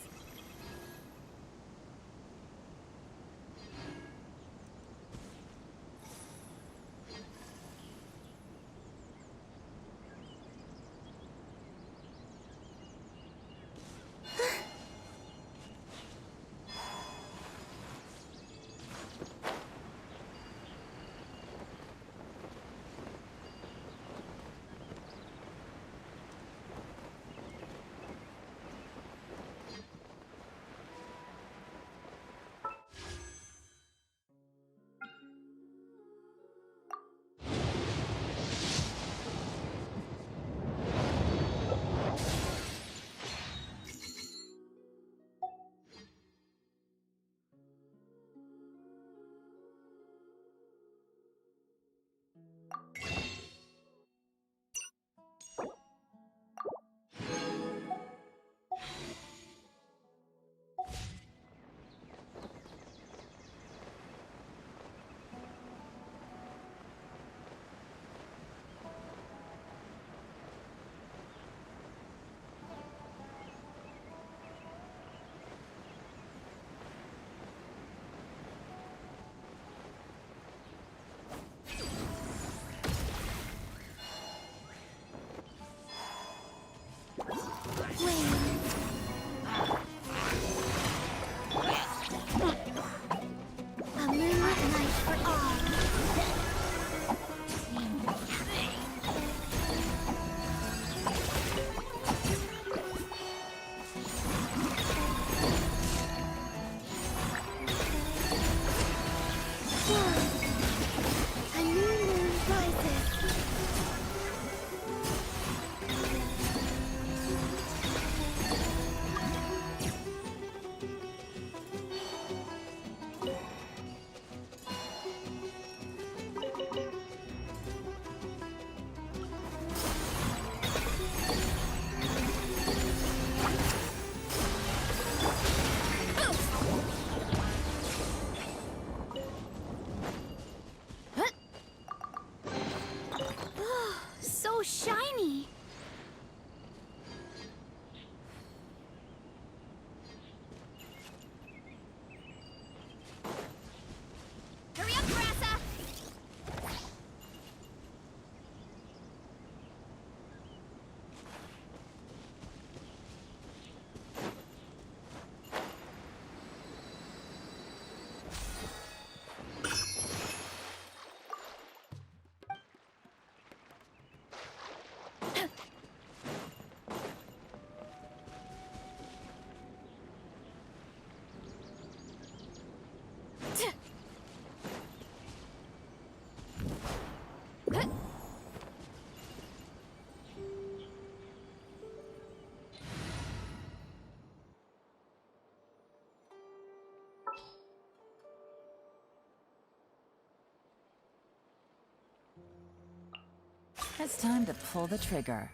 It's time to pull the trigger.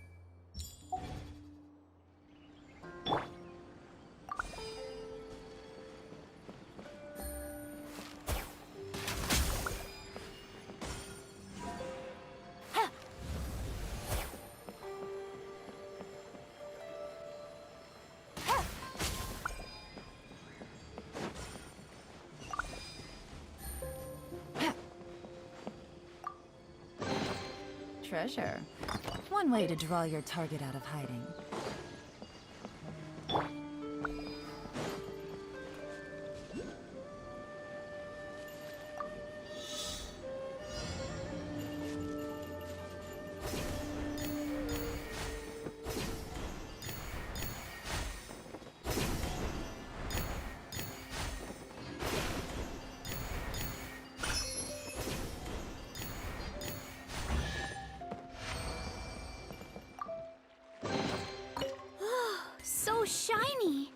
Treasure. One way to draw your target out of hiding. So shiny!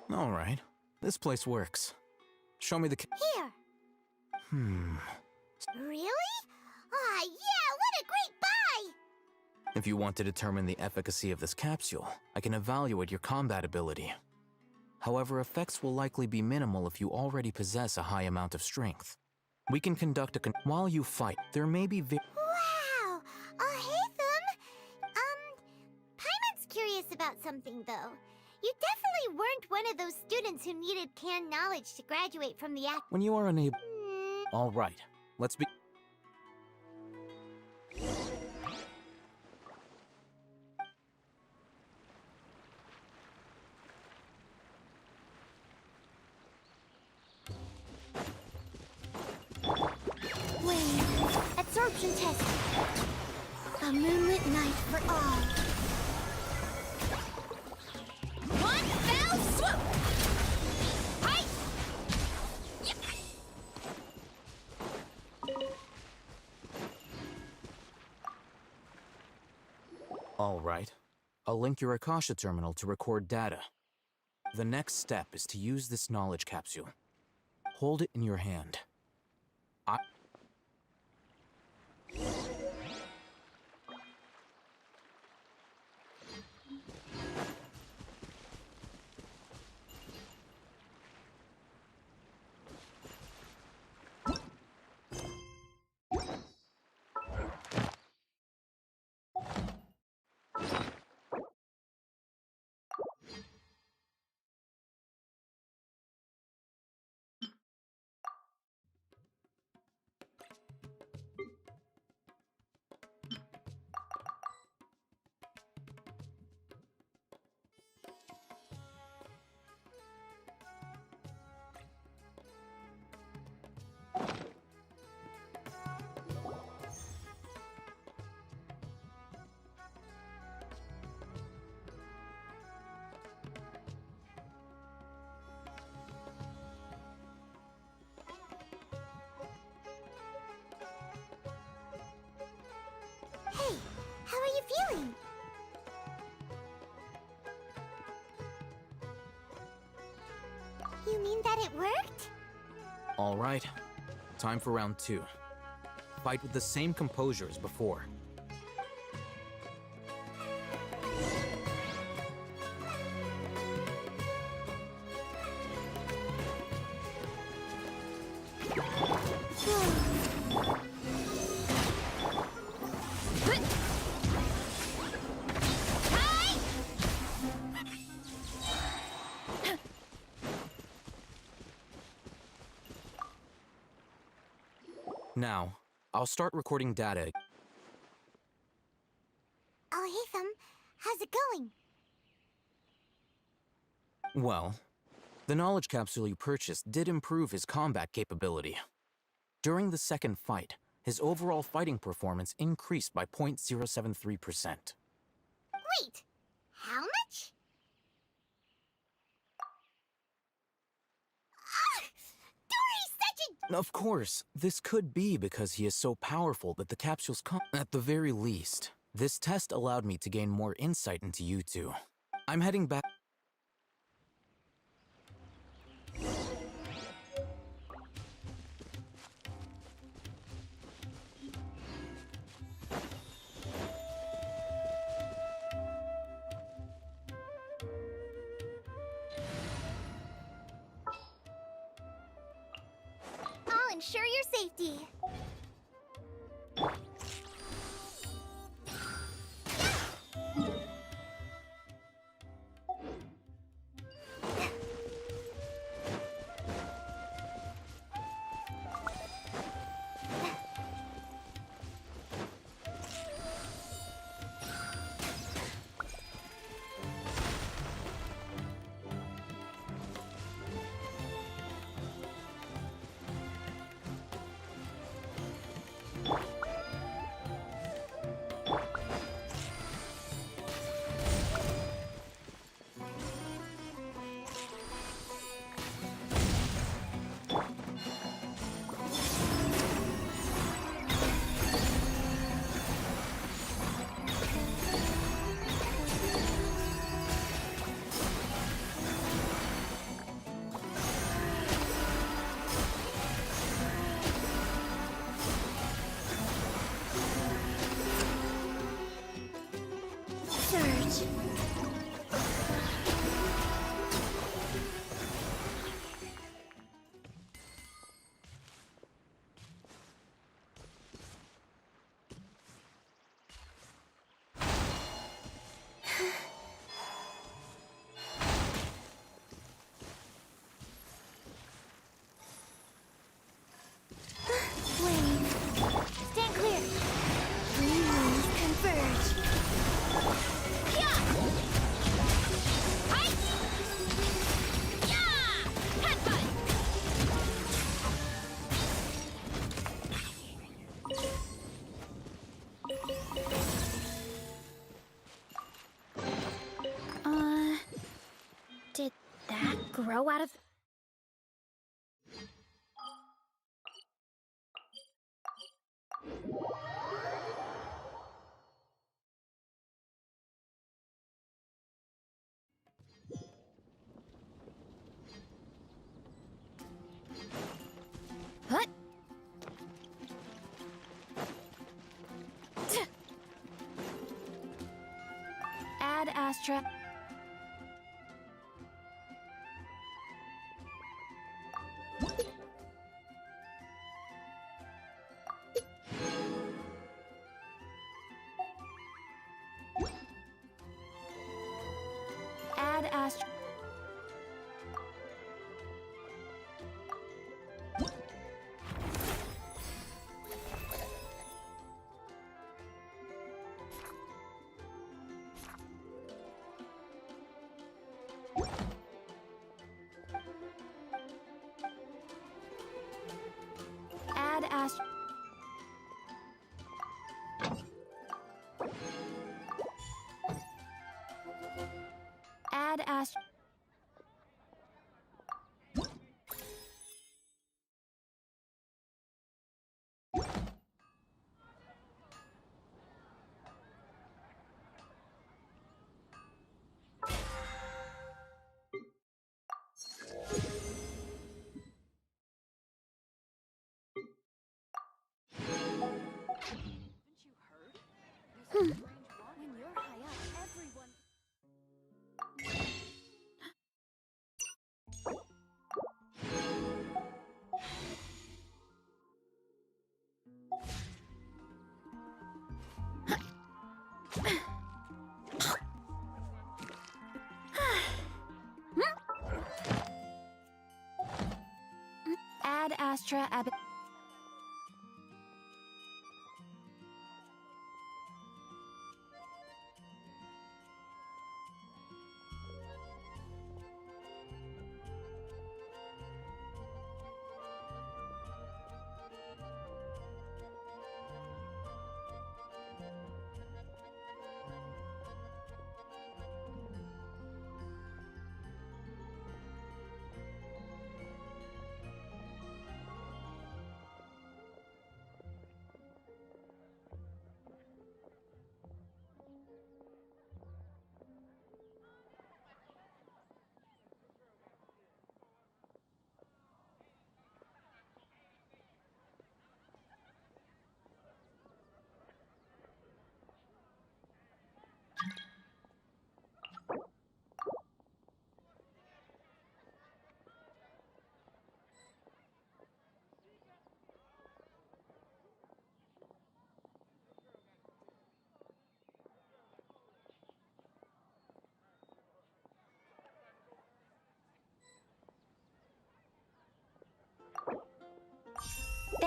All right. This place works. Show me the Here. Really? Ah, yeah, what a great buy! If you want to determine the efficacy of this capsule, I can evaluate your combat ability. However, effects will likely be minimal if you already possess a high amount of strength. We can conduct while you fight, there may be Wow! Hey, them! Paimon's curious about something, though. You definitely weren't one of those students who needed canned knowledge to graduate from the act. When you are unable... All right, let's be... Wait, absorption test. A moonlit night for all. One fell swoop! Hi! All right. I'll link your Akasha terminal to record data. The next step is to use this knowledge capsule. Hold it in your hand. Hey, how are you feeling? You mean that it worked? All right. Time for round 2. Fight with the same composure as before. Now, I'll start recording data. Alhaitham, how's it going? Well, the knowledge capsule you purchased did improve his combat capability. During the second fight, his overall fighting performance increased by 0.073%. Wait, how much? Dory's such a... Of course, this could be because he is so powerful that the capsules come. At the very least, this test allowed me to gain more insight into you two. I'm heading back. I'll ensure your safety. Surge. Wave. Stand clear. Three moons converge. Yeah! Hi! Yeah! Headbutt! Did that grow out of... What? Add Astra. Add Astra. Add Astra. Add Astra. Hmm. When you're high up, everyone... Add Astra Abbott.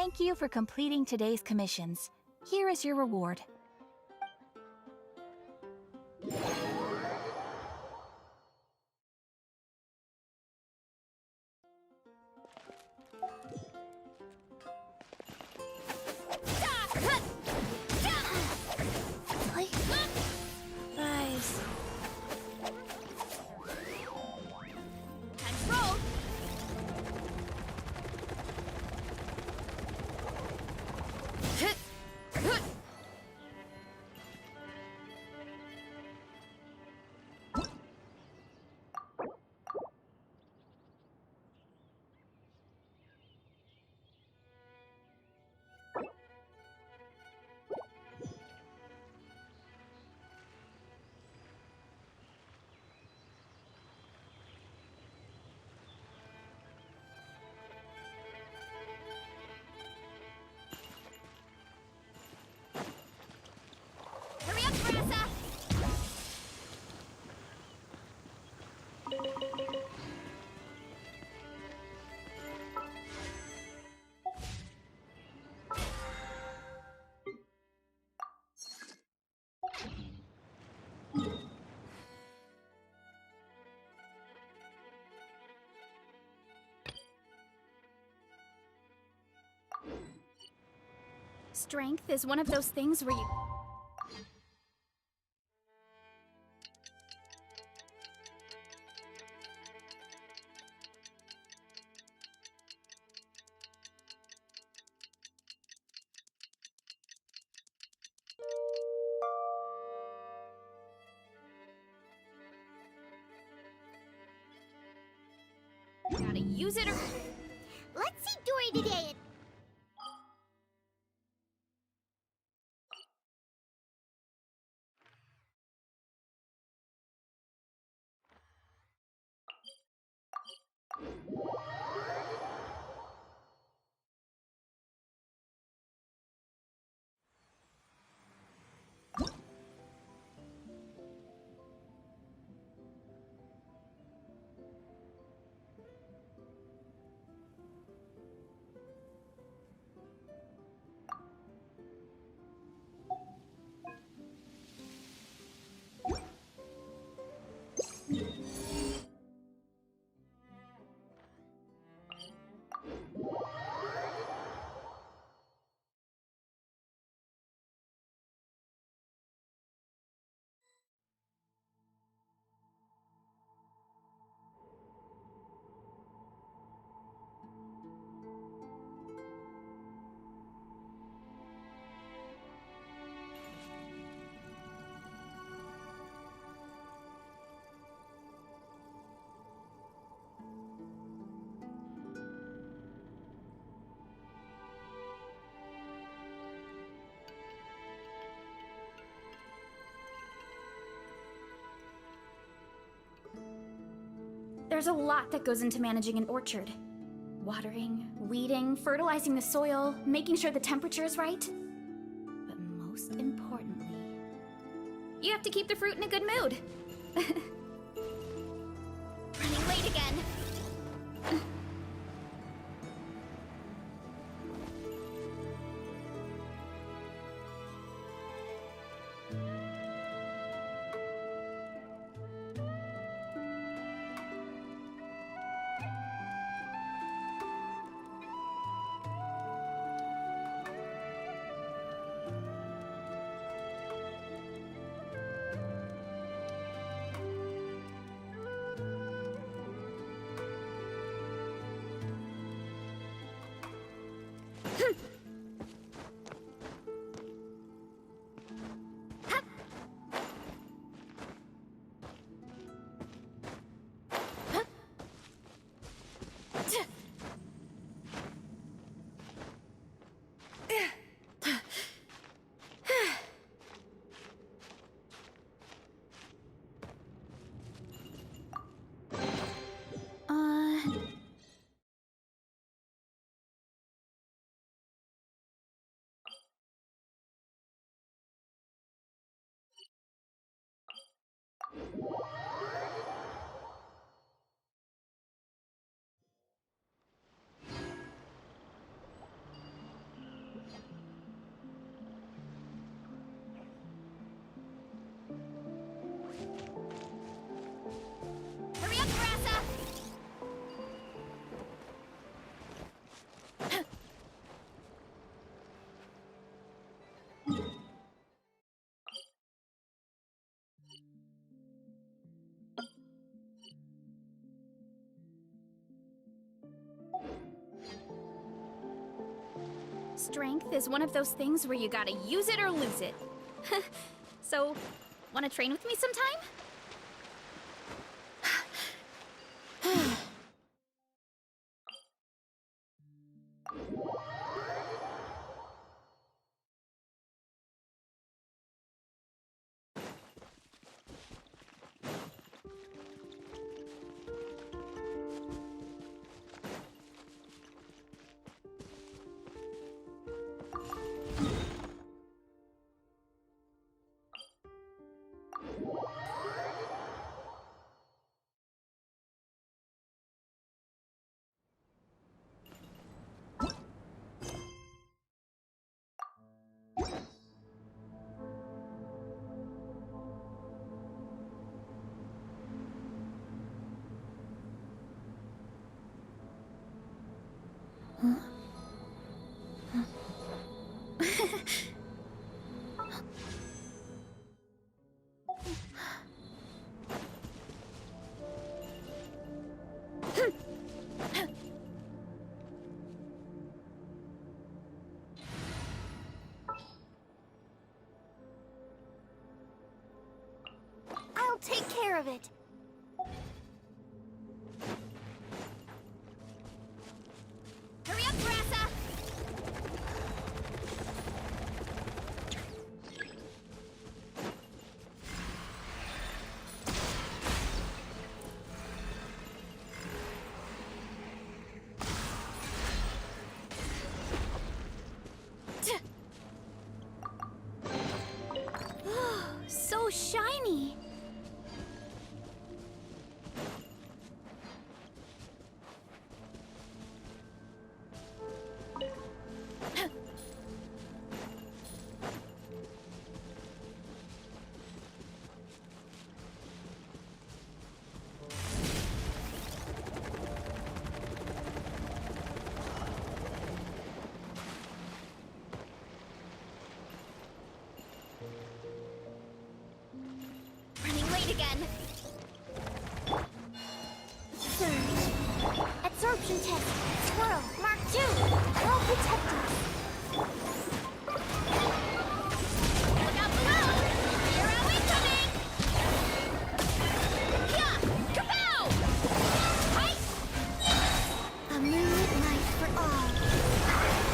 Thank you for completing today's commissions. Here is your reward. Nice. Control! Hurry up, Brassa! Strength is one of those things where you... Gotta use it or... Let's see Dory today. There's a lot that goes into managing an orchard. Watering, weeding, fertilizing the soil, making sure the temperature is right. But most importantly, you have to keep the fruit in a good mood. Running late again. Strength is one of those things where you gotta use it or lose it. So, wanna train with me sometime? I'll take care of it. Hurry up, Grassa! So shiny! Running late again. Surge. Absorption test. Swirl. Mark 2. Well protected. Look out below! You're out incoming! Yeah! Kapow! Hi! A moonlit light for all.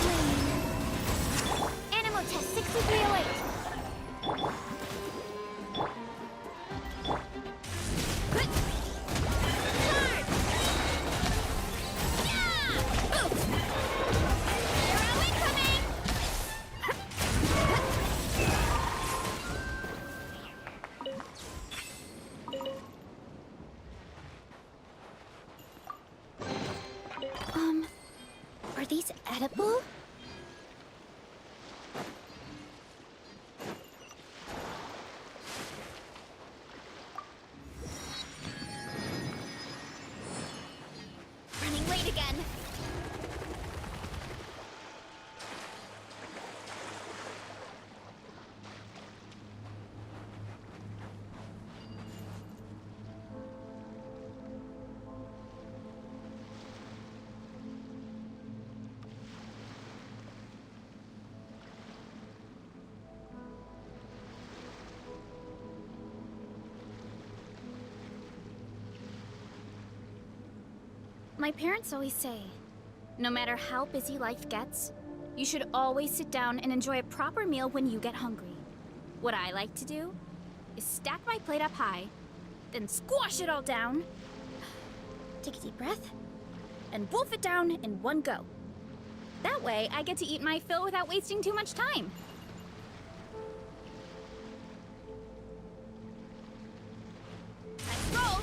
Flame. Animo test 6308. Are these edible? Running late again. My parents always say, no matter how busy life gets, you should always sit down and enjoy a proper meal when you get hungry. What I like to do is stack my plate up high, then squash it all down, take a deep breath, and wolf it down in one go. That way, I get to eat my fill without wasting too much time. Let's roll!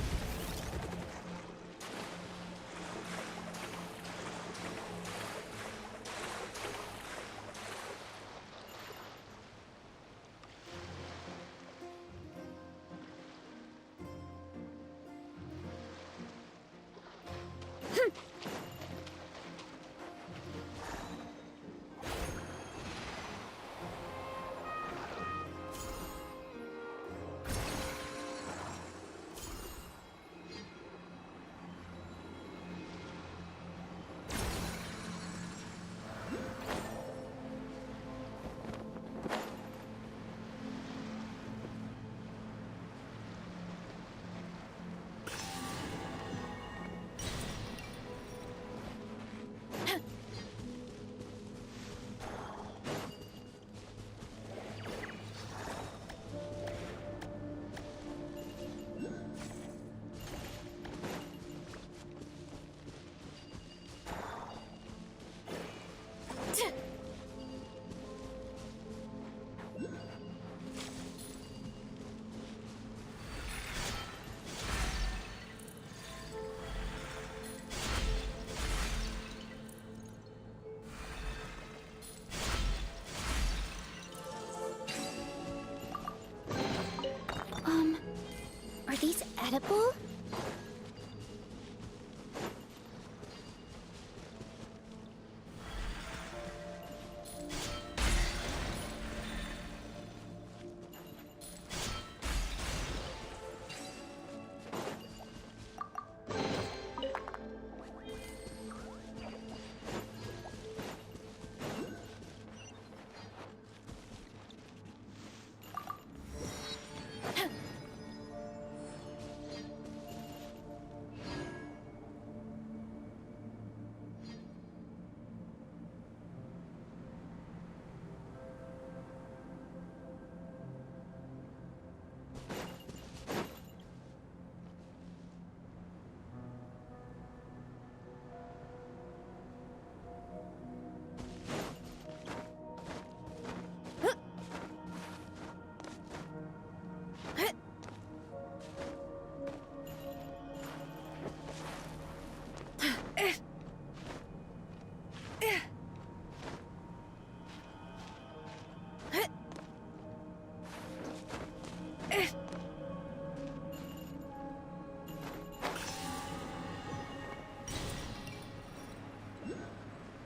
incredible?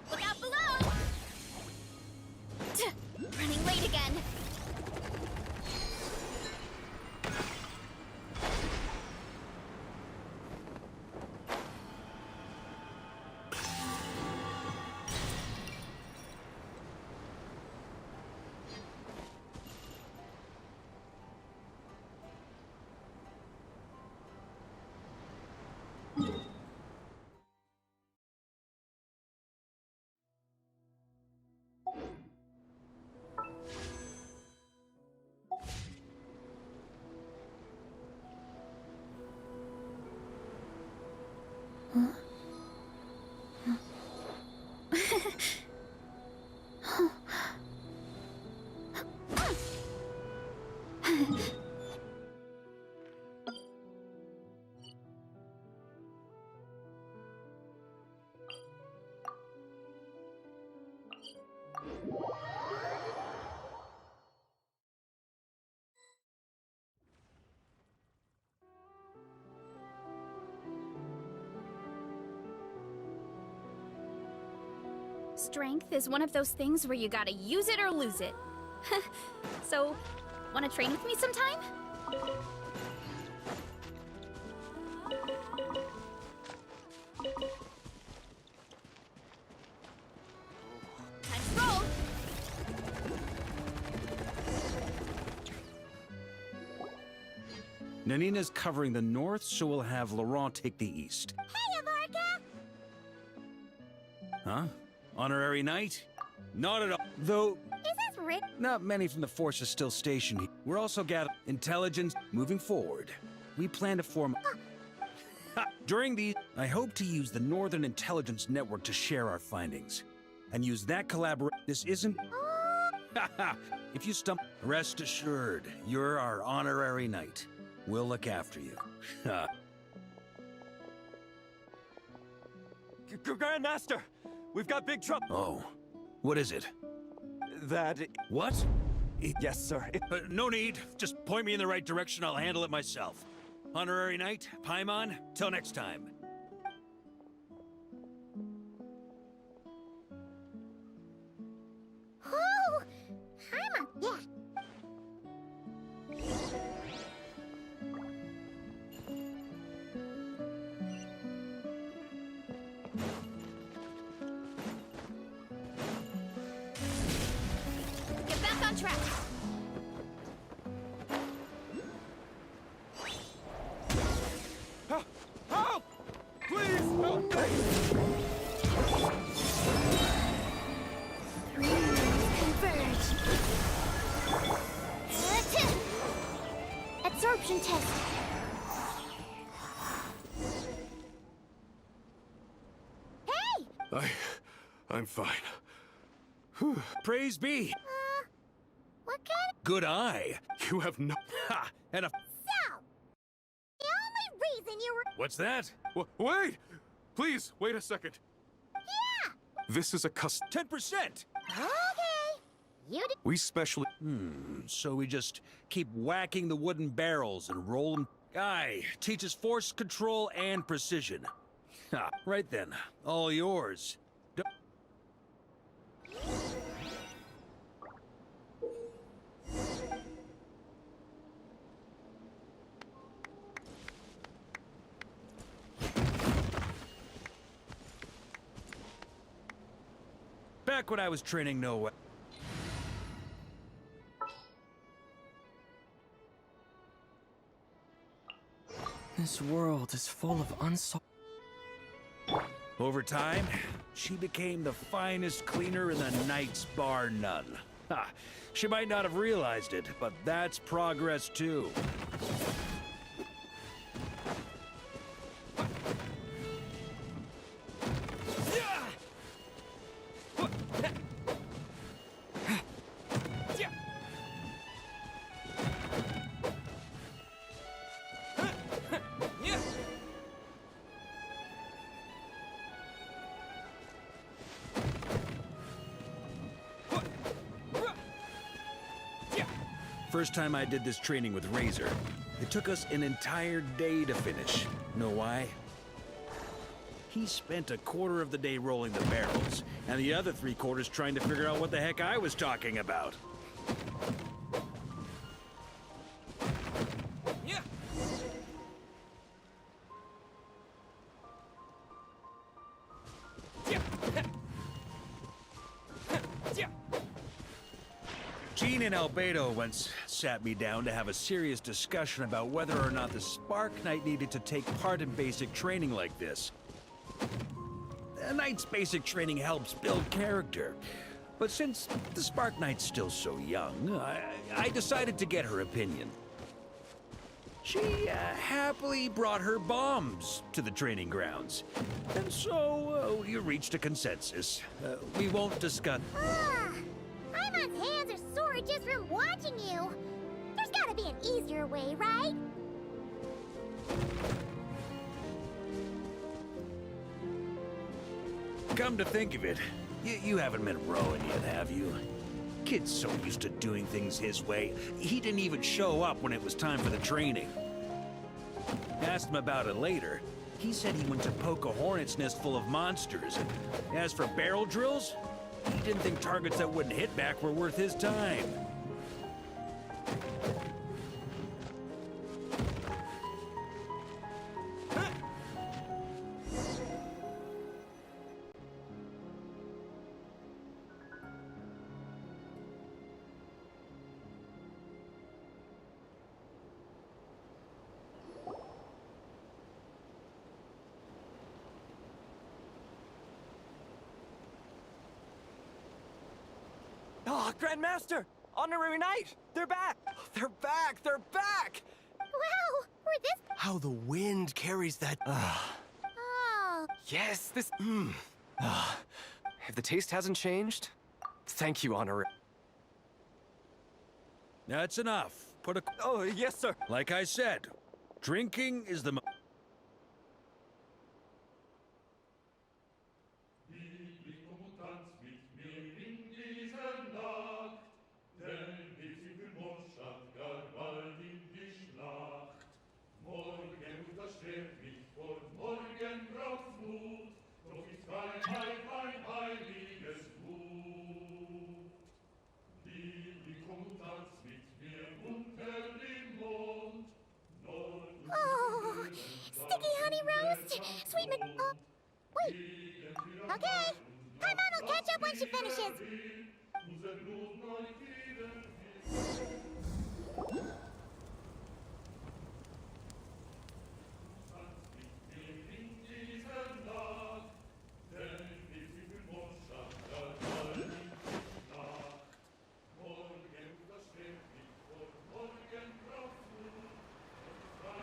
Look out below! Running late again. Strength is one of those things where you gotta use it or lose it. So, wanna train with me sometime? Time to roll! Nanina's covering the north, so we'll have Laurent take the east. Hey, Avarka! Huh? Honorary knight? Not at all. Though, Is this Rick? not many from the force are still stationed here. We're also gathering intelligence moving forward. We plan to form... During these, I hope to use the Northern Intelligence Network to share our findings. And use that collaboration. This isn't... If you stump, rest assured, you're our honorary knight. We'll look after you. Grandmaster! We've got big trouble! Oh. What is it? That... What? Yes, sir. No need. Just point me in the right direction. I'll handle it myself. Honorary Knight, Paimon, till next time. Oh! Paimon, yeah. Get back on track! Help! Please, help! Converge! Absorption test! Hey! I'm fine. Praise be! What kind of... Good eye! You have no... Ha! And a... So, the only reason you were... What's that? Wait! Please, wait a second. Yeah! This is a 10%! Okay. You did... We specially... So we just keep whacking the wooden barrels and roll them... Aye, teaches force control and precision. Ha, right then, all yours. Back when I was training no. This world is full of unsolved. Over time, she became the finest cleaner in the Knights, bar none. Ha! She might not have realized it, but that's progress too. First time I did this training with Razor, it took us an entire day to finish. Know why? He spent a quarter of the day rolling the barrels, and the other 3/4 trying to figure out what the heck I was talking about. Jean and Albedo once sat me down to have a serious discussion about whether or not the Spark Knight needed to take part in basic training like this. The Knight's basic training helps build character. But since the Spark Knight's still so young, I decided to get her opinion. She happily brought her bombs to the training grounds. And so we reached a consensus. We won't discuss... Paimon's hands are sore just from watching you. There's gotta be an easier way, right? Come to think of it, you haven't met Rowan yet, have you? Kid's so used to doing things his way, he didn't even show up when it was time for the training. Asked him about it later. He said he went to poke a hornet's nest full of monsters, and as for barrel drills, he didn't think targets that wouldn't hit back were worth his time. Ah, Grandmaster! Honorary Knight! They're back! They're back! They're back! Wow! We're this... How the wind carries that... Oh. Yes, this... If the taste hasn't changed, thank you, Honorary... That's enough. Put a... Oh, yes, sir. Like I said, drinking is the... Oh, sticky honey roast! Sweet wait. Okay, Paimon will catch up when she finishes.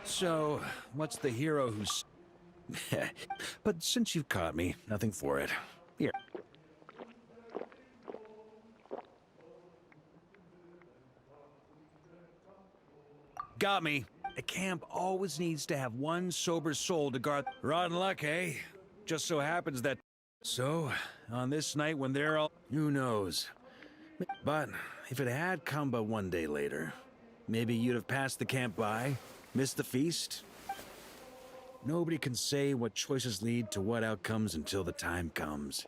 So, what's the hero who's... But since you've caught me, nothing for it. Here. Got me. A camp always needs to have one sober soul to guard... Rotten luck, eh? Just so happens that... So, on this night when they're all... Who knows? But, if it had come but one day later, maybe you'd have passed the camp by, Miss the feast? Nobody can say what choices lead to what outcomes until the time comes.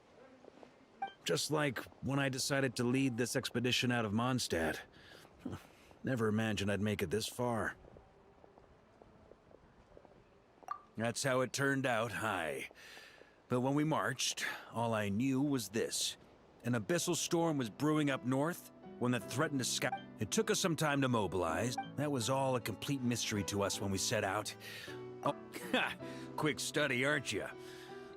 Just like when I decided to lead this expedition out of Mondstadt. Never imagined I'd make it this far. That's how it turned out, aye. But when we marched, all I knew was this. An abyssal storm was brewing up north, one that threatened to scout. It took us some time to mobilize. That was all a complete mystery to us when we set out. Oh, quick study, aren't you?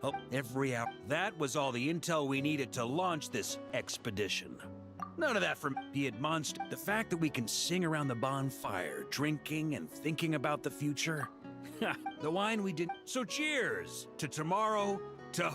Oh, every hour. That was all the intel we needed to launch this expedition. None of that from be it monster. The fact that we can sing around the bonfire, drinking and thinking about the future. The wine we did. So cheers to tomorrow, to...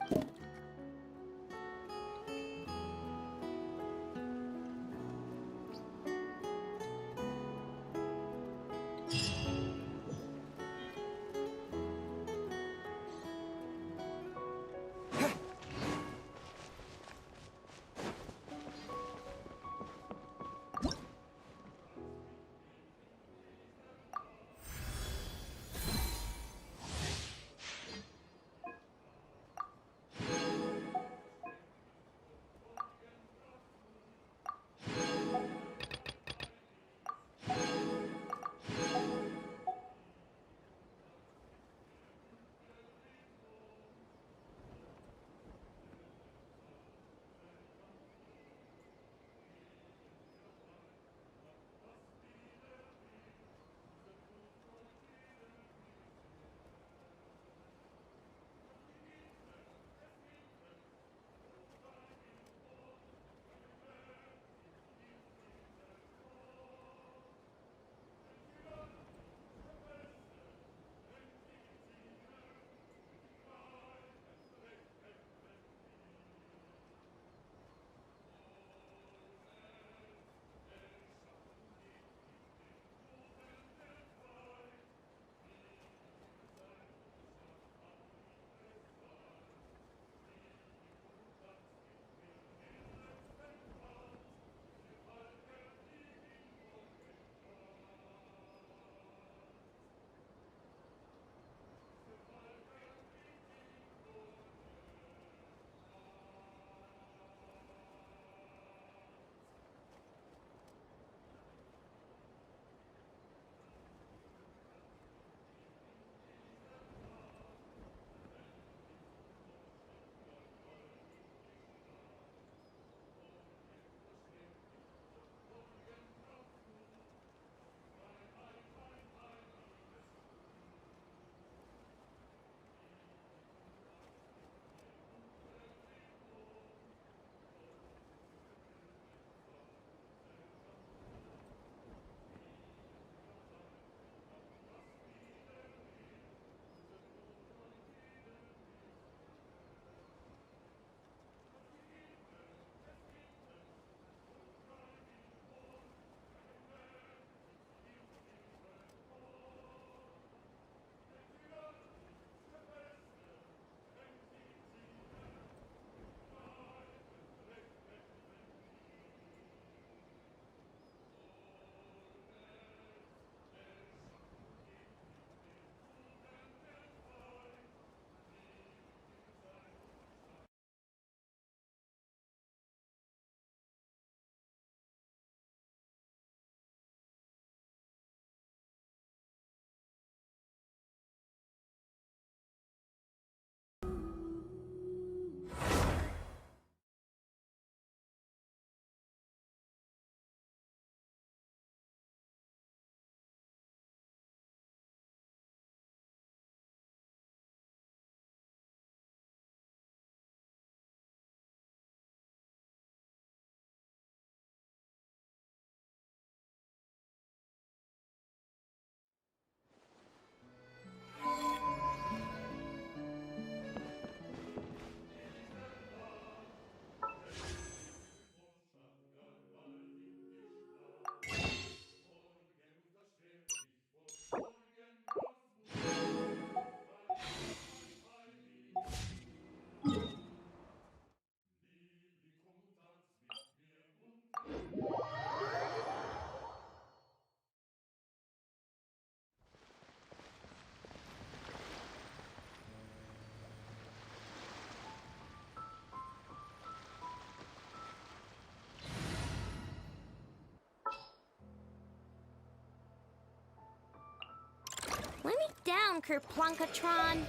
me down, Kerplunkatron.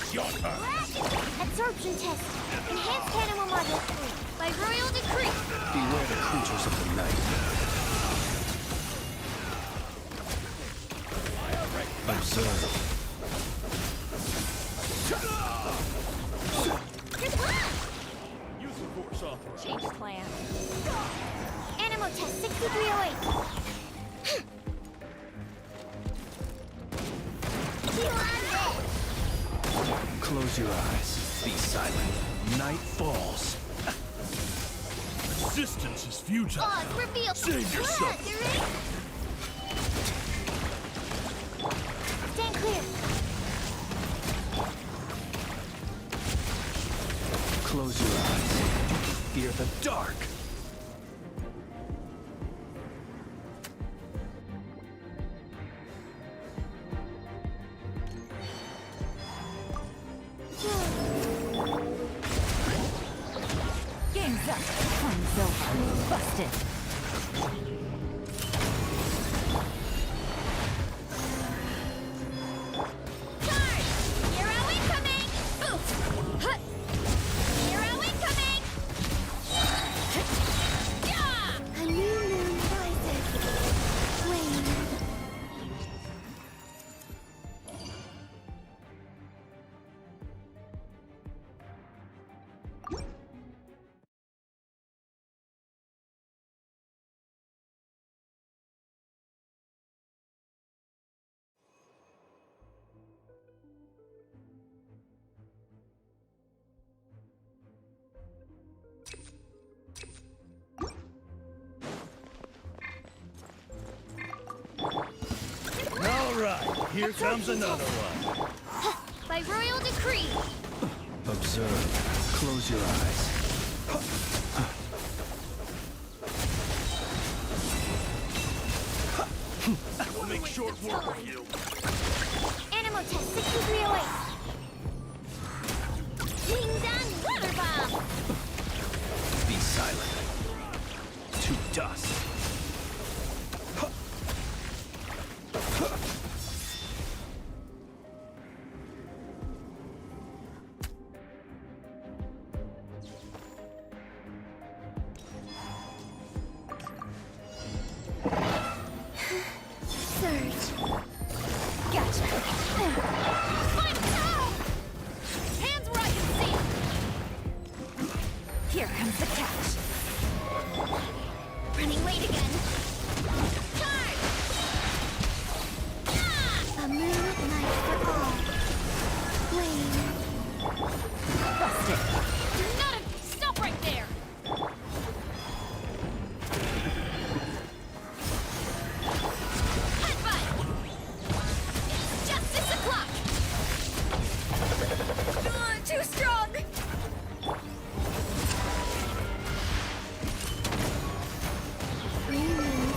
It's your turn. Absorption test. Enhanced animal module 3. By royal decree. Beware the creatures of the night. Observe. Use the force off. Change plan. Animal test 6308. Close your eyes. Be silent. Night falls. Resistance is futile. Odds reveal. Save yourself. Stand clear. Close your eyes. Fear the dark. Game's up. Fun's over. Busted. Hero incoming! Oof! Hut! Hero incoming! Yeah! A new moon rises. Flame. All right, here comes another one. By royal decree. Observe. Close your eyes. We'll make short work of you. Animal test 6308. Ding dong weather bomb. Be silent. To dust. Surge. Gotcha. Fight now! Hands where I can see. Here comes the catch. Running late again. Charge! Ah! A moonlight for all. Flame. Busted. You're not a... Stop right there! Headbutt! It's justice o'clock! Too strong!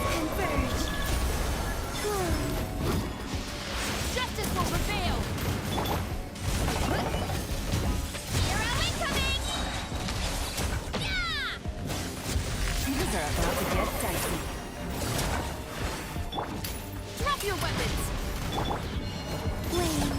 Converge. Justice will prevail. Hero incoming. Yeah! Things are about to get dicey. Drop your weapons. Flame.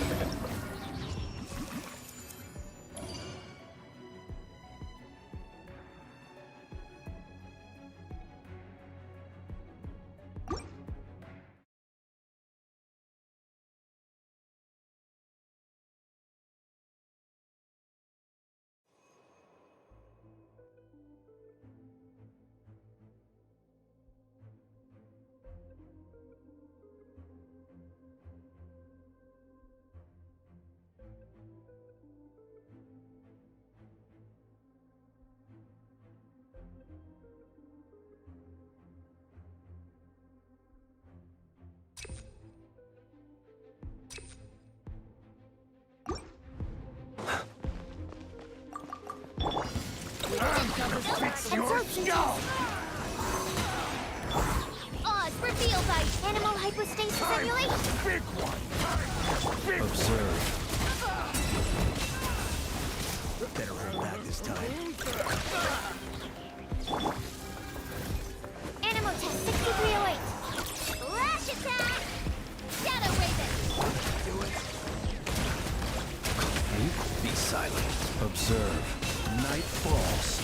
Absorption test. Odds revealed by animal hypostasis simulation. Big one. Big Observe. Better hold back this time. Animal test 6308. Lash attack! Shadow Raven! Close Ready? Be silent. Observe. Night falls.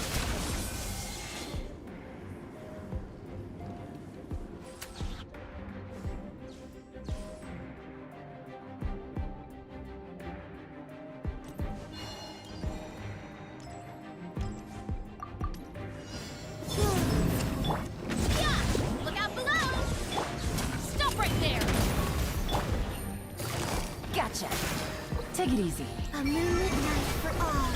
Look out below! Stop right there! Gotcha. Take it easy. A moonlit night for all.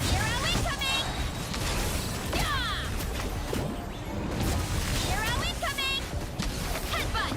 Hero incoming! Yeah! Hero incoming! Headbutt!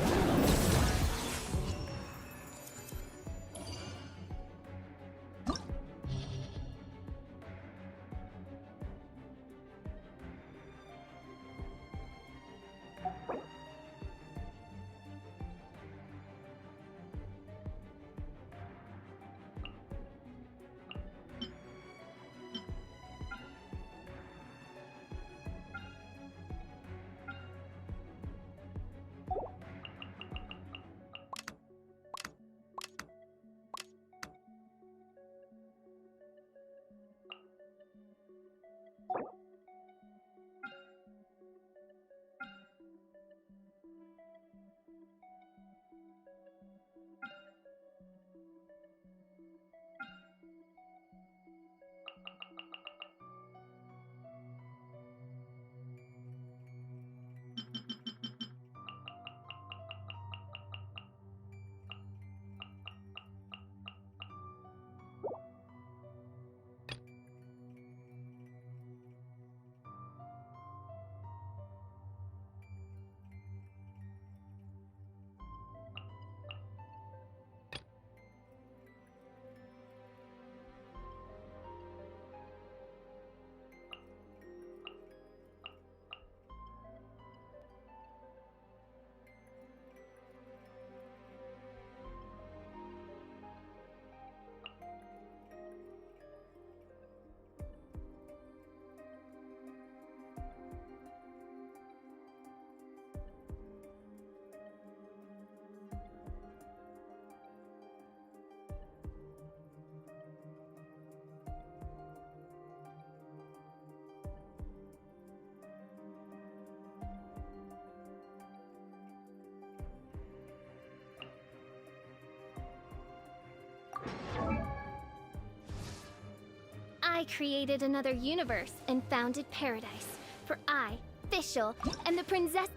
I created another universe and founded paradise. For I, Fischl, am the princess.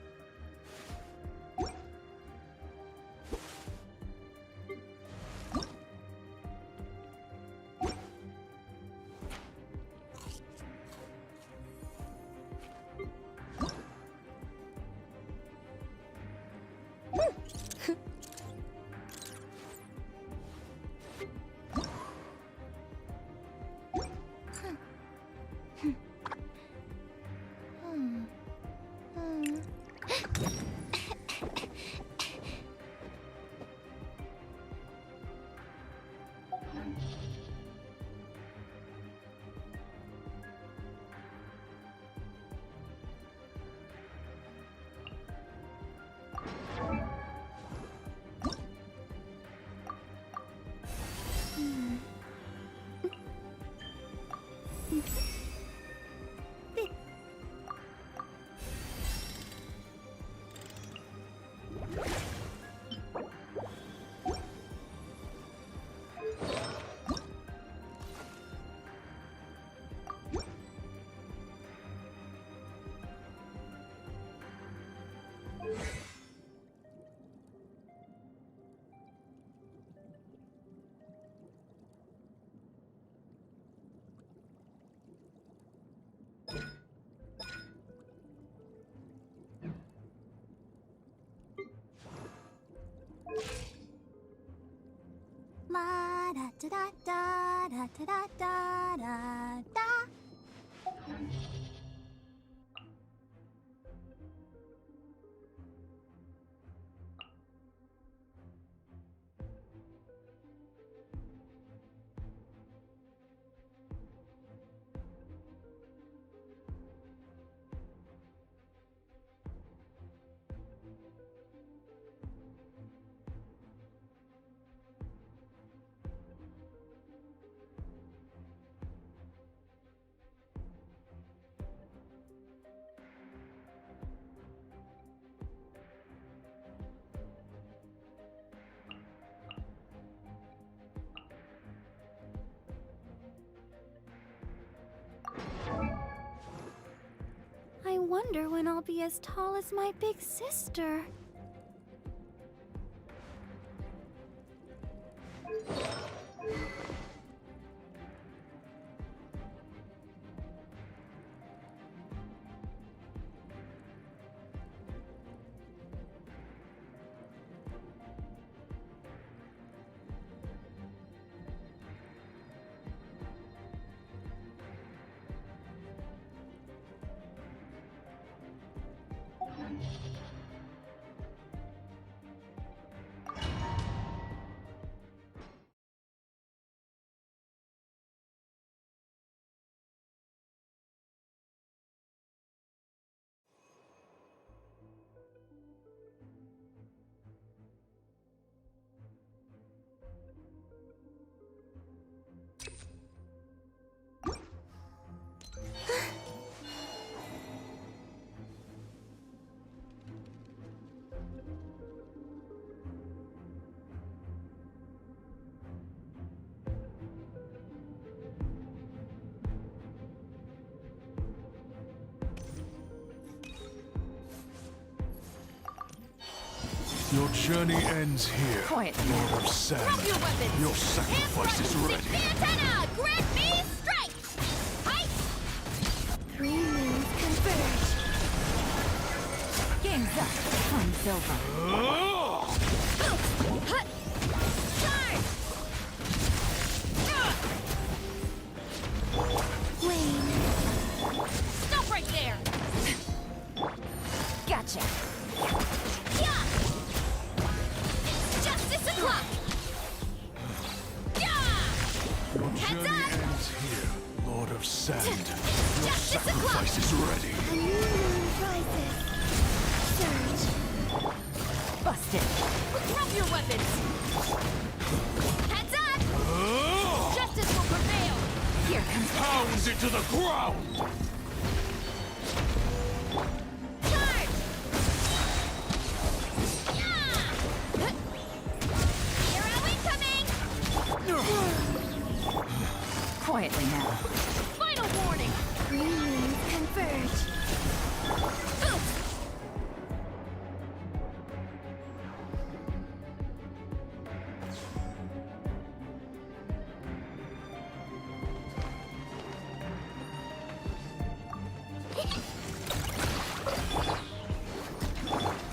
La da da da da da da da da da. wonder when I'll be as tall as my big sister. Your journey ends here, Quiet. Lord of Sand. Drop your weapons! Your sacrifice is ready. The antenna! Grant me strike! Height! 3 moons converge. Game's up. Fun's over. Charge! Wayne. Stop right there! Gotcha. Yeah! It's justice o'clock! Yeah! Your Heads journey up! ends here, Lord of Sand. It's Your justice o'clock! sacrifice is ready. A new moon rises. Surge. Busted. Drop your weapons! Heads up! Justice will prevail! Here comes Pounds into the ground! Charge! Yeah! Hero incoming! quietly now. Final warning! Green moons converge.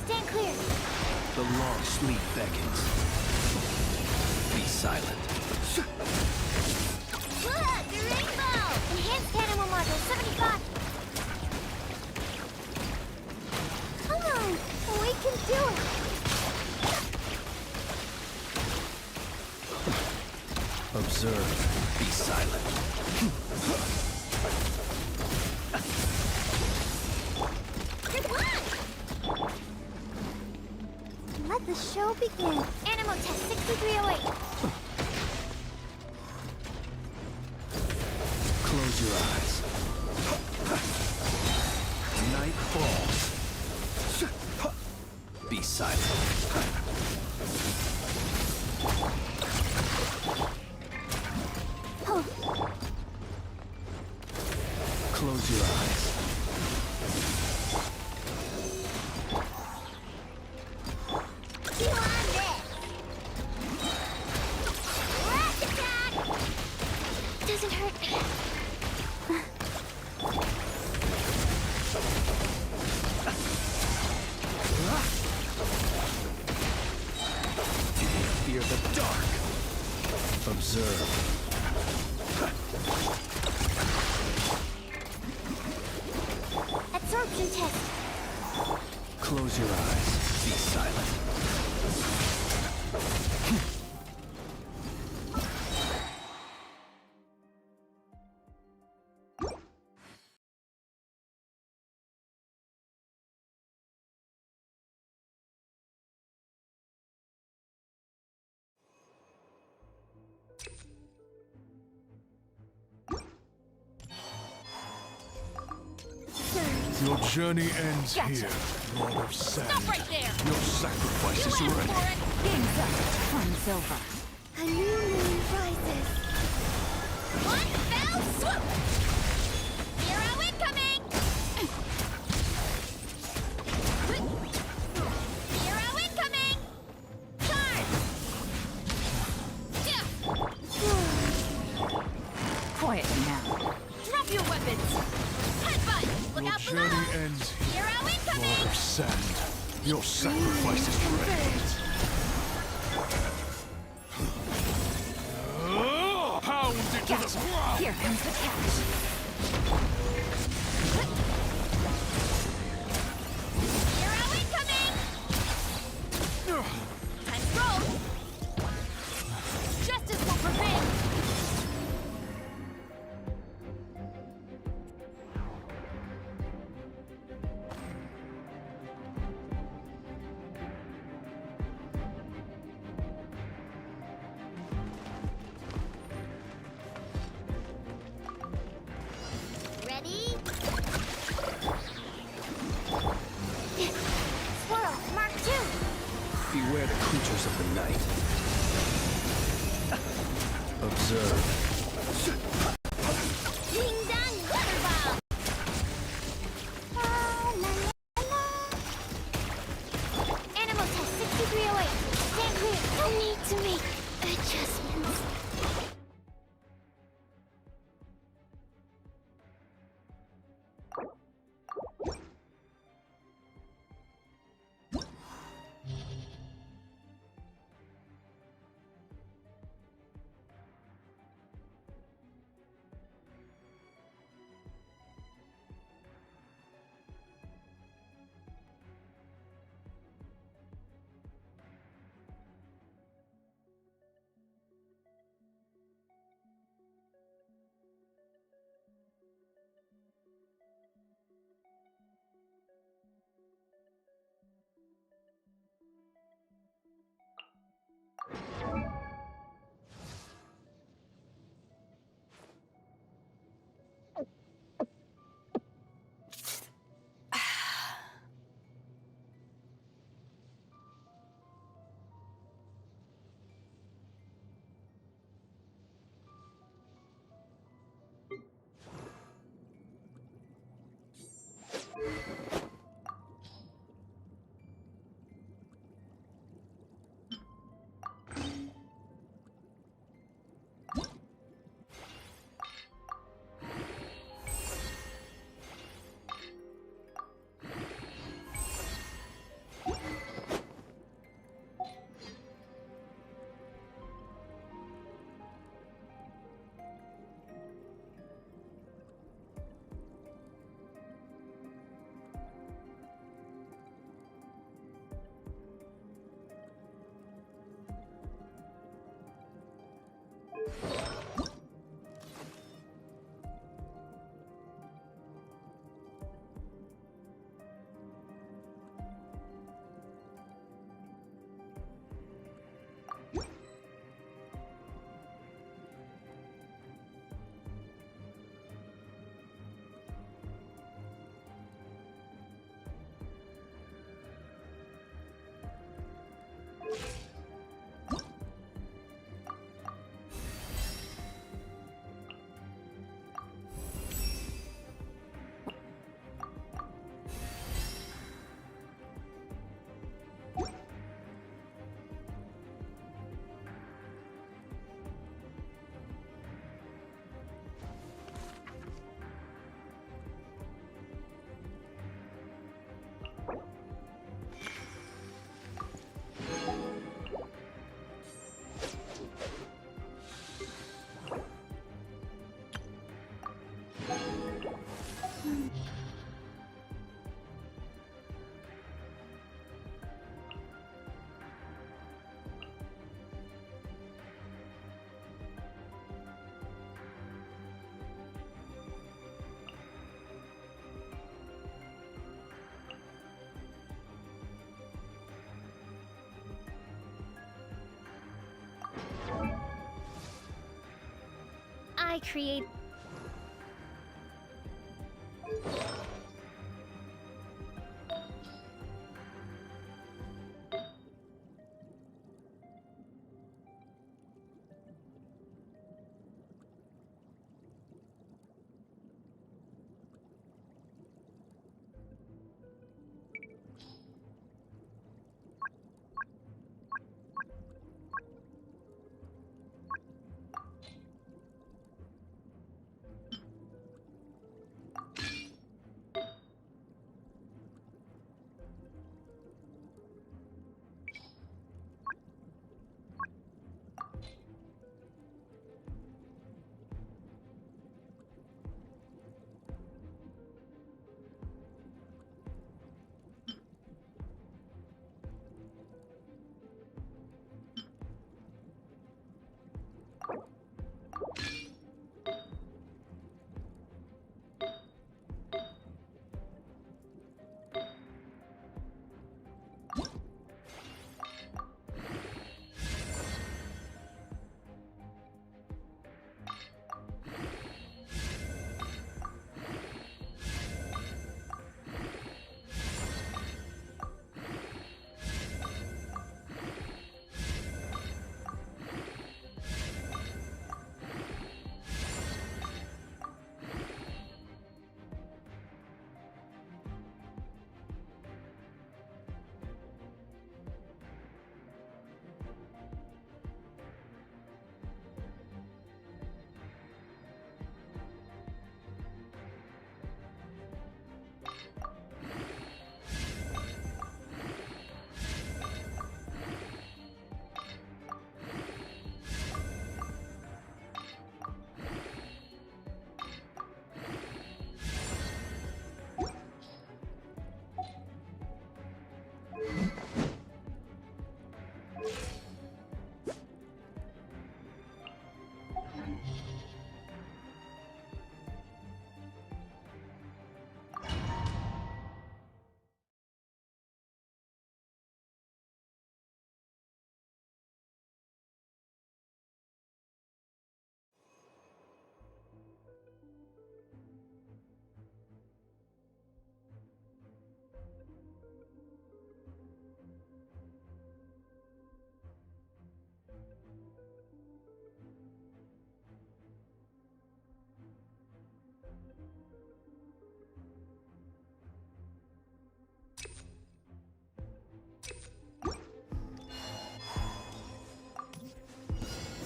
Stand clear. The long sleep beckons. Be silent. Look! The rainbow! Enhanced animal model 75. Come on! We can do it! Observe. Be silent. Good luck! Let the show begin. Animal test 6308. Close your eyes. Night falls. Be silent. Close your eyes. You on this! Rat attack! Doesn't hurt. Fear the dark. Observe. Absorption test. Close your eyes. Be silent. Your journey ends Gotcha. here, Lord of Sand. Stop right there! Your sacrifice is ready. Game's up. Fun's over. A new moon rises. One fell swoop! Hero incoming! Quietly now. Drop your weapons! Headbutt! Look Your out journey below! ends here. Hero incoming! Lord of Sand. Your sacrifice is ready. Pound it to the ground! Here comes the catch. Hero incoming! Time to roll! Justice will prevail! Ready? Swirl, Mark 2. Beware the creatures of the night. Observe. Ding dong, glitter ball. Animal test 6308. Stand clear. No need to make adjustments. I create...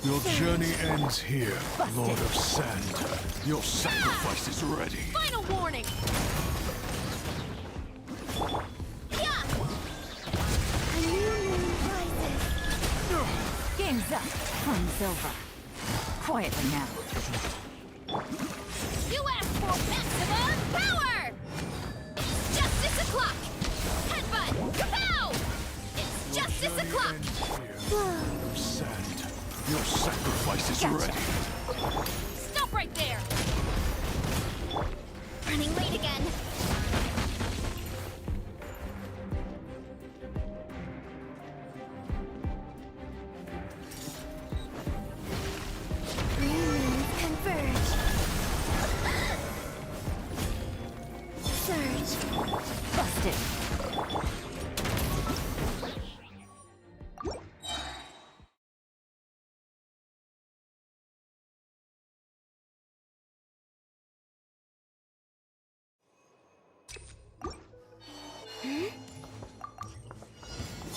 Your journey ends here, Lord of Sand. Your sacrifice is ready. Final warning! Yeah! A new moon rises. Game's up. Fun's over. Quietly now. You asked for maximum power! It's justice o'clock! Headbutt! Kapow! It's justice o'clock! Lord of Sand. Your sacrifice is ready. Stop right there! Running late again. Moons converge. Surge. Busted.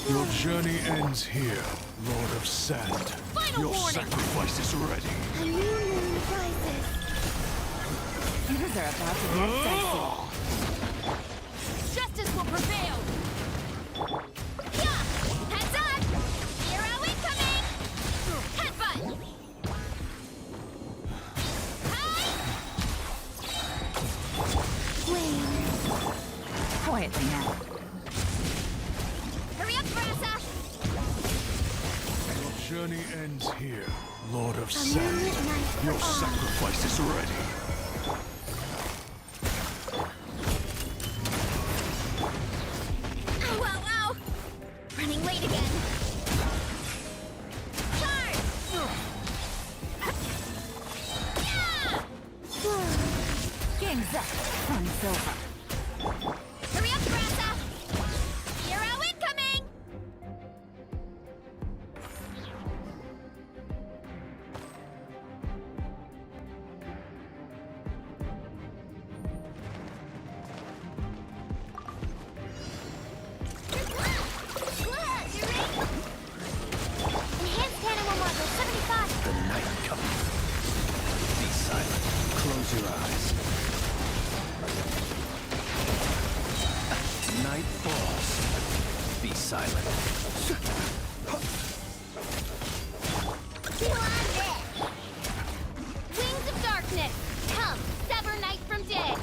Your journey ends here, Lord of Sand. Final Your warning. sacrifice is ready. A new moon rises. Things are about to get dicey. Justice will prevail! Yeah! Heads up! Hero incoming! Headbutt! Hi! Flame. Quietly now. Hurry up, Brassa! Your journey ends here, Lord of A Sand. moonlit night for Your all. sacrifice is ready. Ow, ow, ow! Running late again. Charge! Yeah! Game's up. Fun's over. Hurry up, Brassa! Hero incoming! Enhanced animal module 75. The night comes. Be silent. Close your eyes. Night falls. Be silent. Wings of darkness! Come, sever night from day!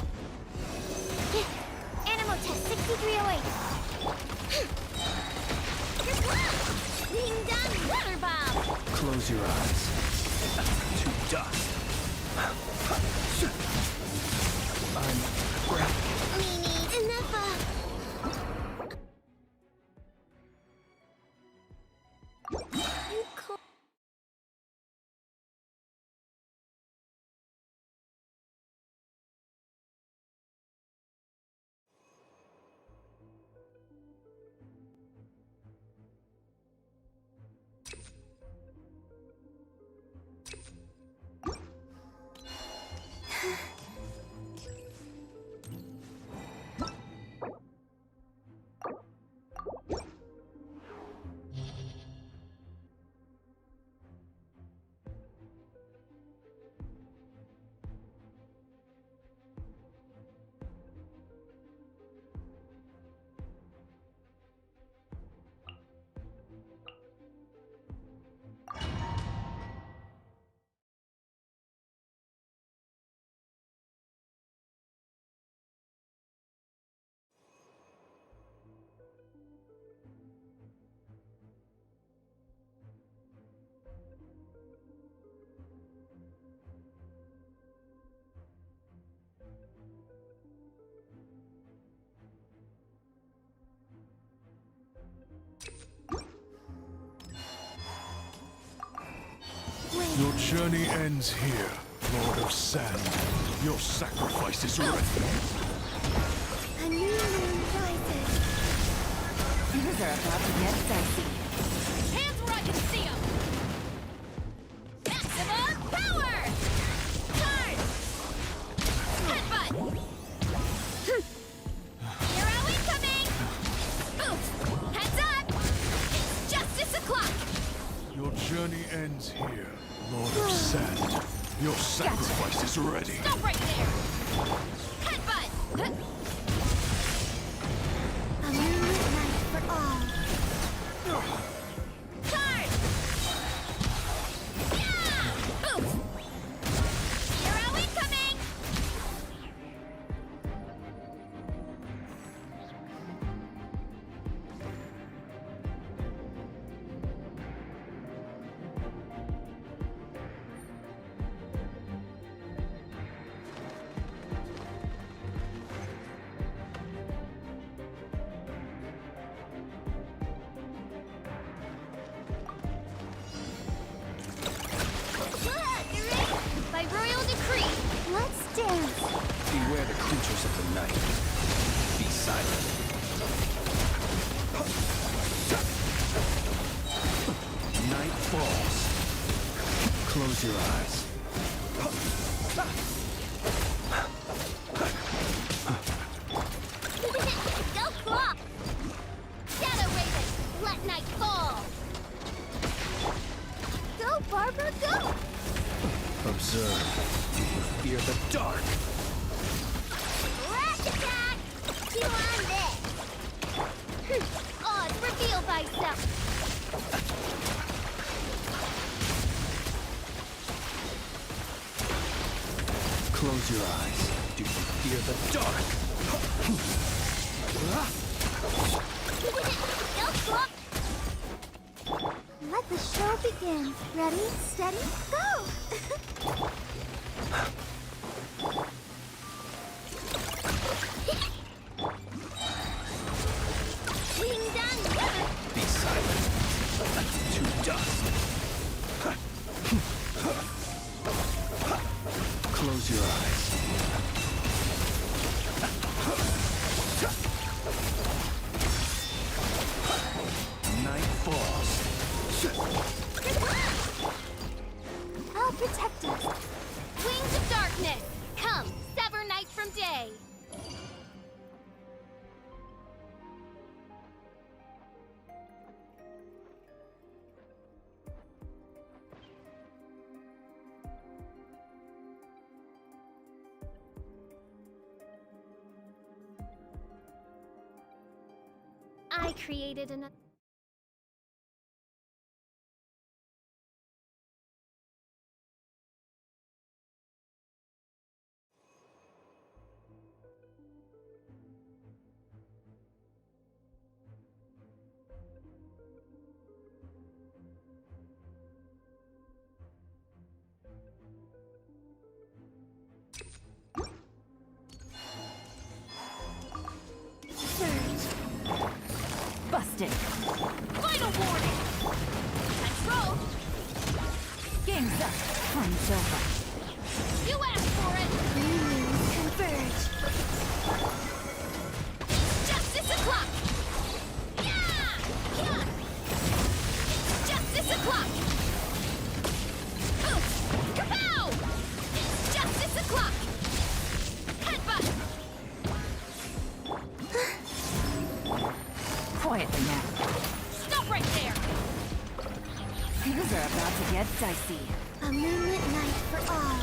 Animal test 6308. Ding dong water bomb! Close your eyes. To dust. I'm wrapped. We need enough. You call. Your journey ends here, Lord of Sand. Your sacrifice is ready. A new moon rises. Things are about to get dicey. Hands where I can see 'em. Maximum power! Charge! Headbutt! Hero incoming! Boost! Heads up! It's justice o'clock! Your journey ends here, sacrifice is ready. Stop right there! Headbutt! A moonlit night for all. Charge! Yeah! Oof! Hero incoming! By royal decree, Let's dance. Beware the creatures of the night. Be silent. Night falls. Close your eyes. go claw! Shadow Raven, let night fall! Go, Barbara, go! Observe. Fear the dark. Rash attack! Chew on this! Odds reveal thyself! Close your eyes. Do you fear the dark? Go claw! Let the show begin. Ready, steady, go! Wing down, Be silent. To dust. Close your eyes. Night falls. I'll protect us. Wings of darkness! Come, sever night from day! I created an... Busted. Final warning! Control! Game's up. Time's over. You asked for it! Converge. Justice o'clock! Yeah! Yeah! Justice o'clock! Oof! Kapow! Justice o'clock! Headbutt! Quietly now. Stop right there! Things are about to get dicey. A moonlit night for all.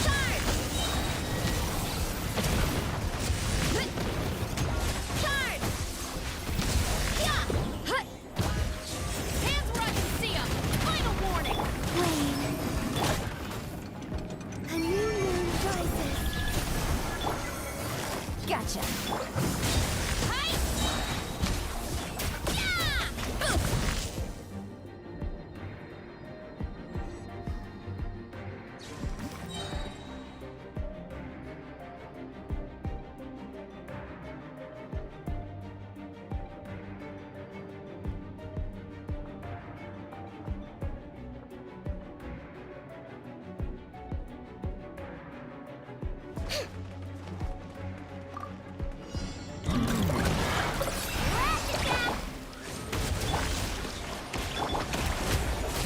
Charge! Charge! Yeah! Hut! Hands where I can see 'em! Final warning! Wane. A new moon rises. Gotcha. Hi! Yeah! Oof!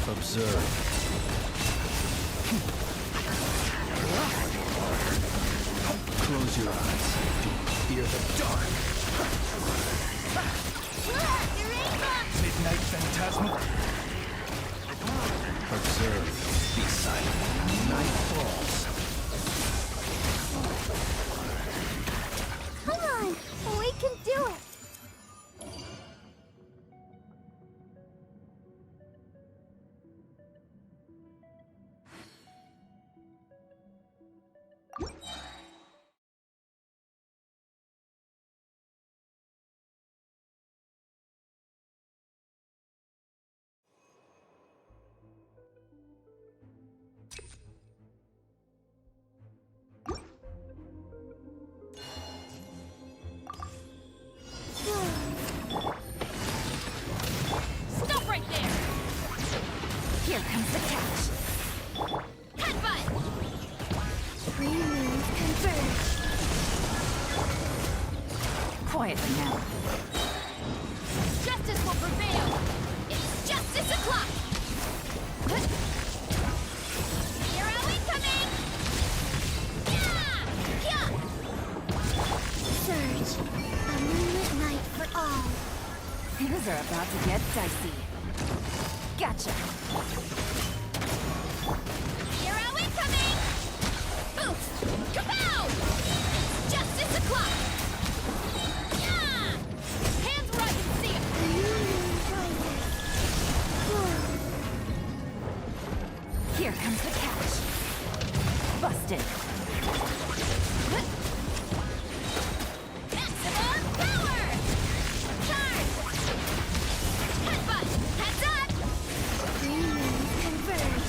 Observe. Close your eyes. Fear the dark. Midnight phantasma. Observe. Be silent. Night falls. Come on! We can do it! Stop right there! Here comes the catch. Headbutt! Three moves converge. Quietly now. Justice will prevail! It's justice o'clock! Hero incoming! Yeah! Yeah! Surge. A moonlit night for all. Things are about to get dicey. Gotcha. Hero incoming! Boost! Kapow! It's justice o'clock! Yeah! Hands where I can see 'em! The new moon rises. Here comes the catch. Busted. Maximum power! Charge! Headbutt! Heads up! Three moons converge.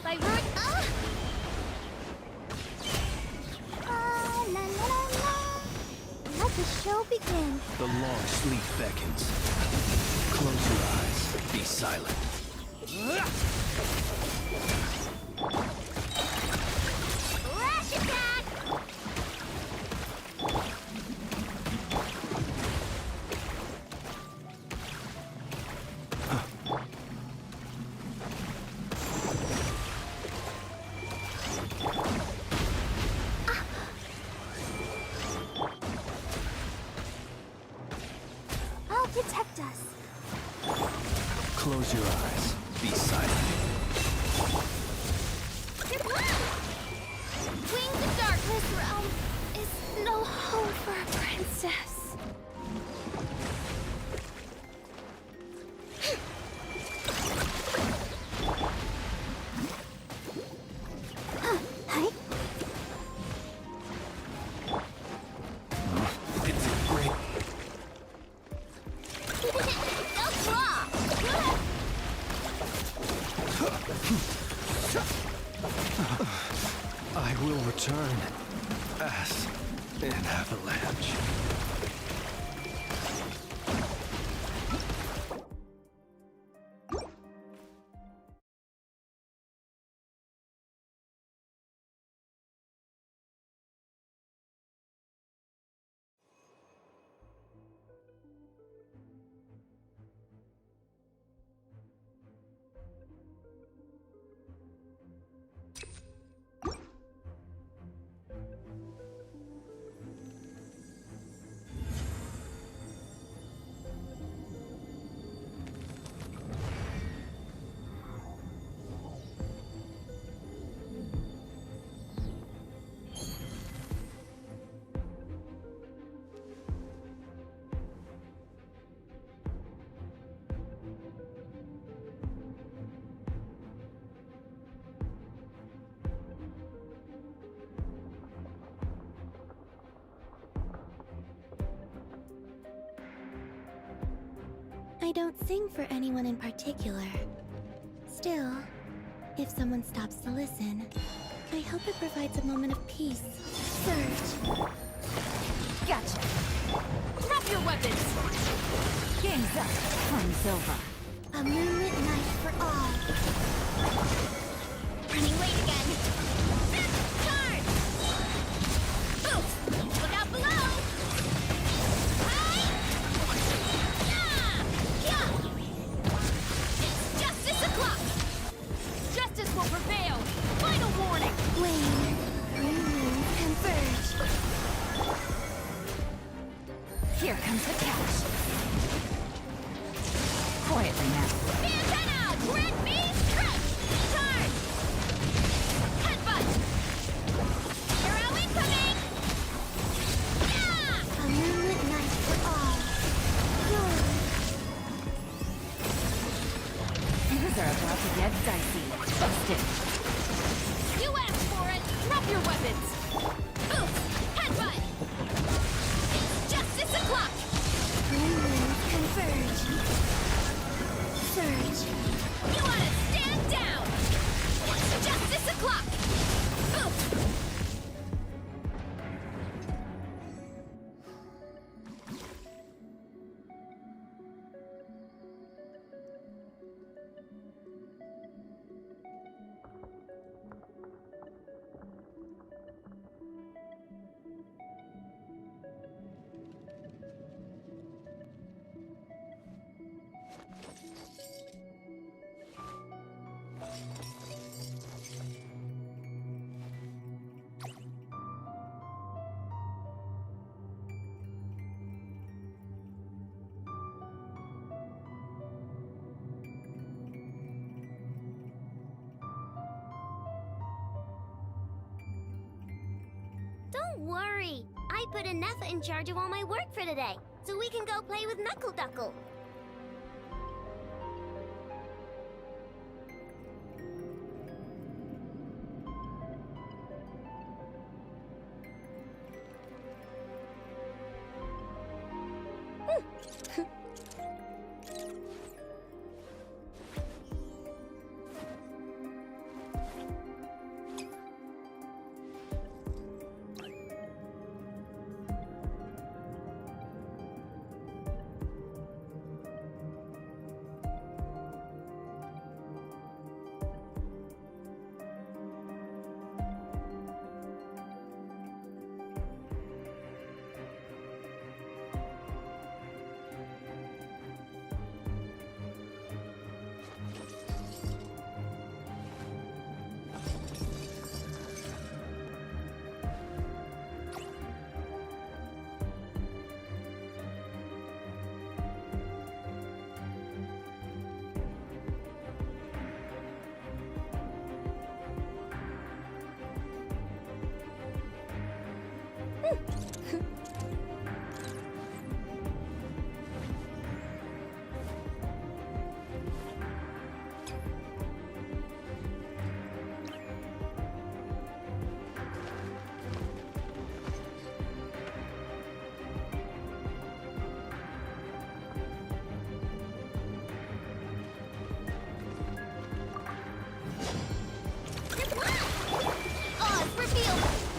By root... La la la la. Let the show begin. The long sleep beckons. Close your eyes. Be silent. Lash attack! I'll protect us. Close your eyes. Be silent. Wings of dark. This realm is no home for a princess. Hi. It's a great... No claw! I will return as an avalanche. I don't sing for anyone in particular. Still, if someone stops to listen, I hope it provides a moment of peace. Surge. Gotcha. Drop your weapons! Game's up. Fun's over. A moonlit night for all. Running late again. Charge! Oof! Look out below! Hi! Yeah! Yeah! It's justice o'clock! Justice will prevail! Final warning! Wane, renew, converge. Here comes the catch. Quietly now. Antenna! Red beam strike! Charge! Headbutt! Arrow incoming! Yeah! A moonlit night for all. Glory. Things are about to get dicey. Busted. You asked for it! Drop your weapons! Oof! Headbutt! It's justice o'clock! Renew, converge. Surge. You want to stand down! It's justice o'clock! Oof! Don't worry. I put Anefa in charge of all my work for today, so we can go play with Knuckle Duckle.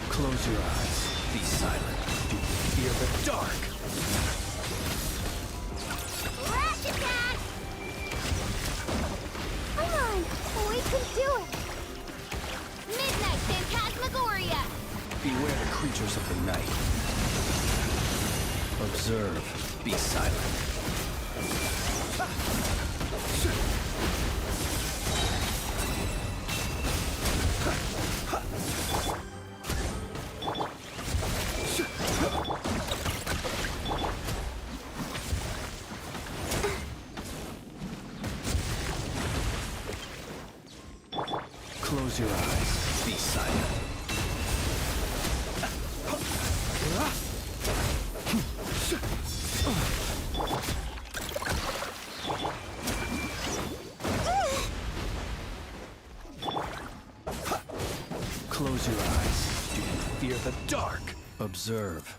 Close your eyes. Be silent. Do you fear the dark? Flash attack! Come on, we can do it! Midnight Phantasmagoria! Beware the creatures of the night. Observe. Be silent. Close your eyes. Be silent. Close your eyes. Do you fear the dark? Observe.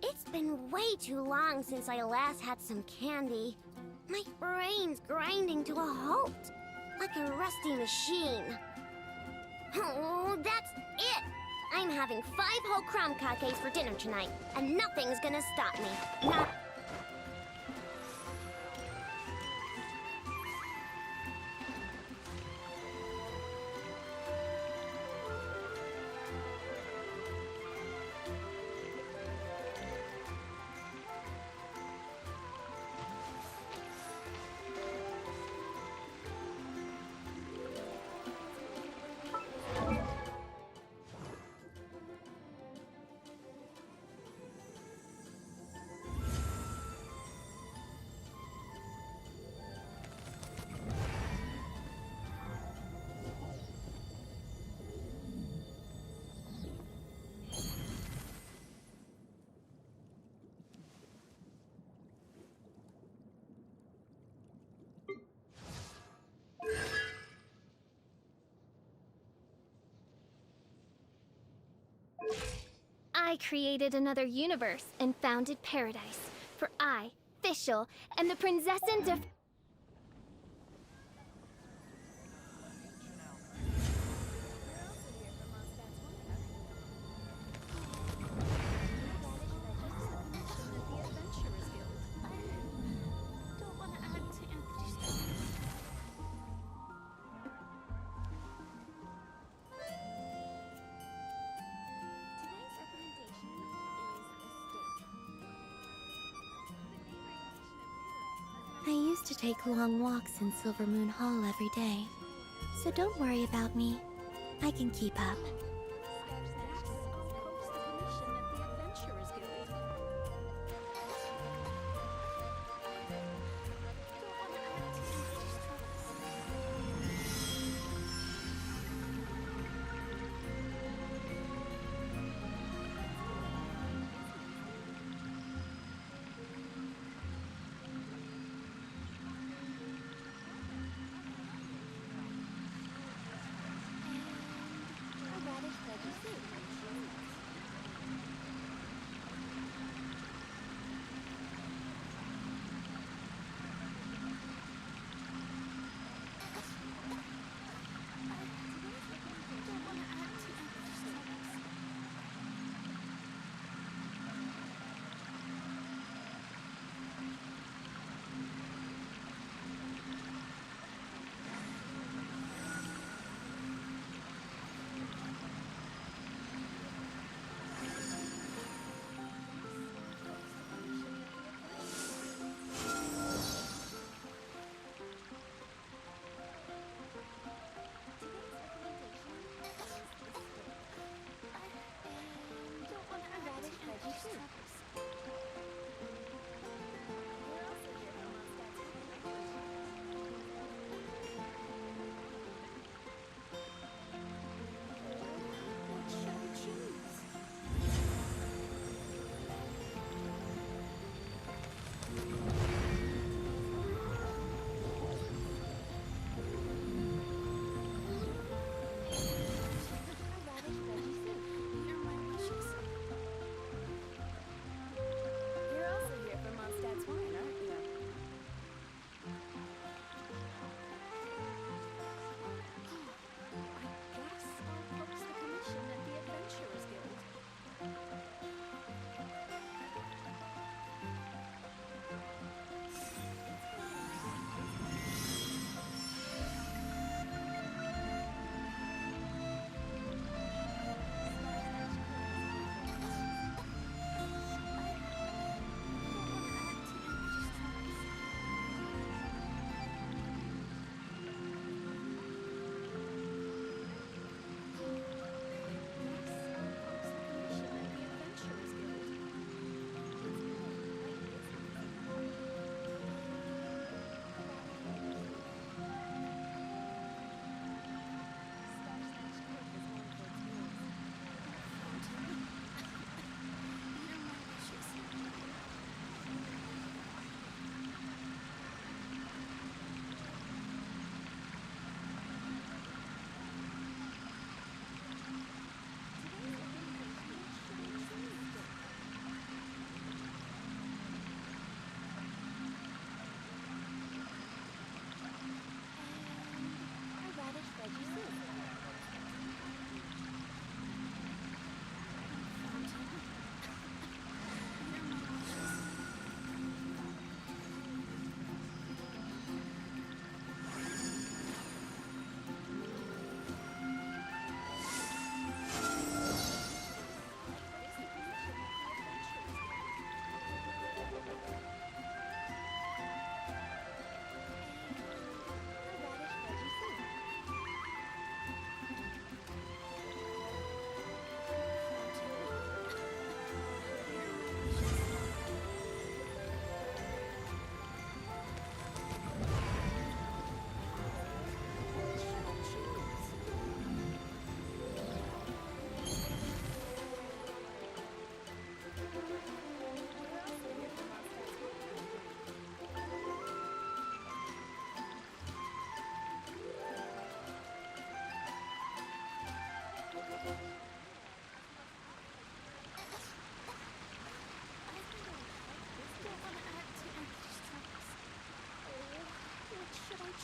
It's been way too long since I last had some candy. My brain's grinding to a halt, like a rusty machine. Oh, that's it! I'm having 5 whole crumb cupcakes for dinner tonight, and nothing's gonna stop me. Not... I created another universe and founded paradise. For I, Fischl, am the Prinzessin of... I used to take long walks in Silvermoon Hall every day, so don't worry about me. I can keep up.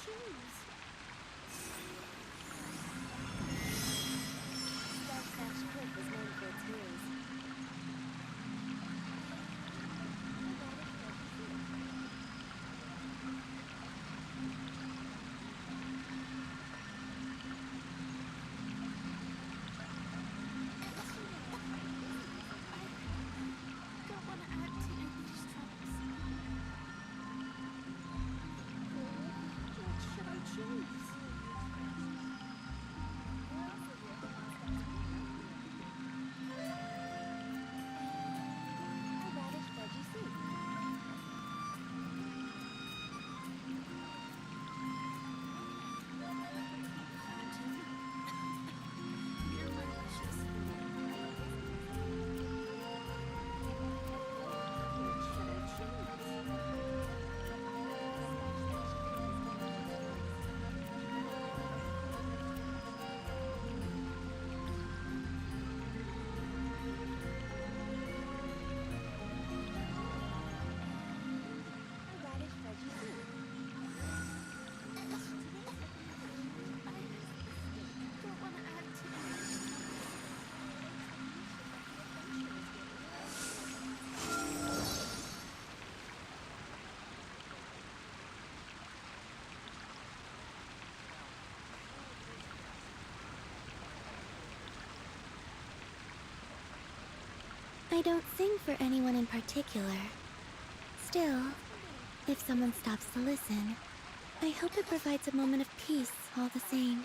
choose? Cliff is known for its heroes. Don't want to add to English troubles. What should I choose? I don't sing for anyone in particular. Still, if someone stops to listen, I hope it provides a moment of peace all the same.